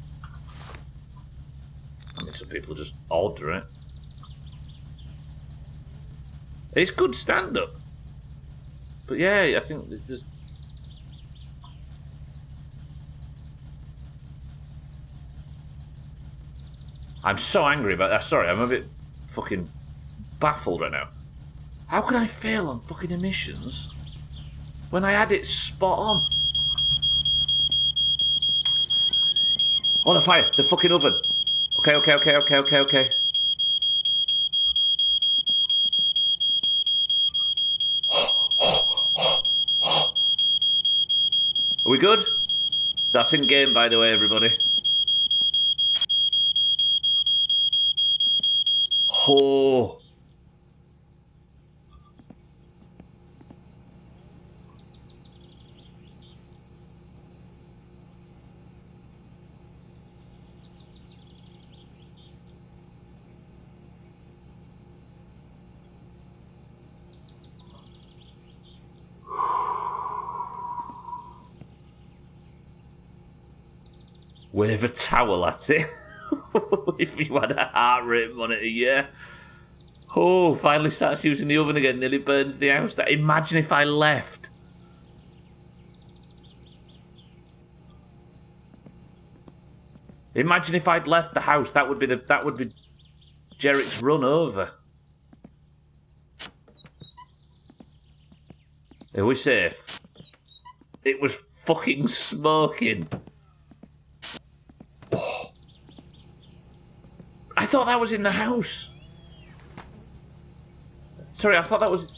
I mean, some people are just odd, right? It's good stand-up. But yeah, I think there's... I'm so angry about that. Sorry, I'm a bit fucking baffled right now. How can I fail on fucking emissions when I had it spot on? Oh, the fire! The fucking oven! Okay. Are we good? That's in game, by the way, everybody. Oh. Wave a towel at it. If you had a heart rate monitor, yeah. Oh, finally starts using the oven again, nearly burns the house. Imagine if I left. Imagine if I'd left the house. That would be Jerrick's run over. Are we safe? It was fucking smoking. Oh. I thought that was in the house. Sorry, I thought that was...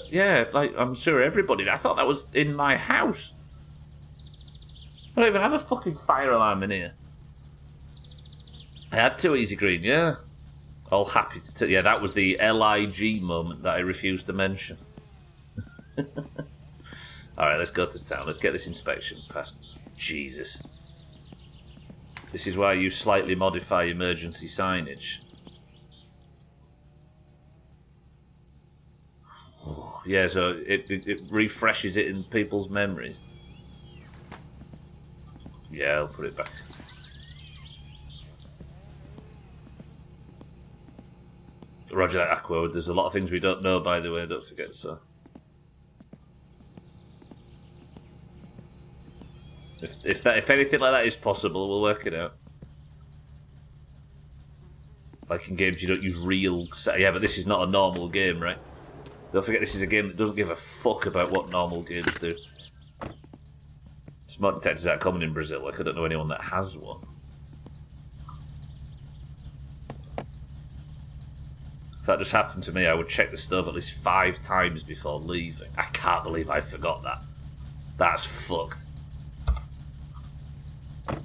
yeah, like, I'm sure everybody did. I thought that was in my house. I don't even have a fucking fire alarm in here. I had to, Easy Green, yeah. All happy to... yeah, that was the LIG moment that I refused to mention. Alright, let's go to town. Let's get this inspection passed. Jesus. This is why you slightly modify emergency signage. Oh, yeah, so it refreshes it in people's memories. Yeah, I'll put it back. Roger that, Aqua. There's a lot of things we don't know, by the way, don't forget, so... If anything like that is possible, we'll work it out. Like in games, you don't use real... yeah, but this is not a normal game, right? Don't forget, this is a game that doesn't give a fuck about what normal games do. Smoke detectors aren't common in Brazil. Like, I don't know anyone that has one. If that just happened to me, I would check the stove at least 5 times before leaving. I can't believe I forgot that. That's fucked.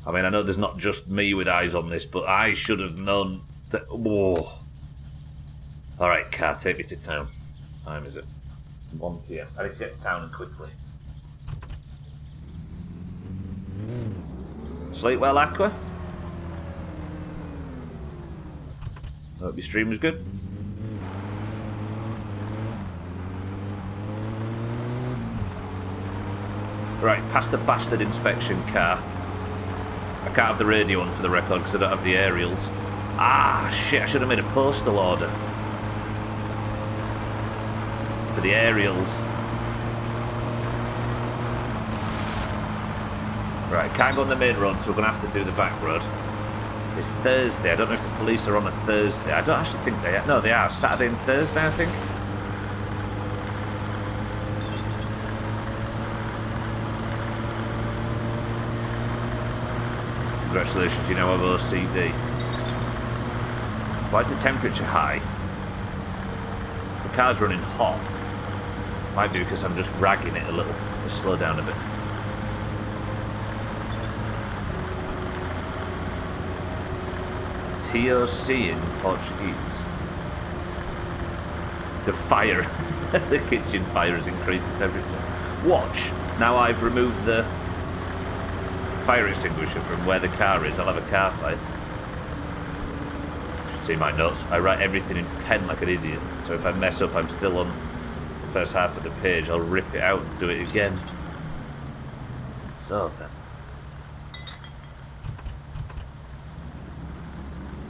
I mean, I know there's not just me with eyes on this, but I should have known that... whoa. Alright, car, take me to town. What time is it? 1 PM. I need to get to town quickly. Sleep well, Aqua? Hope your stream was good. Right, past the bastard inspection car. I can't have the radio on for the record because I don't have the aerials. Ah, shit, I should have made a postal order. For the aerials. Right, can't go on the main road, so we're going to have to do the back road. It's Thursday. I don't know if the police are on a Thursday. I don't actually think they are. No, they are. Saturday and Thursday, I think. Congratulations, you now have OCD. Why is the temperature high? The car's running hot. Might be because I'm just ragging it a little. Let's slow down a bit. TOC in Portuguese. The fire. The kitchen fire has increased the temperature. Watch. Now I've removed the fire extinguisher from where the car is. I'll have a car fight. You should see my notes. I write everything in pen like an idiot. So if I mess up, I'm still on the first half of the page. I'll rip it out and do it again. So then.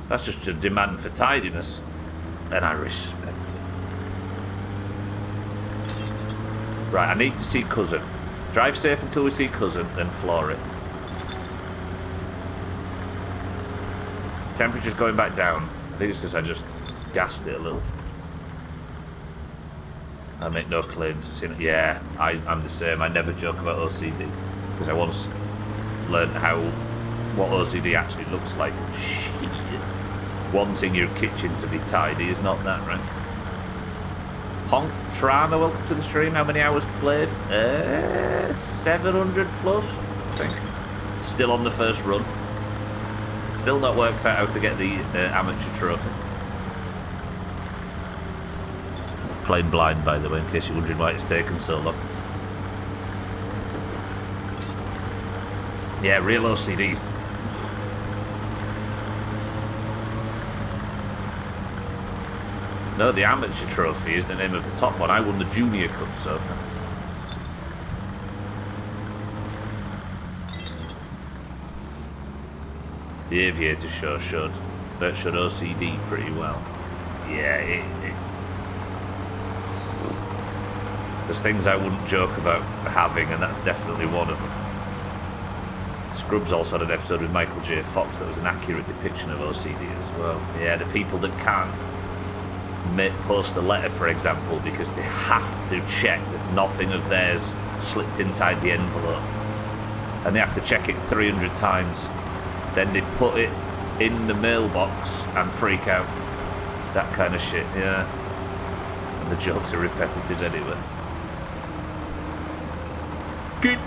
That's just a demand for tidiness. And I respect it. Right, I need to see Cousin. Drive safe until we see Cousin, then floor it. Temperature's going back down. I think it's because I just gassed it a little. I make no claims to seeing it. Yeah, I'm the same. I never joke about OCD because I once learned what OCD actually looks like. Shit. Wanting your kitchen to be tidy is not that, right? Honk Trana, welcome to the stream. How many hours played? 700 plus, I think. Still on the first run. Still not worked out how to get the amateur trophy. Playing blind, by the way, in case you're wondering why it's taken so long. Yeah, real OCDs. No, the amateur trophy is the name of the top one. I won the junior cup, so... The aviator show showed OCD pretty well. Yeah, there's things I wouldn't joke about having, and that's definitely one of them. Scrubs also had an episode with Michael J. Fox that was an accurate depiction of OCD as well. Yeah, the people that can't post a letter, for example, because they have to check that nothing of theirs slipped inside the envelope. And they have to check it 300 times. Then they put it in the mailbox and freak out. That kind of shit, yeah. And the jokes are repetitive anyway.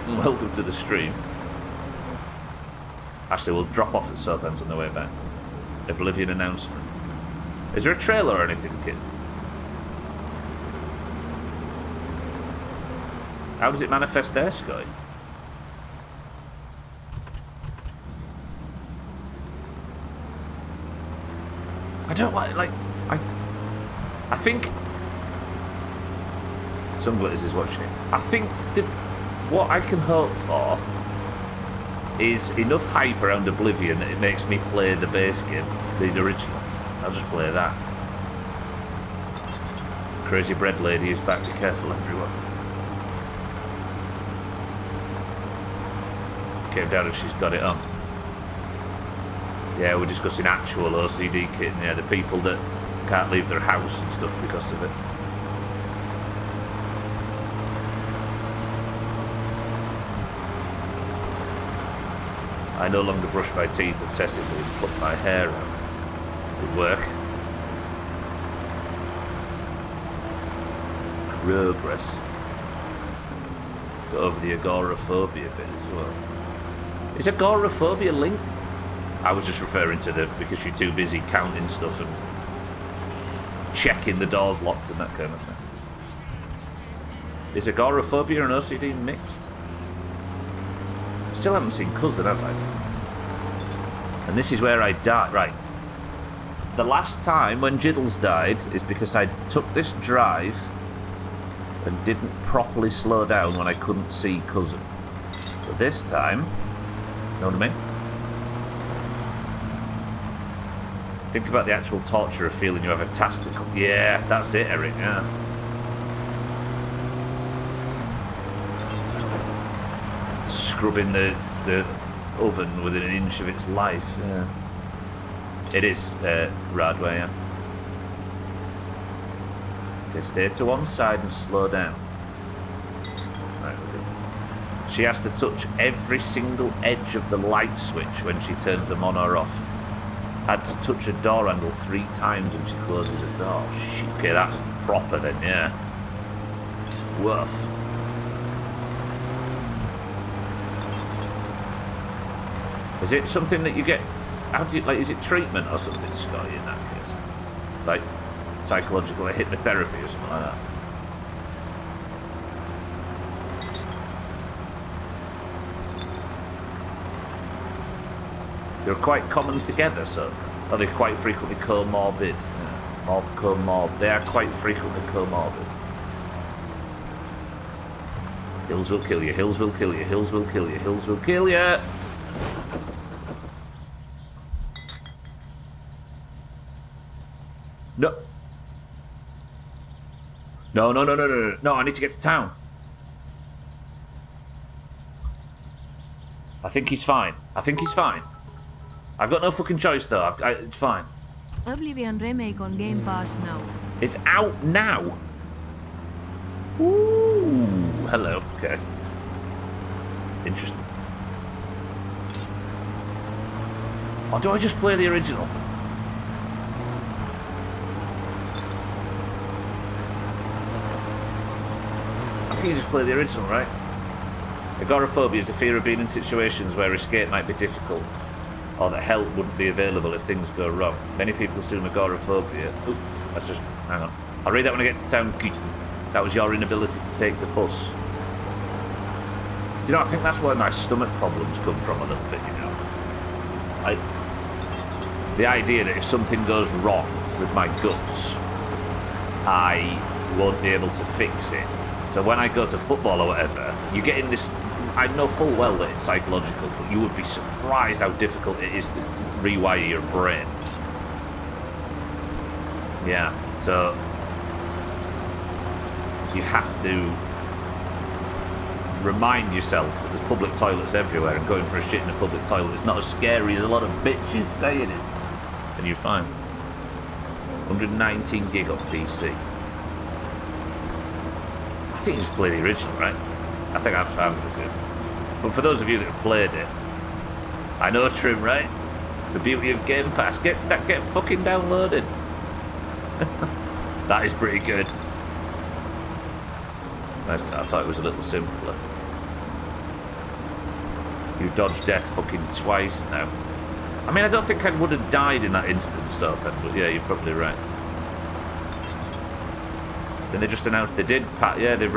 Welcome to the stream. Actually, we'll drop off at Southampton on the way back. Oblivion announcement. Is there a trailer or anything, kid? How does it manifest there, Sky? I don't like I think Sunglitters is watching it. I think what I can hope for is enough hype around Oblivion that it makes me play the base game, the original. I'll just play that. Crazy bread lady is back. Be careful, everyone. Came down and she's got it on. Yeah, we're discussing actual OCD kit. Yeah, the people that can't leave their house and stuff because of it. I no longer brush my teeth obsessively and pluck my hair out. Good work. Progress. Got over the agoraphobia bit as well. Is agoraphobia linked? I was just referring to because you're too busy counting stuff and checking the doors locked and that kind of thing. Is agoraphobia and OCD mixed? Still haven't seen Cousin, have I? And this is where I died. Right. The last time when Jiddles died is because I took this drive and didn't properly slow down when I couldn't see Cousin. So this time, know what I mean? Think about the actual torture of feeling you have a task to... Yeah, that's it, Eric, yeah. Scrubbing the oven within an inch of its life, yeah. It is Radway, yeah. Okay, stay to one side and slow down. Right, we're good. She has to touch every single edge of the light switch when she turns them on or off. Had to touch a door handle 3 times when she closes a door. Shit. Okay, that's proper then, yeah. Woof. Is it something that you get? How do you like? Is it treatment or something, Scotty? In that case, like psychological hypnotherapy or something like that. They're quite common together, so they're quite frequently comorbid. Yeah. They are quite frequently comorbid. Hills will kill you. Hills will kill you. Hills will kill you. Hills will kill you. No. No, no, no, no, no, no. No, I need to get to town. I think he's fine. I think he's fine. I've got no fucking choice though. It's fine. Oblivion remake on Game Pass now. It's out now. Ooh, hello. Okay. Interesting. Or do I just play the original? I think you just play the original, right? Agoraphobia is a fear of being in situations where escape might be difficult, or that help wouldn't be available if things go wrong. Many people assume agoraphobia. Ooh, let's just hang on. I'll read that when I get to town. That was your inability to take the bus. Do you know? I think that's where my stomach problems come from a little bit. You know, the idea that if something goes wrong with my guts, I won't be able to fix it. So when I go to football or whatever, you get in this. I know full well that it's psychological, but you would be surprised how difficult it is to rewire your brain. Yeah, so you have to remind yourself that there's public toilets everywhere, and going for a shit in a public toilet is not as scary as a lot of bitches saying it. And you're fine. 119 gig on PC. I think you just play the original, right? I think that's what I'm going to do. But for those of you that have played it, I know Trim, right? The beauty of Game Pass. Get fucking downloaded. That is pretty good. It's nice. I thought it was a little simpler. You dodged death fucking twice now. I mean, I don't think I would have died in that instance, so then, but yeah, you're probably right. Then they just announced they did. Yeah, they've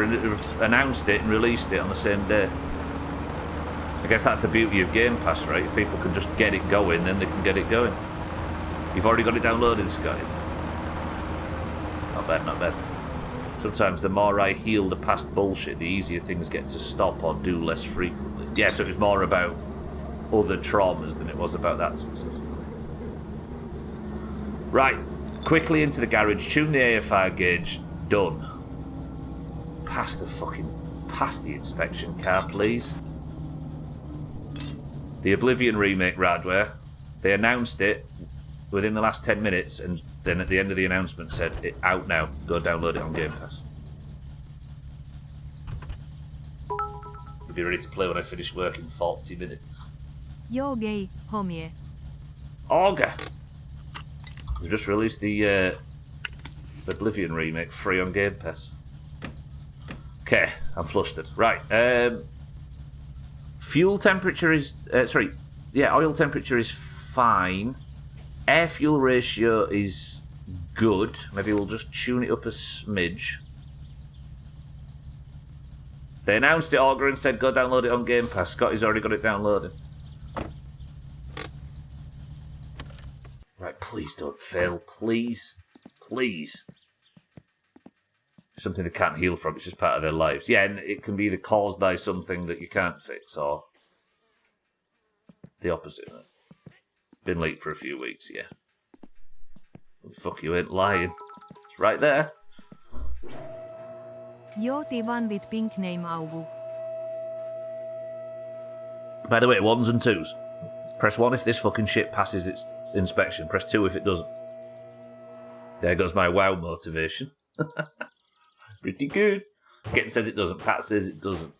announced it and released it on the same day. I guess that's the beauty of Game Pass, right? If people can just get it going, then they can get it going. You've already got it downloaded, Scotty. Not bad, not bad. Sometimes the more I heal the past bullshit, the easier things get to stop or do less frequently. Yeah, so it was more about other traumas than it was about that specifically. Right, quickly into the garage, tune the AFR gauge, done. Pass the inspection car, please. The Oblivion remake, Radware. They announced it within the last 10 minutes, and then at the end of the announcement said, "It out now. Go download it on Game Pass." You'll be ready to play when I finish work in 40 minutes. Yo gay, homie. Auga! They've just released the Oblivion remake free on Game Pass. Okay, I'm flustered. Right, fuel temperature is... oil temperature is fine. Air fuel ratio is good. Maybe we'll just tune it up a smidge. They announced it, Augur, and said go download it on Game Pass. Scotty's already got it downloaded. Right, please don't fail. Please. Please. Something they can't heal from. It's just part of their lives. Yeah, and it can be either caused by something that you can't fix or the opposite. Been late for a few weeks, yeah. Fuck, you ain't lying. It's right there. Yo, the one with pink name Augu. By the way, 1s and 2s. Press 1 if this fucking shit passes its inspection. Press 2 if it doesn't. There goes my WoW motivation. Pretty good. Kitten says it doesn't. Pat says it doesn't.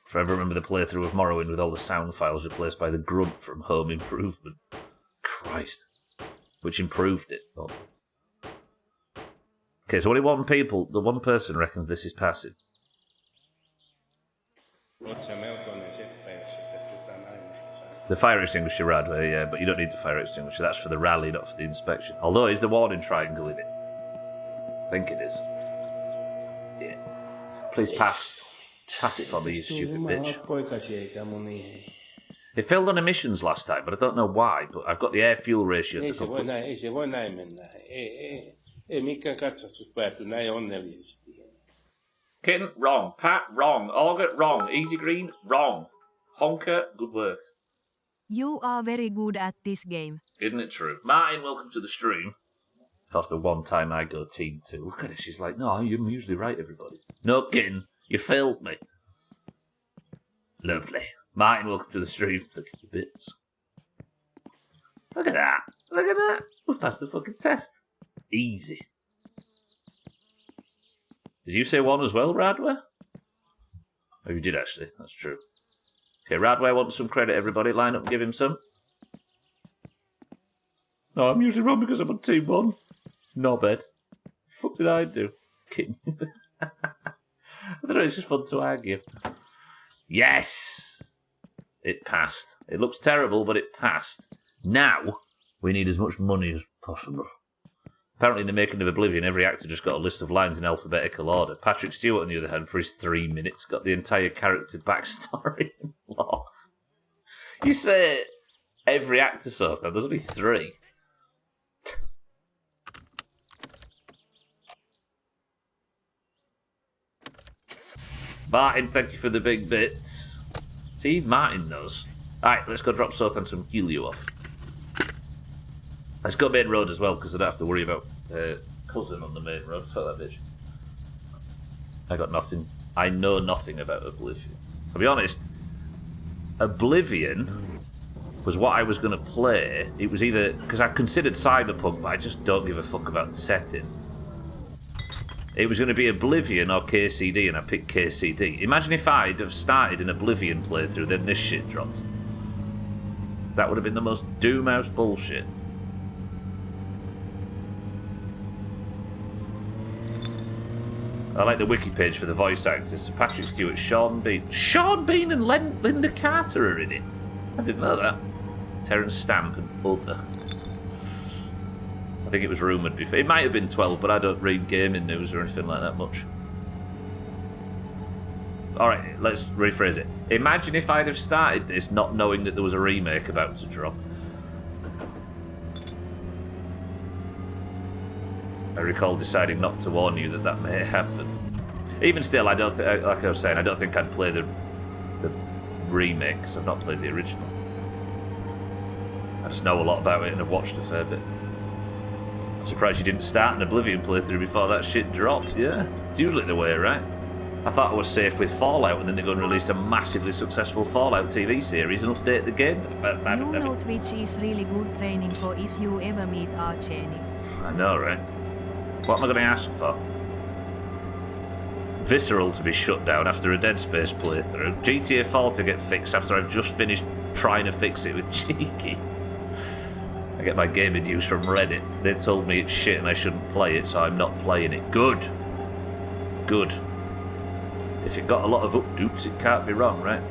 Forever remember the playthrough of Morrowind with all the sound files replaced by the grunt from Home Improvement. Christ. Which improved it. Oh. Okay, so only one person reckons this is passing. The fire extinguisher, Radway, yeah, but you don't need the fire extinguisher. That's for the rally, not for the inspection. Although, is the warning triangle in it? I think it is. Yeah. Please pass. Pass it for me, you stupid bitch. It failed on emissions last time, but I don't know why. But I've got the air fuel ratio to complete. Ei se voi näin mennä. Ei mikään katsastus pääty näin onnellisesti. Kitten, wrong. Pat, wrong. Auger, wrong. Easy Green, wrong. Honker, good work. You are very good at this game. Isn't it true? Martin, welcome to the stream. Of course, the one time I go team 2. Look at it, she's like, no, you're usually right, everybody. No, Kitten, you failed me. Lovely. Martin, welcome to the stream. Look at your bits. Look at that. Look at that. We've passed the fucking test. Easy. Did you say 1 as well, Radware? Oh, you did actually. That's true. Okay, Radware wants some credit, everybody. Line up and give him some. No, I'm usually wrong because I'm on team 1. Knobhead. Fuck did I do? Kidding. I don't know, it's just fun to argue. Yes! It passed. It looks terrible, but it passed. Now, we need as much money as possible. Apparently in the making of Oblivion, every actor just got a list of lines in alphabetical order. Patrick Stewart, on the other hand, for his 3 minutes, got the entire character backstory and lore. You say every actor so far, there's only 3. Martin, thank you for the big bits. See, Martin knows. Alright, let's go drop Soth and some Helio off. Let's go main road as well, because I don't have to worry about cousin on the main road. Fuck that bitch. I got nothing. I know nothing about Oblivion. To be honest, Oblivion was what I was going to play. It was either... because I considered Cyberpunk, but I just don't give a fuck about the setting. It was going to be Oblivion or KCD, and I picked KCD. Imagine if I'd have started an Oblivion playthrough, then this shit dropped. That would have been the most Doomhaus bullshit. I like the wiki page for the voice actors. So Patrick Stewart, Sean Bean. Sean Bean and Linda Carter are in it. I didn't know that. Terence Stamp and other. I think it was rumoured before. It might have been 12, but I don't read gaming news or anything like that much. Alright, let's rephrase it. Imagine if I'd have started this not knowing that there was a remake about to drop. I recall deciding not to warn you that that may happen. Even still, I don't think, like I was saying, I don't think I'd play the remake because I've not played the original. I just know a lot about it and I've watched a fair bit. I'm surprised you didn't start an Oblivion playthrough before that shit dropped, yeah? It's usually the way, right? I thought I was safe with Fallout and then they're going to release a massively successful Fallout TV series and update the game for the first time. You know Twitch is really good training for if you ever meet Archeni. I know, right? What am I going to ask for? Visceral to be shut down after a Dead Space playthrough. GTA 4 to get fixed after I've just finished trying to fix it with Cheeky. I get my gaming news from Reddit. They told me it's shit and I shouldn't play it, so I'm not playing it. Good. Good. If it got a lot of updates, it can't be wrong, right?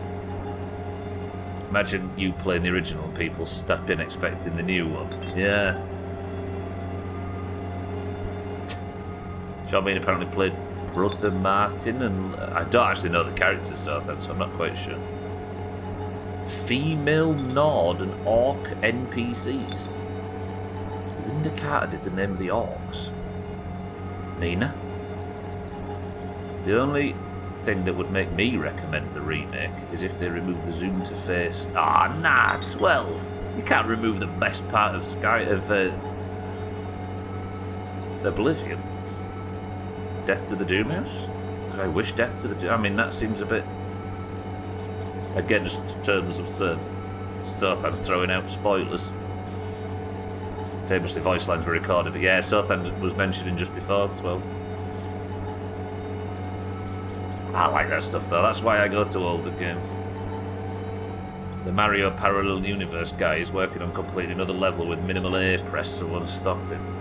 Imagine you playing the original and people step in expecting the new one. Yeah. Sean Bean apparently played Brother Martin, and I don't actually know the characters, so I'm not quite sure. Female Nord and Orc NPCs. Linda Carter did the name of the Orcs. Nina? The only thing that would make me recommend the remake is if they remove the zoom to face. Ah, nah, 12. You can't remove the best part of Oblivion. Death to the Doomhaus? Could I wish death to the Doomhaus? I mean, that seems a bit against terms of service. Sothan throwing out spoilers. Famously, voice lines were recorded. Yeah, Sothan was mentioning just before 12. I like that stuff though, that's why I go to older games. The Mario Parallel Universe guy is working on completing another level with minimal A press, so we'll stop him.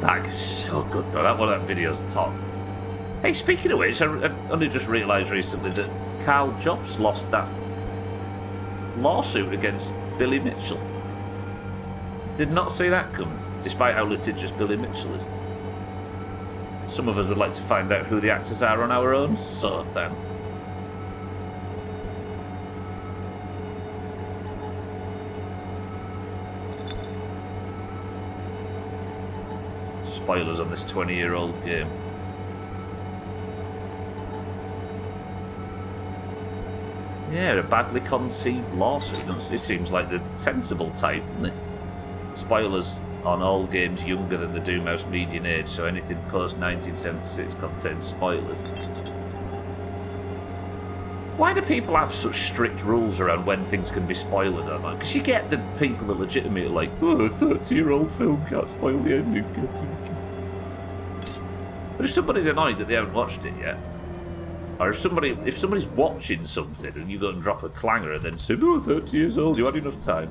That is so good though, that one of that video's top. Hey, speaking of which, I only just realised recently that Carl Jobs lost that lawsuit against Billy Mitchell. Did not see that come, despite how litigious Billy Mitchell is. Some of us would like to find out who the actors are on our own, so then. Spoilers on this 20-year-old game. Yeah, a badly conceived lawsuit. It seems like the sensible type, doesn't it? Spoilers on all games younger than the Doomhaus median age, so anything post 1976 contains spoilers. Why do people have such strict rules around when things can be spoiled or not? Because you get the people that legitimately are like, oh, a 30-year-old film can't spoil the ending. But if somebody's annoyed that they haven't watched it yet, or if somebody's watching something and you go and drop a clanger and then say, oh, 30 years old, you had enough time.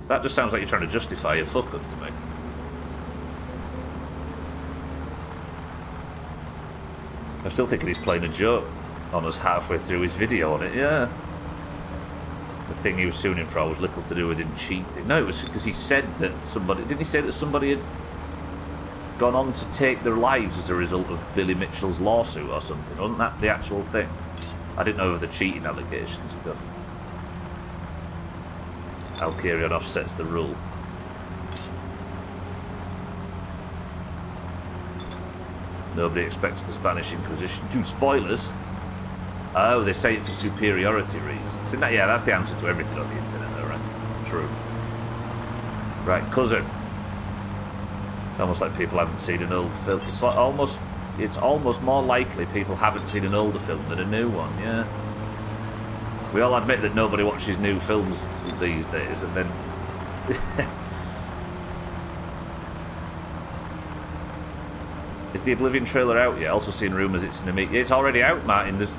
That just sounds like you're trying to justify your fuck-up to me. I'm still thinking he's playing a joke on us halfway through his video on it, yeah. The thing he was suing him for was little to do with him cheating. No, it was because he said that somebody... Didn't he say that somebody had gone on to take their lives as a result of Billy Mitchell's lawsuit or something? Wasn't that the actual thing? I didn't know of the cheating allegations. But Alkarion offsets the rule. Nobody expects the Spanish Inquisition. Dude, spoilers. Oh, they say it for superiority reasons. So yeah, that's the answer to everything on the internet, though, right? True. Right, cousin. Almost like people haven't seen an old film. It's like it's almost more likely people haven't seen an older film than a new one, yeah. We all admit that nobody watches new films these days, and then... Is the Oblivion trailer out yet? Also seen rumours it's in a meet. It's already out, Martin. There's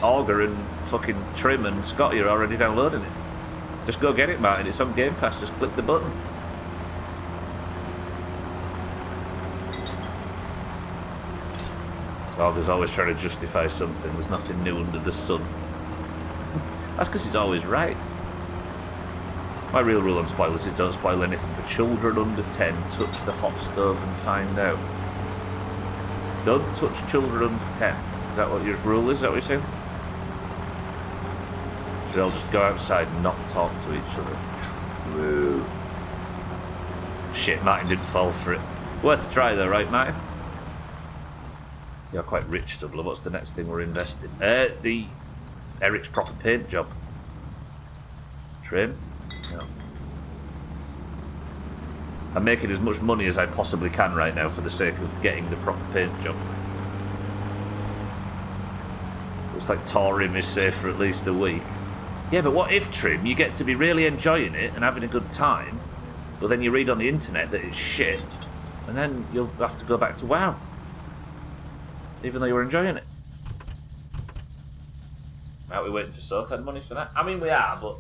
Augur and fucking Trim and Scotty are already downloading it. Just go get it, Martin. It's on Game Pass. Just click the button. Augur's always trying to justify something. There's nothing new under the sun. That's because he's always right. My real rule on spoilers is don't spoil anything for children under 10. Touch the hot stove and find out. Don't touch children under 10. Is that what your rule is? Is that what you're saying? Should all just go outside and not talk to each other? True. Shit, Martin didn't fall for it. Worth a try though, right, Martin? You're quite rich, Stubbler. What's the next thing we're investing? The Eric's proper paint job. Trim? No. I'm making as much money as I possibly can right now for the sake of getting the proper paint job. Looks like touring is safe for at least a week. Yeah, but what if, Trim, you get to be really enjoying it and having a good time, but then you read on the internet that it's shit, and then you'll have to go back to WoW. Even though you were enjoying it. Are we waiting for Sotan money for that? I mean, we are, but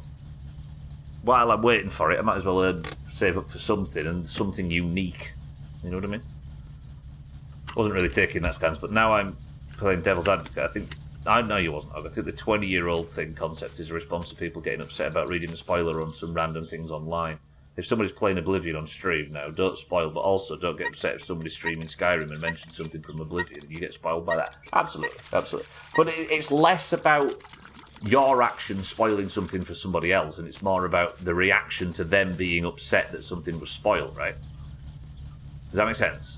while I'm waiting for it, I might as well save up for something, and something unique. You know what I mean? Wasn't really taking that stance, but now I'm playing devil's advocate. I know you wasn't. I think the 20-year-old thing concept is a response to people getting upset about reading a spoiler on some random things online. If somebody's playing Oblivion on stream now, don't spoil, but also don't get upset if somebody's streaming Skyrim and mentions something from Oblivion and you get spoiled by that. Absolutely, absolutely. But it's less about your actions spoiling something for somebody else, and it's more about the reaction to them being upset that something was spoiled, right? Does that make sense?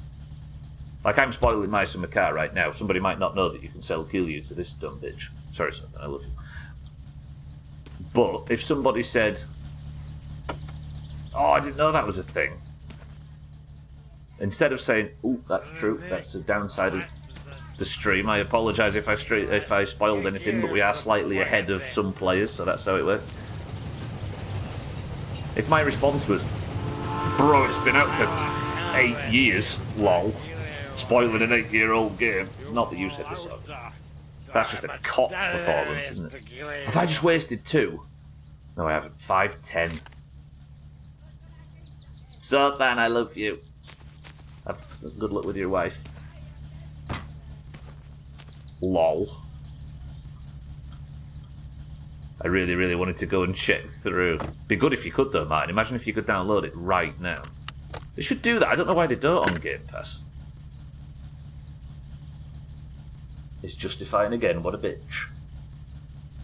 Like, I'm spoiling my summer car right now. Somebody might not know that you can sell kill you to this dumb bitch. Sorry, son, I love you. But if somebody said, oh, I didn't know that was a thing, instead of saying, ooh, that's true, that's a downside of the stream, I apologise if I spoiled anything, but we are slightly ahead of some players, so that's how it works. If my response was, bro, it's been out for 8 years, lol, spoiling an 8-year-old game, not that you said this, so that's just a cop performance, isn't it? Have I just wasted 2? No, I haven't. 5, 10. Sultan, I love you. Have good luck with your wife. Lol. I really, really wanted to go and check through. Be good if you could though, Martin. Imagine if you could download it right now. They should do that. I don't know why they don't on Game Pass. It's justifying again, what a bitch.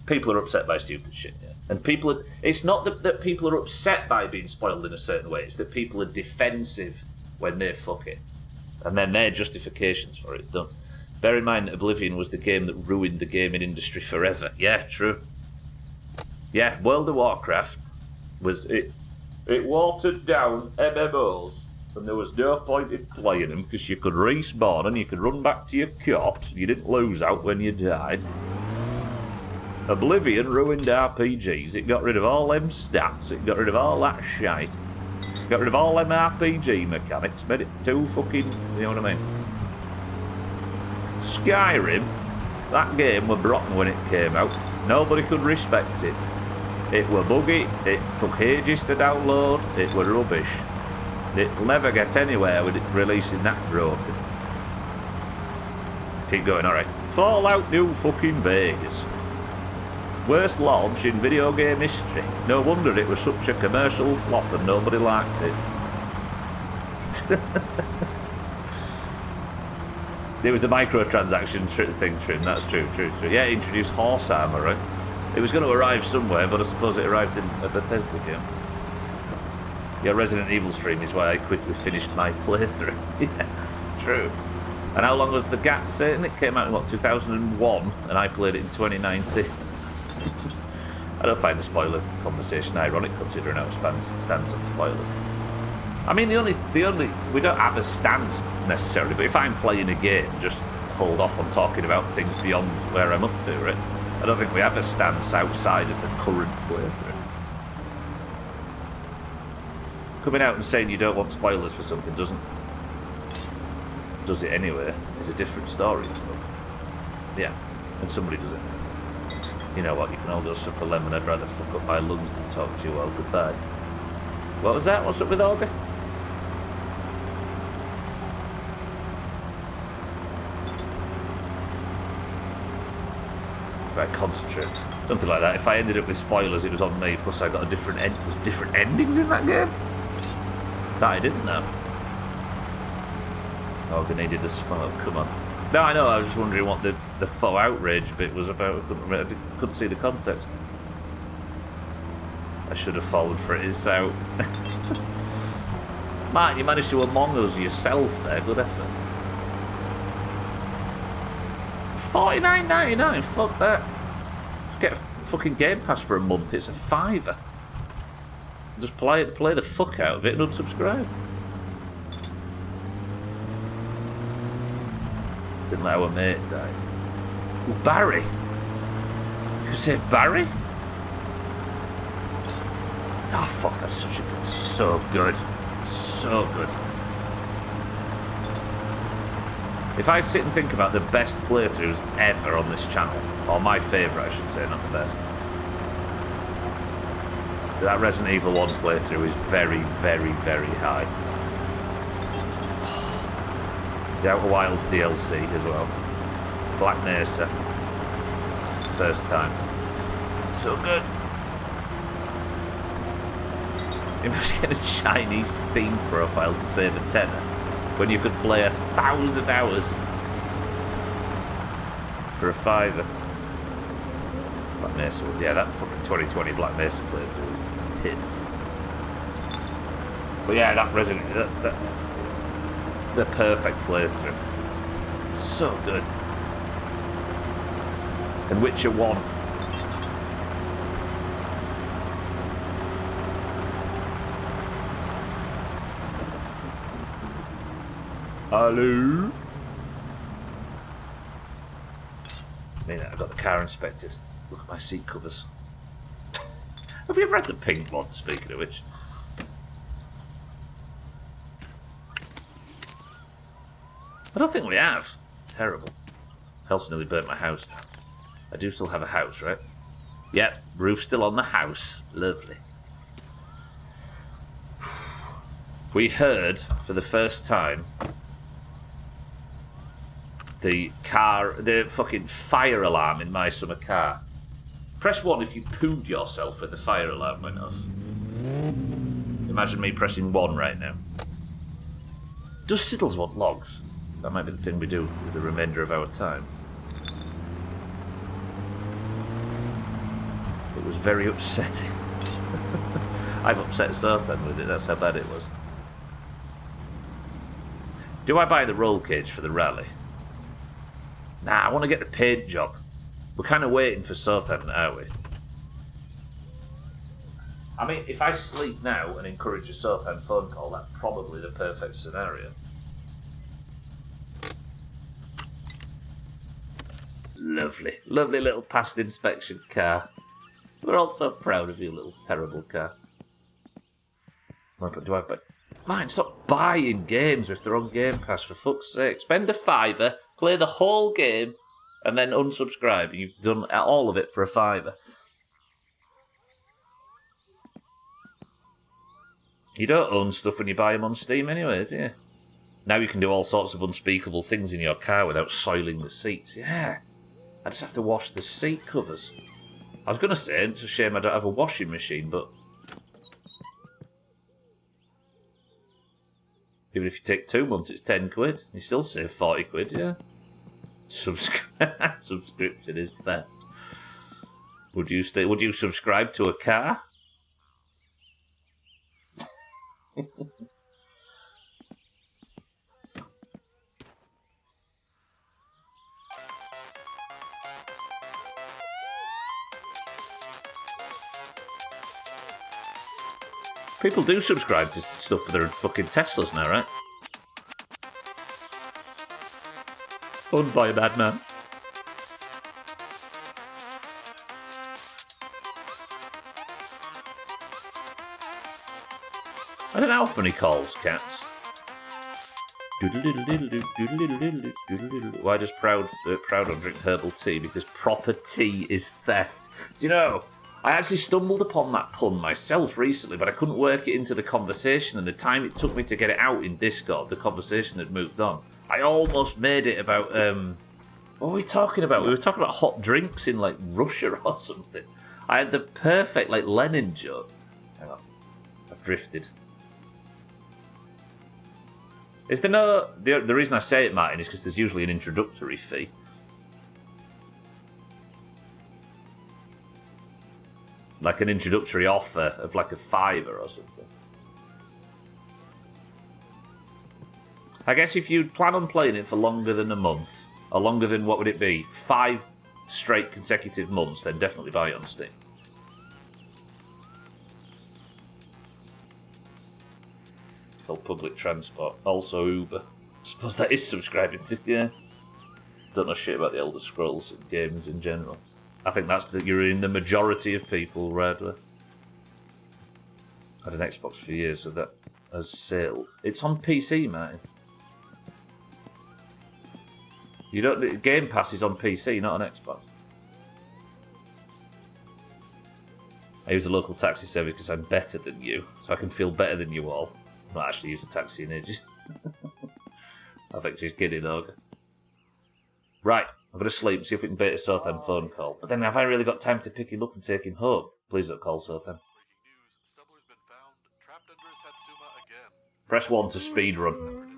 People are upset by stupid shit, yeah. And people are, it's not that people are upset by being spoiled in a certain way, it's that people are defensive when they fuck it. And then their justifications for it done. Bear in mind that Oblivion was the game that ruined the gaming industry forever. Yeah, true. Yeah, World of Warcraft was it watered down MMOs, and there was no point in playing them because you could respawn and you could run back to your cot. You didn't lose out when you died. Oblivion ruined RPGs. It got rid of all them stats. It got rid of all that shite. Got rid of all them RPG mechanics. Made it too fucking... You know what I mean? Skyrim, that game were rotten when it came out. Nobody could respect it. It were buggy. It took ages to download. It were rubbish. It'll never get anywhere with it releasing that broken. Keep going, alright. Fallout New fucking Vegas. Worst launch in video game history. No wonder it was such a commercial flop and nobody liked it. It was the microtransaction thing, Trim. That's true. Yeah, it introduced horse armour, right? It was going to arrive somewhere, but I suppose it arrived in a Bethesda game. Yeah, Resident Evil stream is why I quickly finished my playthrough. Yeah, true. And how long was the gap, Satan? It came out in, what, 2001, and I played it in 2019. I don't find the spoiler conversation ironic, considering our stance on spoilers. I mean, the only we don't have a stance necessarily, but if I'm playing a game, just hold off on talking about things beyond where I'm up to, right? I don't think we have a stance outside of the current playthrough. Coming out and saying you don't want spoilers for something does it anyway is a different story. So. Yeah, and somebody does it. You know what, you can all go suck a lemon. I'd rather fuck up my lungs than talk to you all. Goodbye. What was that? What's up with Augie? Right, concentrate. Something like that. If I ended up with spoilers, it was on me, plus I got a different there's different endings in that game? That I didn't know. Augie needed a smoke, come on. No, I know, I was just wondering what the faux outrage bit was about. I couldn't see the context. I should have fallen for it, it's out. Martin, you managed to Among Us yourself there, good effort. $49.99, fuck that. Just get a fucking Game Pass for a month, it's a $5. Just play the fuck out of it and unsubscribe. Didn't let our mate die. Ooh, Barry? You save Barry? Oh fuck, that's such a good, so good. So good. If I sit and think about the best playthroughs ever on this channel, or my favourite I should say, not the best, that Resident Evil 1 playthrough is very, very, very high. The Outer Wilds DLC as well. Black Mesa. First time. So good. Imagine getting a Chinese theme profile to save a tenner when you could play 1,000 hours for a $5. Black Mesa, yeah, that fucking 2020 Black Mesa playthrough was tits. But yeah, that Resident, the perfect playthrough. So good. And Witcher 1. Hello? I mean, I got the car inspected. Look at my seat covers. Have you ever had the pink one, speaking of which? I don't think we have. Terrible. Hell's nearly burnt my house down. I do still have a house, right? Yep, roof still on the house. Lovely. We heard, for the first time, the fucking fire alarm in my summer car. Press 1 if you pooed yourself when the fire alarm went off. Imagine me pressing 1 right now. Does Siddles want logs? That might be the thing we do with the remainder of our time. It was very upsetting. I've upset Sothan with it, that's how bad it was. Do I buy the roll cage for the rally? Nah, I want to get the paint job. We're kind of waiting for Sothan, aren't we? I mean, if I sleep now and encourage a Sothan phone call, that's probably the perfect scenario. Lovely. Lovely little past inspection car. We're all so proud of you, little terrible car. Do I buy... Mine, stop buying games if they're on Game Pass, for fuck's sake. Spend a £5, play the whole game, and then unsubscribe. You've done all of it for a £5. You don't own stuff when you buy them on Steam anyway, do you? Now you can do all sorts of unspeakable things in your car without soiling the seats. Yeah. I just have to wash the seat covers. I was going to say, it's a shame I don't have a washing machine, but... Even if you take 2 months, it's 10 quid. You still save 40 quid, yeah? Subscription is theft. Would you subscribe to a car? People do subscribe to stuff for their fucking Teslas now, right? Owned by a bad man. I don't know how often he calls cats. Why does Proud don't drink herbal tea? Because proper tea is theft. Do you know, I actually stumbled upon that pun myself recently, but I couldn't work it into the conversation, and the time it took me to get it out in Discord, the conversation had moved on. I almost made it about, what were we talking about? We were talking about hot drinks in, like, Russia or something. I had the perfect, like, Lenin joke. Hang on. I've drifted. Is there no... The reason I say it, Martin, is because there's usually an introductory fee. Like an introductory offer of like a £5 or something. I guess if you'd plan on playing it for longer than a month, or longer than, what would it be, 5 straight consecutive months, then definitely buy it on Steam. It's called public transport. Also Uber. I suppose that is subscribing to, yeah. Don't know shit about the Elder Scrolls games in general. I think that's you're in the majority of people, Radler. I had an Xbox for years, so that has sailed. It's on PC, Martin. You don't. Game Pass is on PC, not on Xbox. I use a local taxi service because I'm better than you, so I can feel better than you all. I've not actually used a taxi in ages. I think she's kidding, Ogre. Right. I'm going to sleep and see if we can bait a Sothan phone call. But then have I really got time to pick him up and take him home? Please don't call Sothan. Press 1 to speedrun.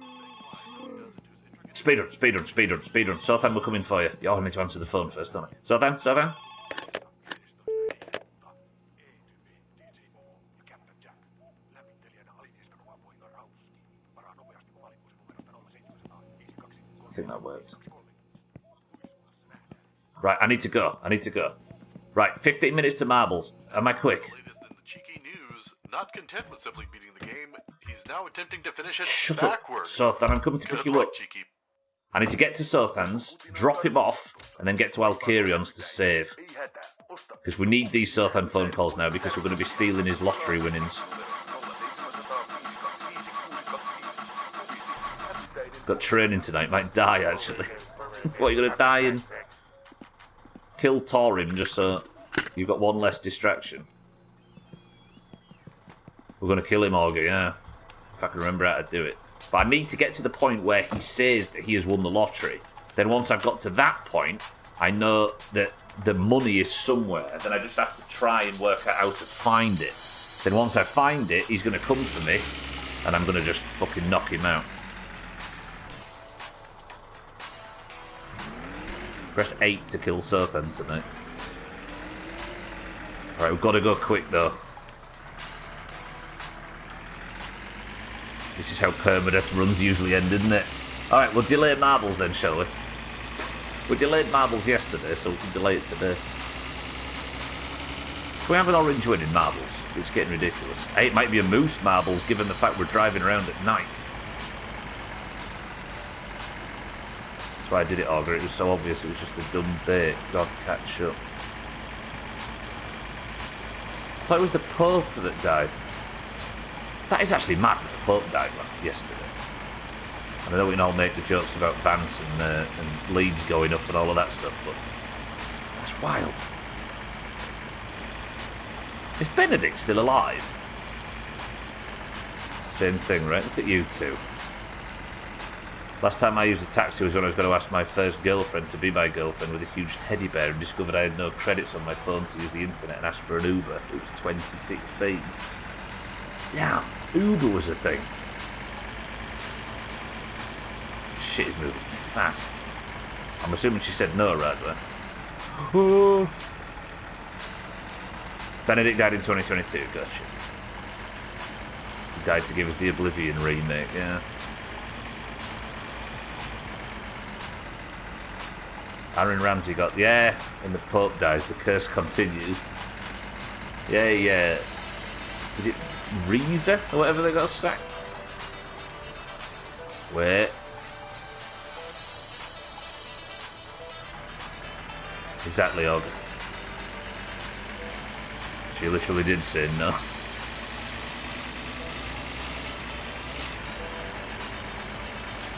Speedrun. Sothan, we're coming for you. You all need to answer the phone first, don't I? Sothan? I think that worked. Right, I need to go. Right, 15 minutes to marbles. Am I quick? Latest in the cheeky news, not content with simply beating the game, he's now attempting to finish it Shut backwards. up, Sothan, I'm coming to pick you up. Cheeky. I need to get to Sothan's, drop him off, and then get to Alcarion's to save. Because we need these Sothan phone calls now, because we're going to be stealing his lottery winnings. Got training tonight, might die actually. What, you're going to die and kill Torim just so you've got one less distraction? We're going to kill him, Augur, yeah. If I can remember how to do it. But I need to get to the point where he says that he has won the lottery. Then once I've got to that point, I know that the money is somewhere. Then I just have to try and work out how to find it. Then once I find it, he's going to come for me, and I'm going to just fucking knock him out. Press 8 to kill Sothan tonight. Alright, we've got to go quick though. This is how permadeath runs usually end, isn't it? Alright, we'll delay marbles then, shall we? We delayed marbles yesterday, so we can delay it today. Can we have an orange win in marbles? It's getting ridiculous. Hey, it might be a moose marbles given the fact we're driving around at night. That's why I did it, Augur. It was so obvious it was just a dumb bait. God, catch up. I thought it was the Pope that died. That is actually mad that the Pope died yesterday. And I know we can all make the jokes about Vance and Leeds going up and all of that stuff, but that's wild. Is Benedict still alive? Same thing, right? Look at you two. Last time I used a taxi was when I was going to ask my first girlfriend to be my girlfriend with a huge teddy bear and discovered I had no credits on my phone to use the internet and asked for an Uber. It was 2016. Damn, Uber was a thing. Shit is moving fast. I'm assuming she said no, Radler. Oh. Benedict died in 2022, gotcha. He died to give us the Oblivion remake, yeah. Aaron Ramsey got, yeah, and the Pope dies, the curse continues. Yeah, yeah. Is it Reza or whatever they got sacked? Wait. Exactly, Og. She literally did say no.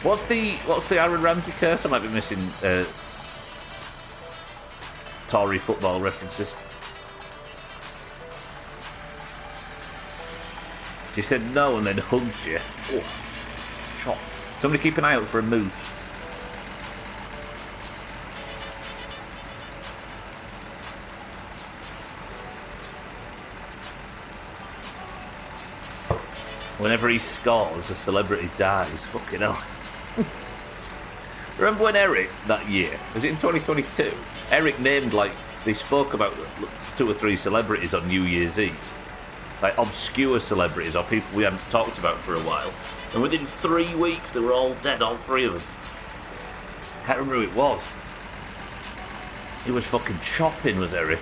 What's the Aaron Ramsey curse? I might be missing Tory football references. She said no and then hugged you. Oh, chop. Somebody keep an eye out for a moose. Whenever he scores, a celebrity dies. Fucking hell. Remember when Eric, that year, was it in 2022? Eric named, like, they spoke about 2 or 3 celebrities on New Year's Eve. Like, obscure celebrities or people we hadn't talked about for a while. And within 3 weeks, they were all dead, all 3 of them. I can't remember who it was. He was fucking chopping, was Eric.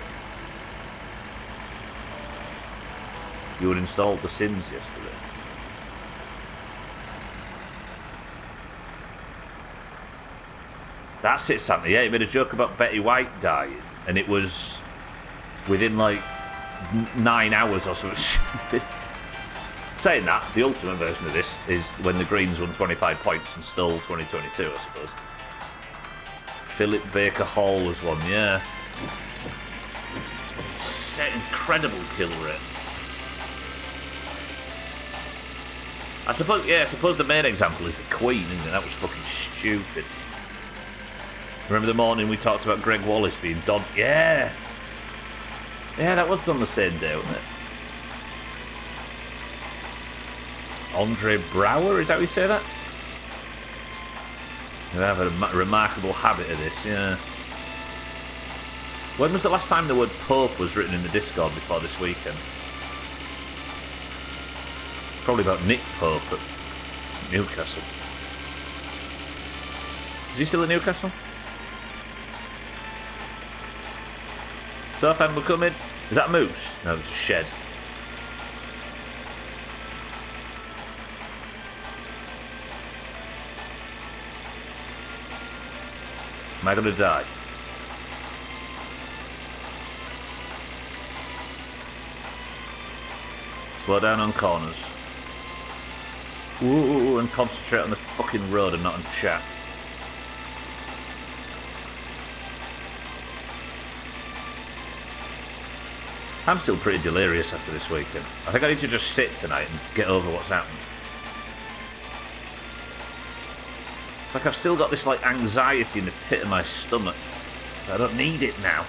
You had installed The Sims yesterday. That's it, Santa. Yeah, he made a joke about Betty White dying, and it was within like 9 hours or something. Saying that, the ultimate version of this is when the Greens won 25 points and stole 2022, I suppose. Philip Baker Hall was one, yeah. Incredible kill rate. I suppose the main example is the Queen, isn't it? That was fucking stupid. Remember the morning we talked about Greg Wallace being dodged? Yeah! Yeah, that was on the same day, wasn't it? Andre Brower, is that how you say that? You have a remarkable habit of this, yeah. When was the last time the word Pope was written in the Discord before this weekend? Probably about Nick Pope at Newcastle. Is he still at Newcastle? Southend will come in. Is that a moose? No, it's a shed. Am I going to die? Slow down on corners. Ooh, and concentrate on the fucking road and not on chat. I'm still pretty delirious after this weekend. I think I need to just sit tonight and get over what's happened. It's like I've still got this like anxiety in the pit of my stomach. I don't need it now.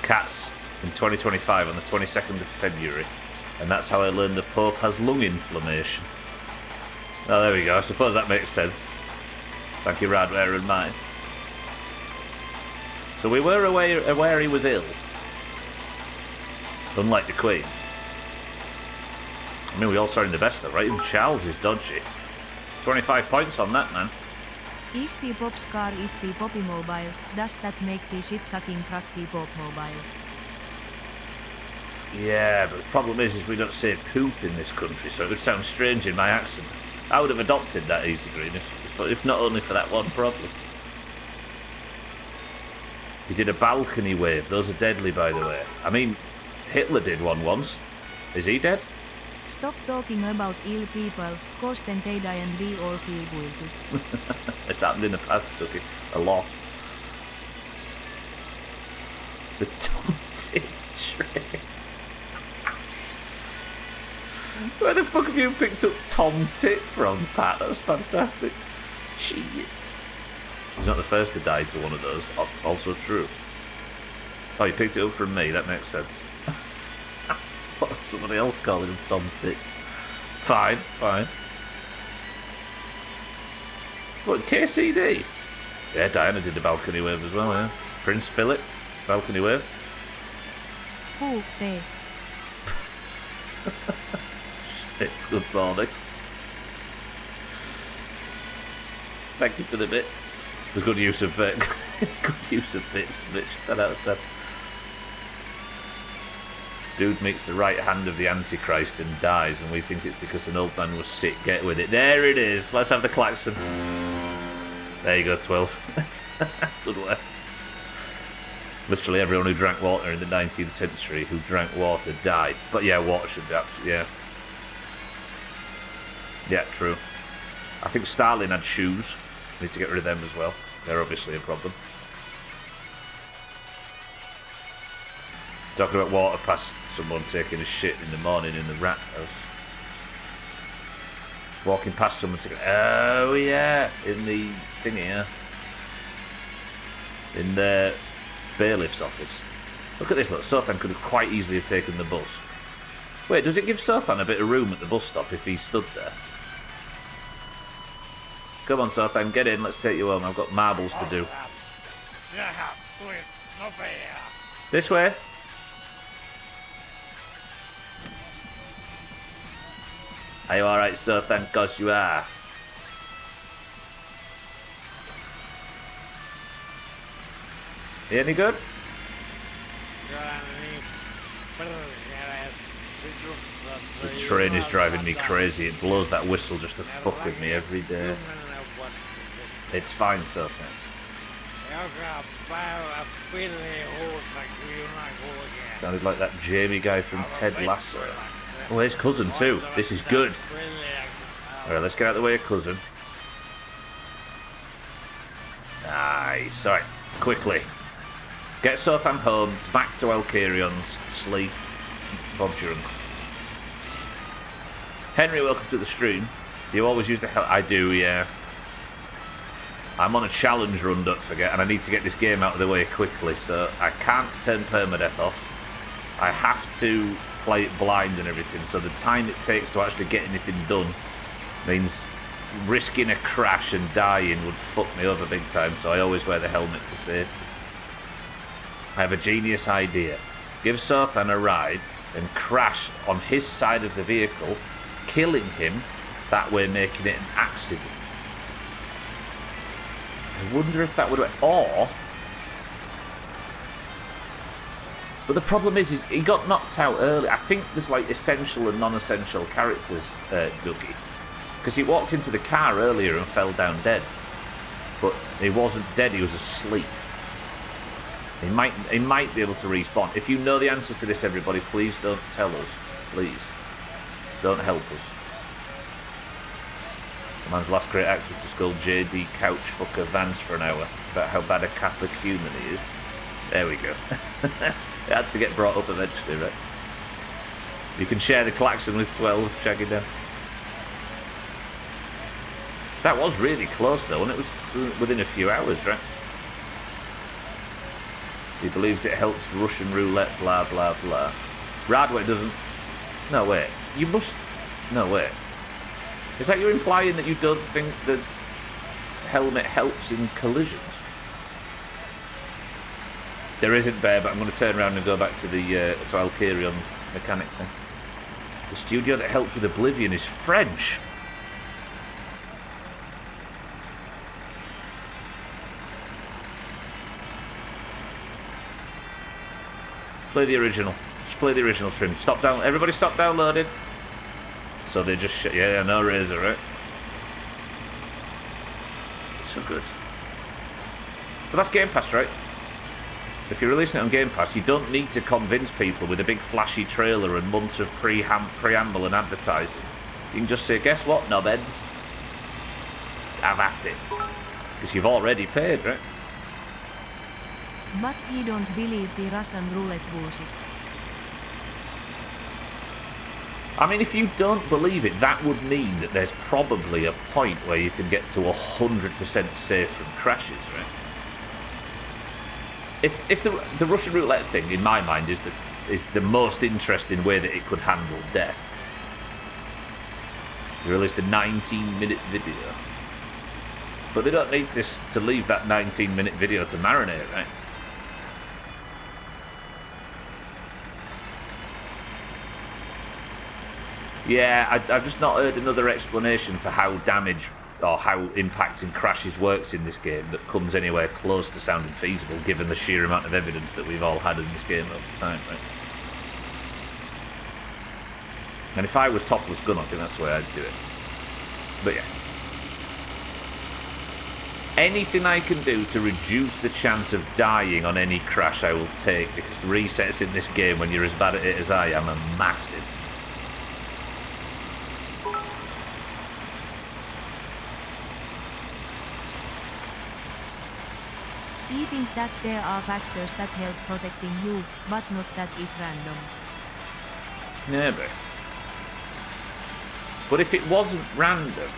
Cats in 2025 on the 22nd of February. And that's how I learned the Pope has lung inflammation. Oh, there we go. I suppose that makes sense. Thank you, Radware and mine. So we were aware he was ill. Unlike the Queen. I mean, we all saw him the best though, right? Even Charles is dodgy. 25 points on that, man. If the Pop's car is the Poppy Mobile, does that make the shit-sucking truck the Pop Mobile? Yeah, but the problem is we don't say poop in this country, so it would sound strange in my accent. I would have adopted that easy green if not only for that one problem. He did a balcony wave. Those are deadly, by the way. I mean, Hitler did one once. Is he dead? Stop talking about ill people, cause then they die and we all feel guilty. It's happened in the past, Cookie. A lot. The Tomtit tree. Where the fuck have you picked up Tomtit from, Pat? That's fantastic. Shit. He's not the first to die to one of those. Also true. Oh, you picked it up from me. That makes sense. I thought somebody else calling him Tomtit. Fine, fine. What, KCD? Yeah, Diana did the balcony wave as well, yeah. Prince Philip, balcony wave. Who they? It's good morning. Thank you for the bits. There's good use of good use of bits, Mitch. 10 out of 10. Dude meets the right hand of the Antichrist and dies, and we think it's because an old man was sick. Get with it. There it is. Let's have the klaxon. There you go, 12. Good work. Literally everyone who drank water in the 19th century who drank water died. But yeah, water should be absolutely, yeah. Yeah, true. I think Stalin had shoes. Need to get rid of them as well. They're obviously a problem. Talking about water past someone taking a shit in the morning in the rat house. Walking past someone taking... Oh, yeah. In the thingy, yeah. In the bailiff's office. Look at this, look. Sothan could have quite easily have taken the bus. Wait, does it give Sothan a bit of room at the bus stop if he stood there? Come on, Sothan, get in. Let's take you home. I've got marbles to do. This way. Are you alright, Sothan? Cause you are. You any good? The train is driving me crazy. It blows that whistle just to fuck with me every day. It's fine, Sothan. Sounded like that Jamie guy from Ted Lasso. Oh, there's Cousin too. This is good. Alright, let's get out of the way of Cousin. Nice. Alright, quickly. Get Sothan home, back to Alcarion's, sleep. Bob's your uncle. Henry, welcome to the stream. Do you always use the hell? I do, yeah. I'm on a challenge run, don't forget, and I need to get this game out of the way quickly, so I can't turn permadeath off. I have to play it blind and everything, so the time it takes to actually get anything done means risking a crash and dying would fuck me over big time, so I always wear the helmet for safety. I have a genius idea. Give Sothan a ride and crash on his side of the vehicle, killing him, that way making it an accident. I wonder if that would work. Or... But the problem is he got knocked out early. I think there's like essential and non-essential characters, Dougie. Because he walked into the car earlier and fell down dead. But he wasn't dead, he was asleep. He might be able to respawn. If you know the answer to this, everybody, please don't tell us. Please. Don't help us. The man's last great act was to scold JD Couchfucker Vance for an hour about how bad a Catholic human he is. There we go. It had to get brought up eventually, right? You can share the klaxon with 12, Shaggy Dan. That was really close, though, and it was within a few hours, right? He believes it helps Russian roulette, blah, blah, blah. Radway doesn't... No, wait. You must... No, wait. Is that you're implying that you don't think the helmet helps in collisions? There isn't, Bear, but I'm going to turn around and go back to the to Alcarion's mechanic thing. The studio that helped with Oblivion is French. Play the original. Just play the original trim. Stop down. Everybody stop downloading. So they just... Yeah, no Razor, right? so good. But that's Game Pass, right? If you're releasing it on Game Pass, you don't need to convince people with a big flashy trailer and months of preamble and advertising. You can just say, guess what, knobheads? Have at it. Because you've already paid, right? But he don't believe the Russian roulette bullshit. I mean, if you don't believe it, that would mean that there's probably a point where you can get to 100% safe from crashes, right? If the Russian roulette thing, in my mind, is the most interesting way that it could handle death. They released a 19-minute video. But they don't need to leave that 19-minute video to marinate, right? Yeah, I've just not heard another explanation for how damage or how impacting crashes works in this game that comes anywhere close to sounding feasible, given the sheer amount of evidence that we've all had in this game over time, right? And if I was Topless Gun, I think that's the way I'd do it. But yeah. Anything I can do to reduce the chance of dying on any crash I will take, because the resets in this game when you're as bad at it as I am are massive. I think that there are factors that help protecting you, but not that is random. Maybe. But if it wasn't random,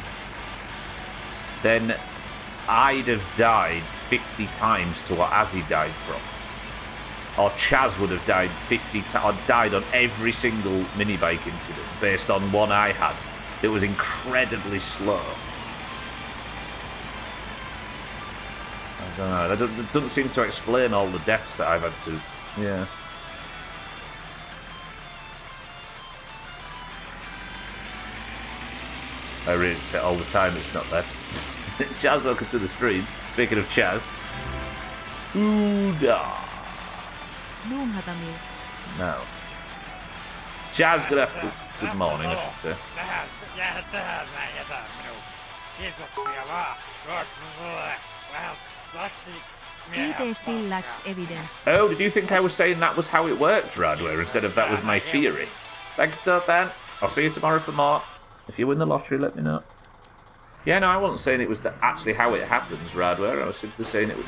then I'd have died 50 times to what Azzy died from. Or Chaz would have died 50 times, or died on every single minibike incident based on one I had that was incredibly slow. I don't know, that doesn't seem to explain all the deaths that I've had to. Yeah. I read it all the time, it's not that. Chaz, welcome to the stream. Speaking of Chaz. Ooh-da. Doomhatamil. No. Chaz, good morning, I should say. IT still lacks evidence. Oh, did you think I was saying that was how it worked, Radware, instead of that was my theory? Thanks, Dan. I'll see you tomorrow for more. If you win the lottery, let me know. Yeah, no, I wasn't saying it was actually how it happens, Radware. I was simply saying it was...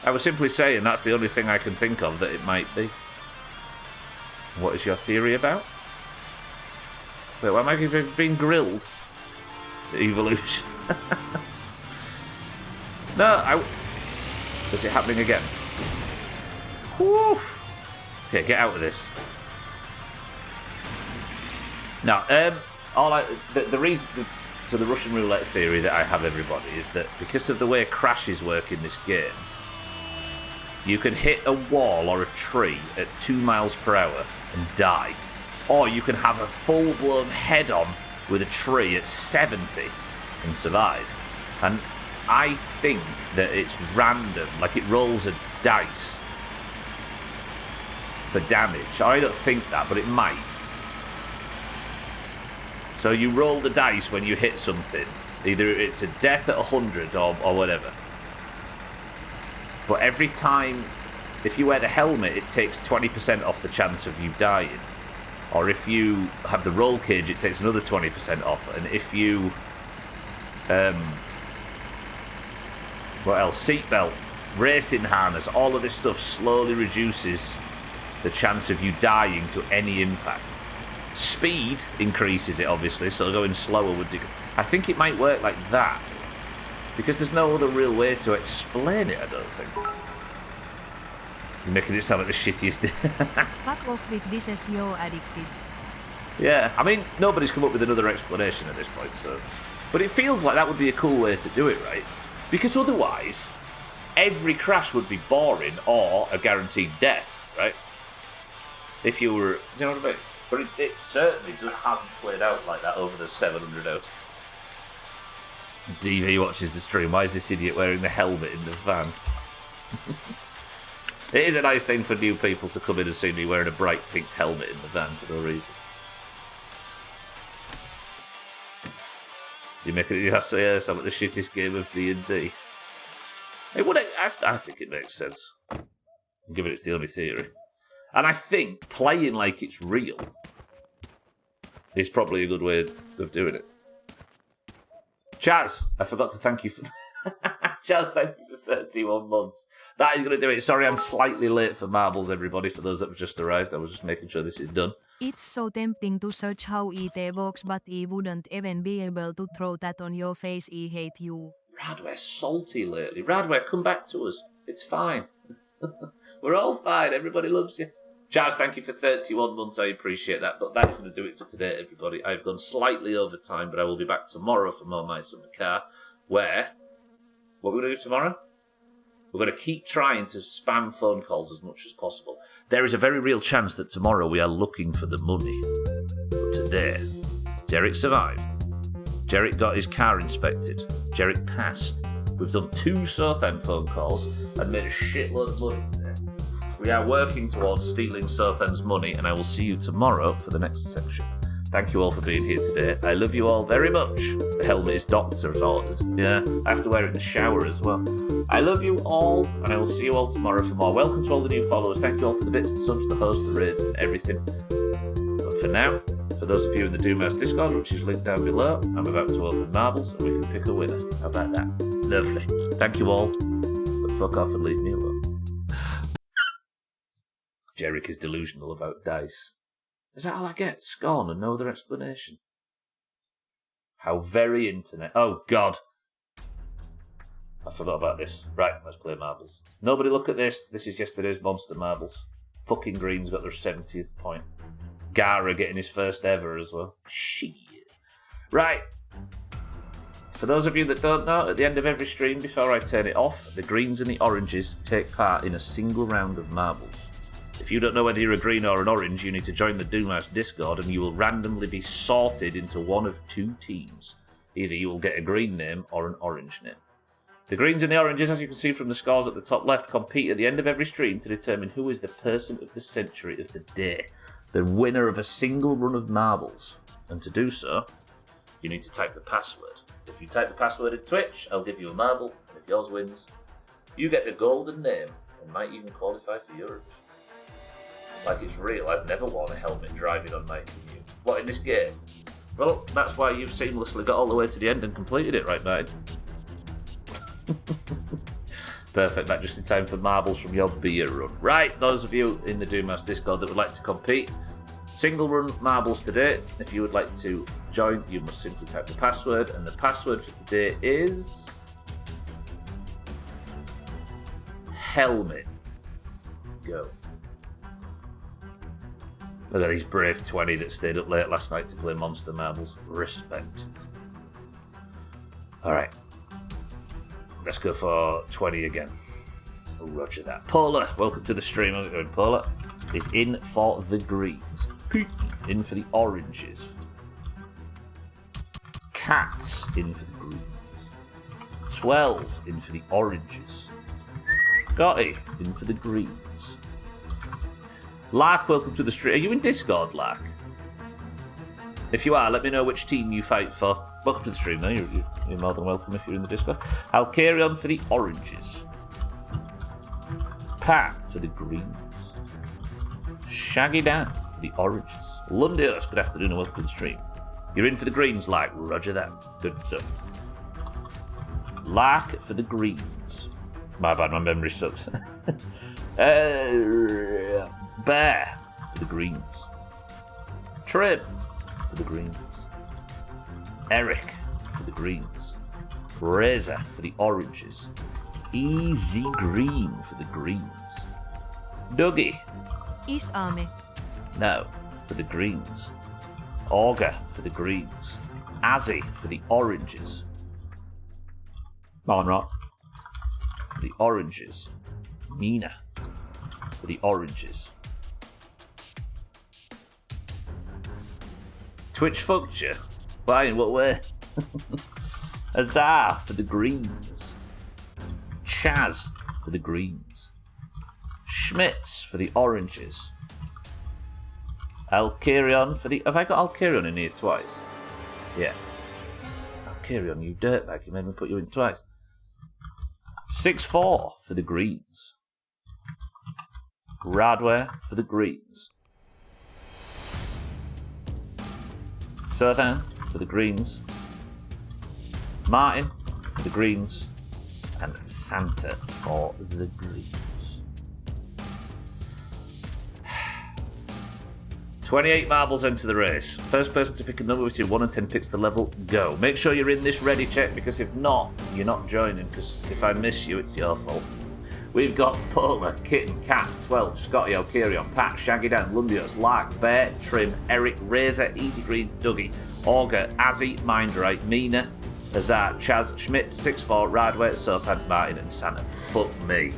I was simply saying that's the only thing I can think of that it might be. What is your theory about? Wait, why am I being grilled? The evolution. No, is it happening again? Whew. Okay, get out of this. Now, the reason to the Russian roulette theory that I have, everybody, is that because of the way crashes work in this game, you can hit a wall or a tree at 2 miles per hour and die, or you can have a full-blown head-on with a tree at 70 and survive. And I think that it's random, like it rolls a dice for damage. I don't think that, but it might. So you roll the dice when you hit something. Either it's a death at 100 or whatever. But every time, if you wear the helmet, it takes 20% off the chance of you dying. Or if you have the roll cage, it takes another 20% off. And if you... what else? Seatbelt, racing harness, all of this stuff slowly reduces the chance of you dying to any impact. Speed increases it, obviously, so going slower would... I think it might work like that. Because there's no other real way to explain it, I don't think. You're making it sound like the shittiest... Fuck off with this as you're addicted. Yeah, I mean, nobody's come up with another explanation at this point, so... But it feels like that would be a cool way to do it, right? Because otherwise, every crash would be boring or a guaranteed death, right? If you were... Do you know what I mean? But it certainly hasn't played out like that over the 700 hours. DV watches the stream. Why is this idiot wearing the helmet in the van? It is a nice thing for new people to come in and see me wearing a bright pink helmet in the van for no reason. You have to say, yes, I'm at the shittest game of D&D. I think it makes sense, given it's the only theory. And I think playing like it's real is probably a good way of doing it. Chaz, I forgot to thank you for... Chaz, thank you for 31 months. That is going to do it. Sorry, I'm slightly late for marbles, everybody, for those that have just arrived. I was just making sure this is done. It's so tempting to search how it works, but I wouldn't even be able to throw that on your face. I hate you. Radware's salty lately. Radware, come back to us. It's fine. We're all fine. Everybody loves you. Chaz, thank you for 31 months. I appreciate that. But that's going to do it for today, everybody. I've gone slightly over time, but I will be back tomorrow for more My Summer Car, where... What we're going to do tomorrow? We're going to keep trying to spam phone calls as much as possible. There is a very real chance that tomorrow we are looking for the money. But today, Derek survived. Derek got his car inspected. Derek passed. We've done 2 Southend phone calls and made a shitload of money today. We are working towards stealing Southend's money, and I will see you tomorrow for the next section. Thank you all for being here today. I love you all very much. The helmet is doctor's ordered. Yeah, I have to wear it in the shower as well. I love you all, and I will see you all tomorrow for more. Welcome to all the new followers. Thank you all for the bits, the subs, the hosts, the raids, and everything. But for now, for those of you in the Doomhaus Discord, which is linked down below, I'm about to open marbles, and we can pick a winner. How about that? Lovely. Thank you all, but fuck off and leave me alone. Jerick is delusional about dice. Is that all I get? Scorn and no other explanation. How very internet. Oh, God. I forgot about this. Right, let's play marbles. Nobody look at this. This is yesterday's monster marbles. Fucking Green's got their 70th point. Gara getting his first ever as well. Shit. Right. For those of you that don't know, at the end of every stream, before I turn it off, the greens and the oranges take part in a single round of marbles. If you don't know whether you're a green or an orange, you need to join the Doomhaus Discord and you will randomly be sorted into one of 2 teams. Either you will get a green name or an orange name. The greens and the oranges, as you can see from the scores at the top left, compete at the end of every stream to determine who is the person of the century of the day, the winner of a single run of marbles. And to do so, you need to type the password. If you type the password in Twitch, I'll give you a marble, and if yours wins, you get the golden name and might even qualify for Eurovision. Like it's real, I've never worn a helmet driving on my commute. What, in this game? Well, that's why you've seamlessly got all the way to the end and completed it, right, mate? Perfect, that just in time for marbles from your beer run. Right, those of you in the Doomhaus Discord that would like to compete, single run marbles today. If you would like to join, you must simply type the password, and the password for today is... helmet. Go. Look at these brave 20 that stayed up late last night to play Monster Marbles. Respect. Alright. Let's go for 20 again. Roger that. Paula, welcome to the stream. How's it going? Paula is in for the greens. In for the oranges. Cats in for the greens. 12 in for the oranges. Gotti in for the greens. Lark, welcome to the stream. Are you in Discord, Lark? If you are, let me know which team you fight for. Welcome to the stream, though. You're more than welcome if you're in the Discord. I'll carry on for the oranges. Pat for the greens. Shaggy Dan for the oranges. Lundios, good afternoon and welcome to the stream. You're in for the greens, Lark. Roger that. Good stuff. Lark for the greens. My bad, my memory sucks. Bear for the greens. Trib for the greens. Eric for the greens. Razor for the oranges. Easy Green for the greens. Dougie. Is Ame. No, for the greens. Auger for the greens. Azzy for the oranges. Monrock for the oranges. Mina for the oranges. Twitch Fuschia? Why, in what way? Azar for the greens. Chaz for the greens. Schmitz for the oranges. Alkarion for the... Have I got Alkarion in here twice? Yeah. Alkarion, you dirtbag. You made me put you in twice. 6-4 for the greens. Radware for the greens. Southern for the greens. Martin for the greens. And Santa for the greens. 28 marbles enter the race. First person to pick a number between 1 and 10 picks the level. Go. Make sure you're in this ready check, because if not, you're not joining, because if I miss you, it's your fault. We've got Polar, Kitten, Cat, 12, Scotty, Alkarion, Pat, Shaggy Dan, Lundios, Lark, Bear, Trim, Eric, Razor, Easy Green, Dougie, Auger, Azzy, Mindrite, Mina, Azar, Chaz, Schmidt, 6-4, Radway, Sopan, Martin, and Santa. Fuck me.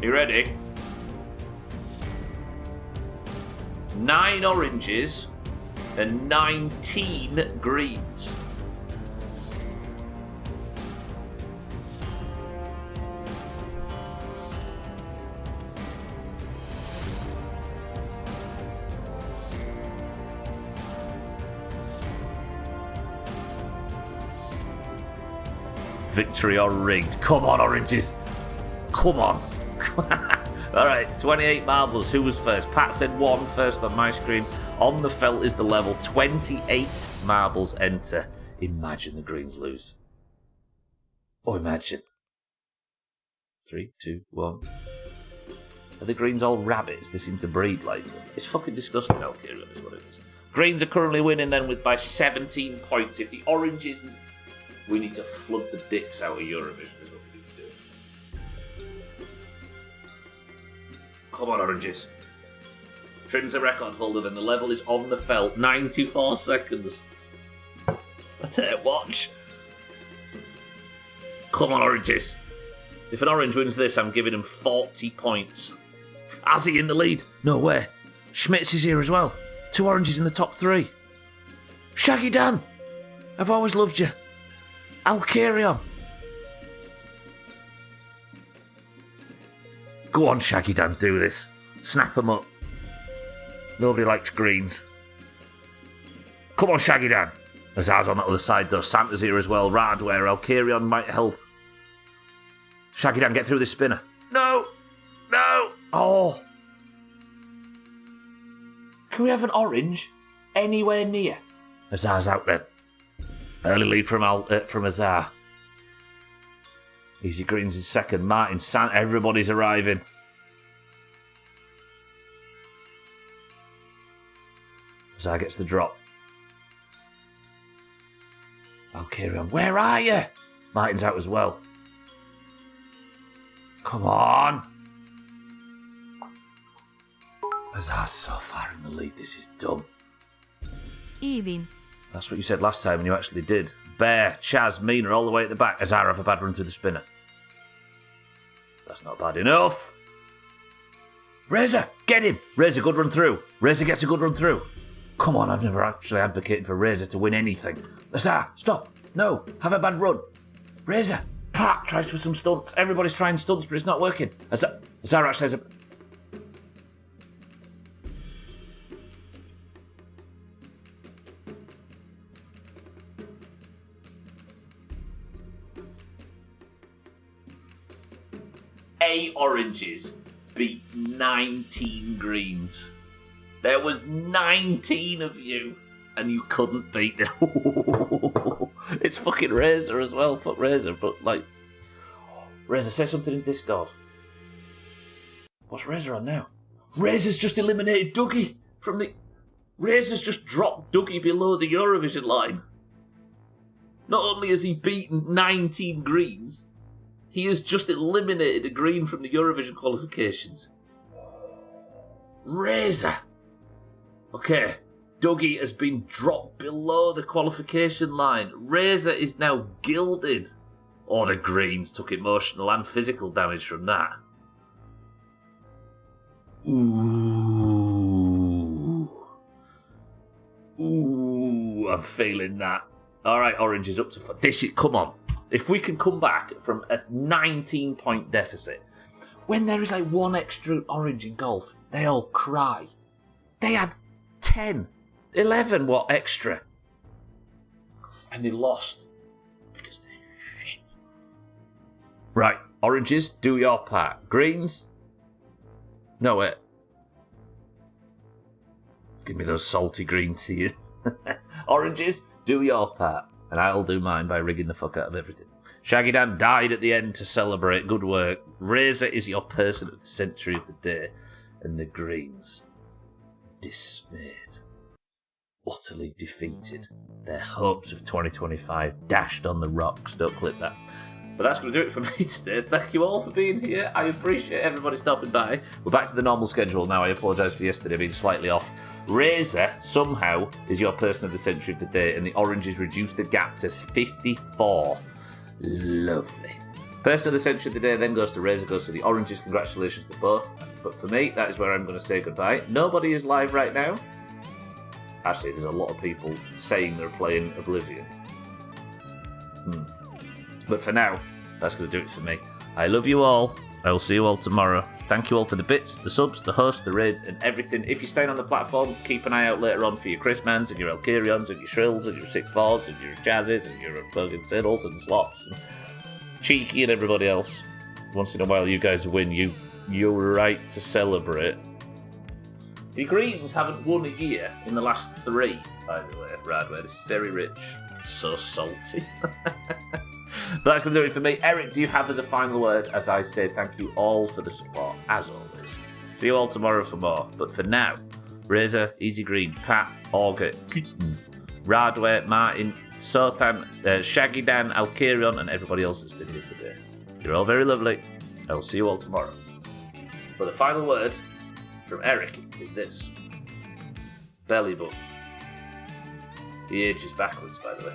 You ready? 9 oranges and 19 greens. Victory or rigged. Come on, oranges. Come on. Alright, 28 marbles. Who was first? Pat said 1 first on my screen. On the felt is the level. 28 marbles enter. Imagine the greens lose. Oh, imagine. 3, 2, 1. Are the greens all rabbits? They seem to breed like them. It's fucking disgusting, Alkarion is what it is. Greens are currently winning then with by 17 points. If the oranges... We need to flood the dicks out of Eurovision is what we need to do. Come on, oranges. Trim's a record holder, then the level is on the felt. 94 seconds. That's it, watch. Come on, oranges. If an orange wins this, I'm giving him 40 points. Azzy in the lead. No way. Schmitz is here as well. 2 oranges in the top 3. Shaggy Dan. I've always loved you. Alkarion. Go on, Shaggy Dan, do this. Snap them up. Nobody likes greens. Come on, Shaggy Dan. There's ours on the other side, though. Santa's here as well. Radware, Alkarion might help. Shaggy Dan, get through this spinner. No! No! Oh! Can we have an orange anywhere near? Azar's out then. Early lead from Azar. Easy Greens is second. Martin, Santa, everybody's arriving. Azar gets the drop. Alkarion, where are you? Martin's out as well. Come on. Azar's so far in the lead, this is dumb. Even. That's what you said last time, and you actually did. Bear, Chaz, Mina, all the way at the back. Azar have a bad run through the spinner. That's not bad enough. Razor, get him. Razor, good run through. Razor gets a good run through. Come on, I've never actually advocated for Razor to win anything. Azar, stop. No, have a bad run. Razor, Pat tries for some stunts. Everybody's trying stunts, but it's not working. Azar actually has a... oranges beat 19 greens. There was 19 of you, and you couldn't beat them. It's fucking Razor as well. Fuck Razor, but like... Razor, say something in Discord. What's Razor on now? Razor's just eliminated Dougie from the... Razor's just dropped Dougie below the Eurovision line. Not only has he beaten 19 greens, he has just eliminated a green from the Eurovision qualifications. Razor. Okay, Dougie has been dropped below the qualification line. Razor is now gilded. Oh, the greens took emotional and physical damage from that. Ooh. Ooh, I'm feeling that. All right, orange is up to... This is... Come on. If we can come back from a 19-point deficit, when there is like one extra orange in golf, they all cry. They had 10, 11 what extra. And they lost because they're shit. Right, oranges, do your part. Greens? No, wait. Give me those salty green teas. Oranges, do your part. And I'll do mine by rigging the fuck out of everything. Shaggy Dan died at the end to celebrate. Good work. Razor is your person of the century of the day. And the Greens, dismayed, utterly defeated. Their hopes of 2025 dashed on the rocks. Don't clip that. But that's going to do it for me today. Thank you all for being here. I appreciate everybody stopping by. We're back to the normal schedule now. I apologise for yesterday being slightly off. Razor, somehow, is your person of the century of the day, and the oranges reduced the gap to 54. Lovely. Person of the century of the day then goes to Razor, goes to the oranges. Congratulations to both. But for me, that is where I'm going to say goodbye. Nobody is live right now. Actually, there's a lot of people saying they're playing Oblivion. But for now, that's going to do it for me. I love you all. I will see you all tomorrow. Thank you all for the bits, the subs, the hosts, the raids, and everything. If you're staying on the platform, keep an eye out later on for your Chrismans and your Elkyrions and your Shrills and your 6-4s and your Jazzes and your fucking Siddles and Slots and Cheeky and everybody else. Once in a while, you guys win. You're right to celebrate. The Greens haven't won a year in the last 3, by the way. Radway, this is very rich. So salty. But that's going to do it for me. Eric, do you have as a final word? As I say, thank you all for the support, as always. See you all tomorrow for more. But for now, Razor, Easy Green, Pat, Auger, Radway, Martin, Sothan, Shaggy Dan, Alkirion, and everybody else that's been here today. You're all very lovely. I will see you all tomorrow. But the final word from Eric is this. Belly button. He ages backwards, by the way.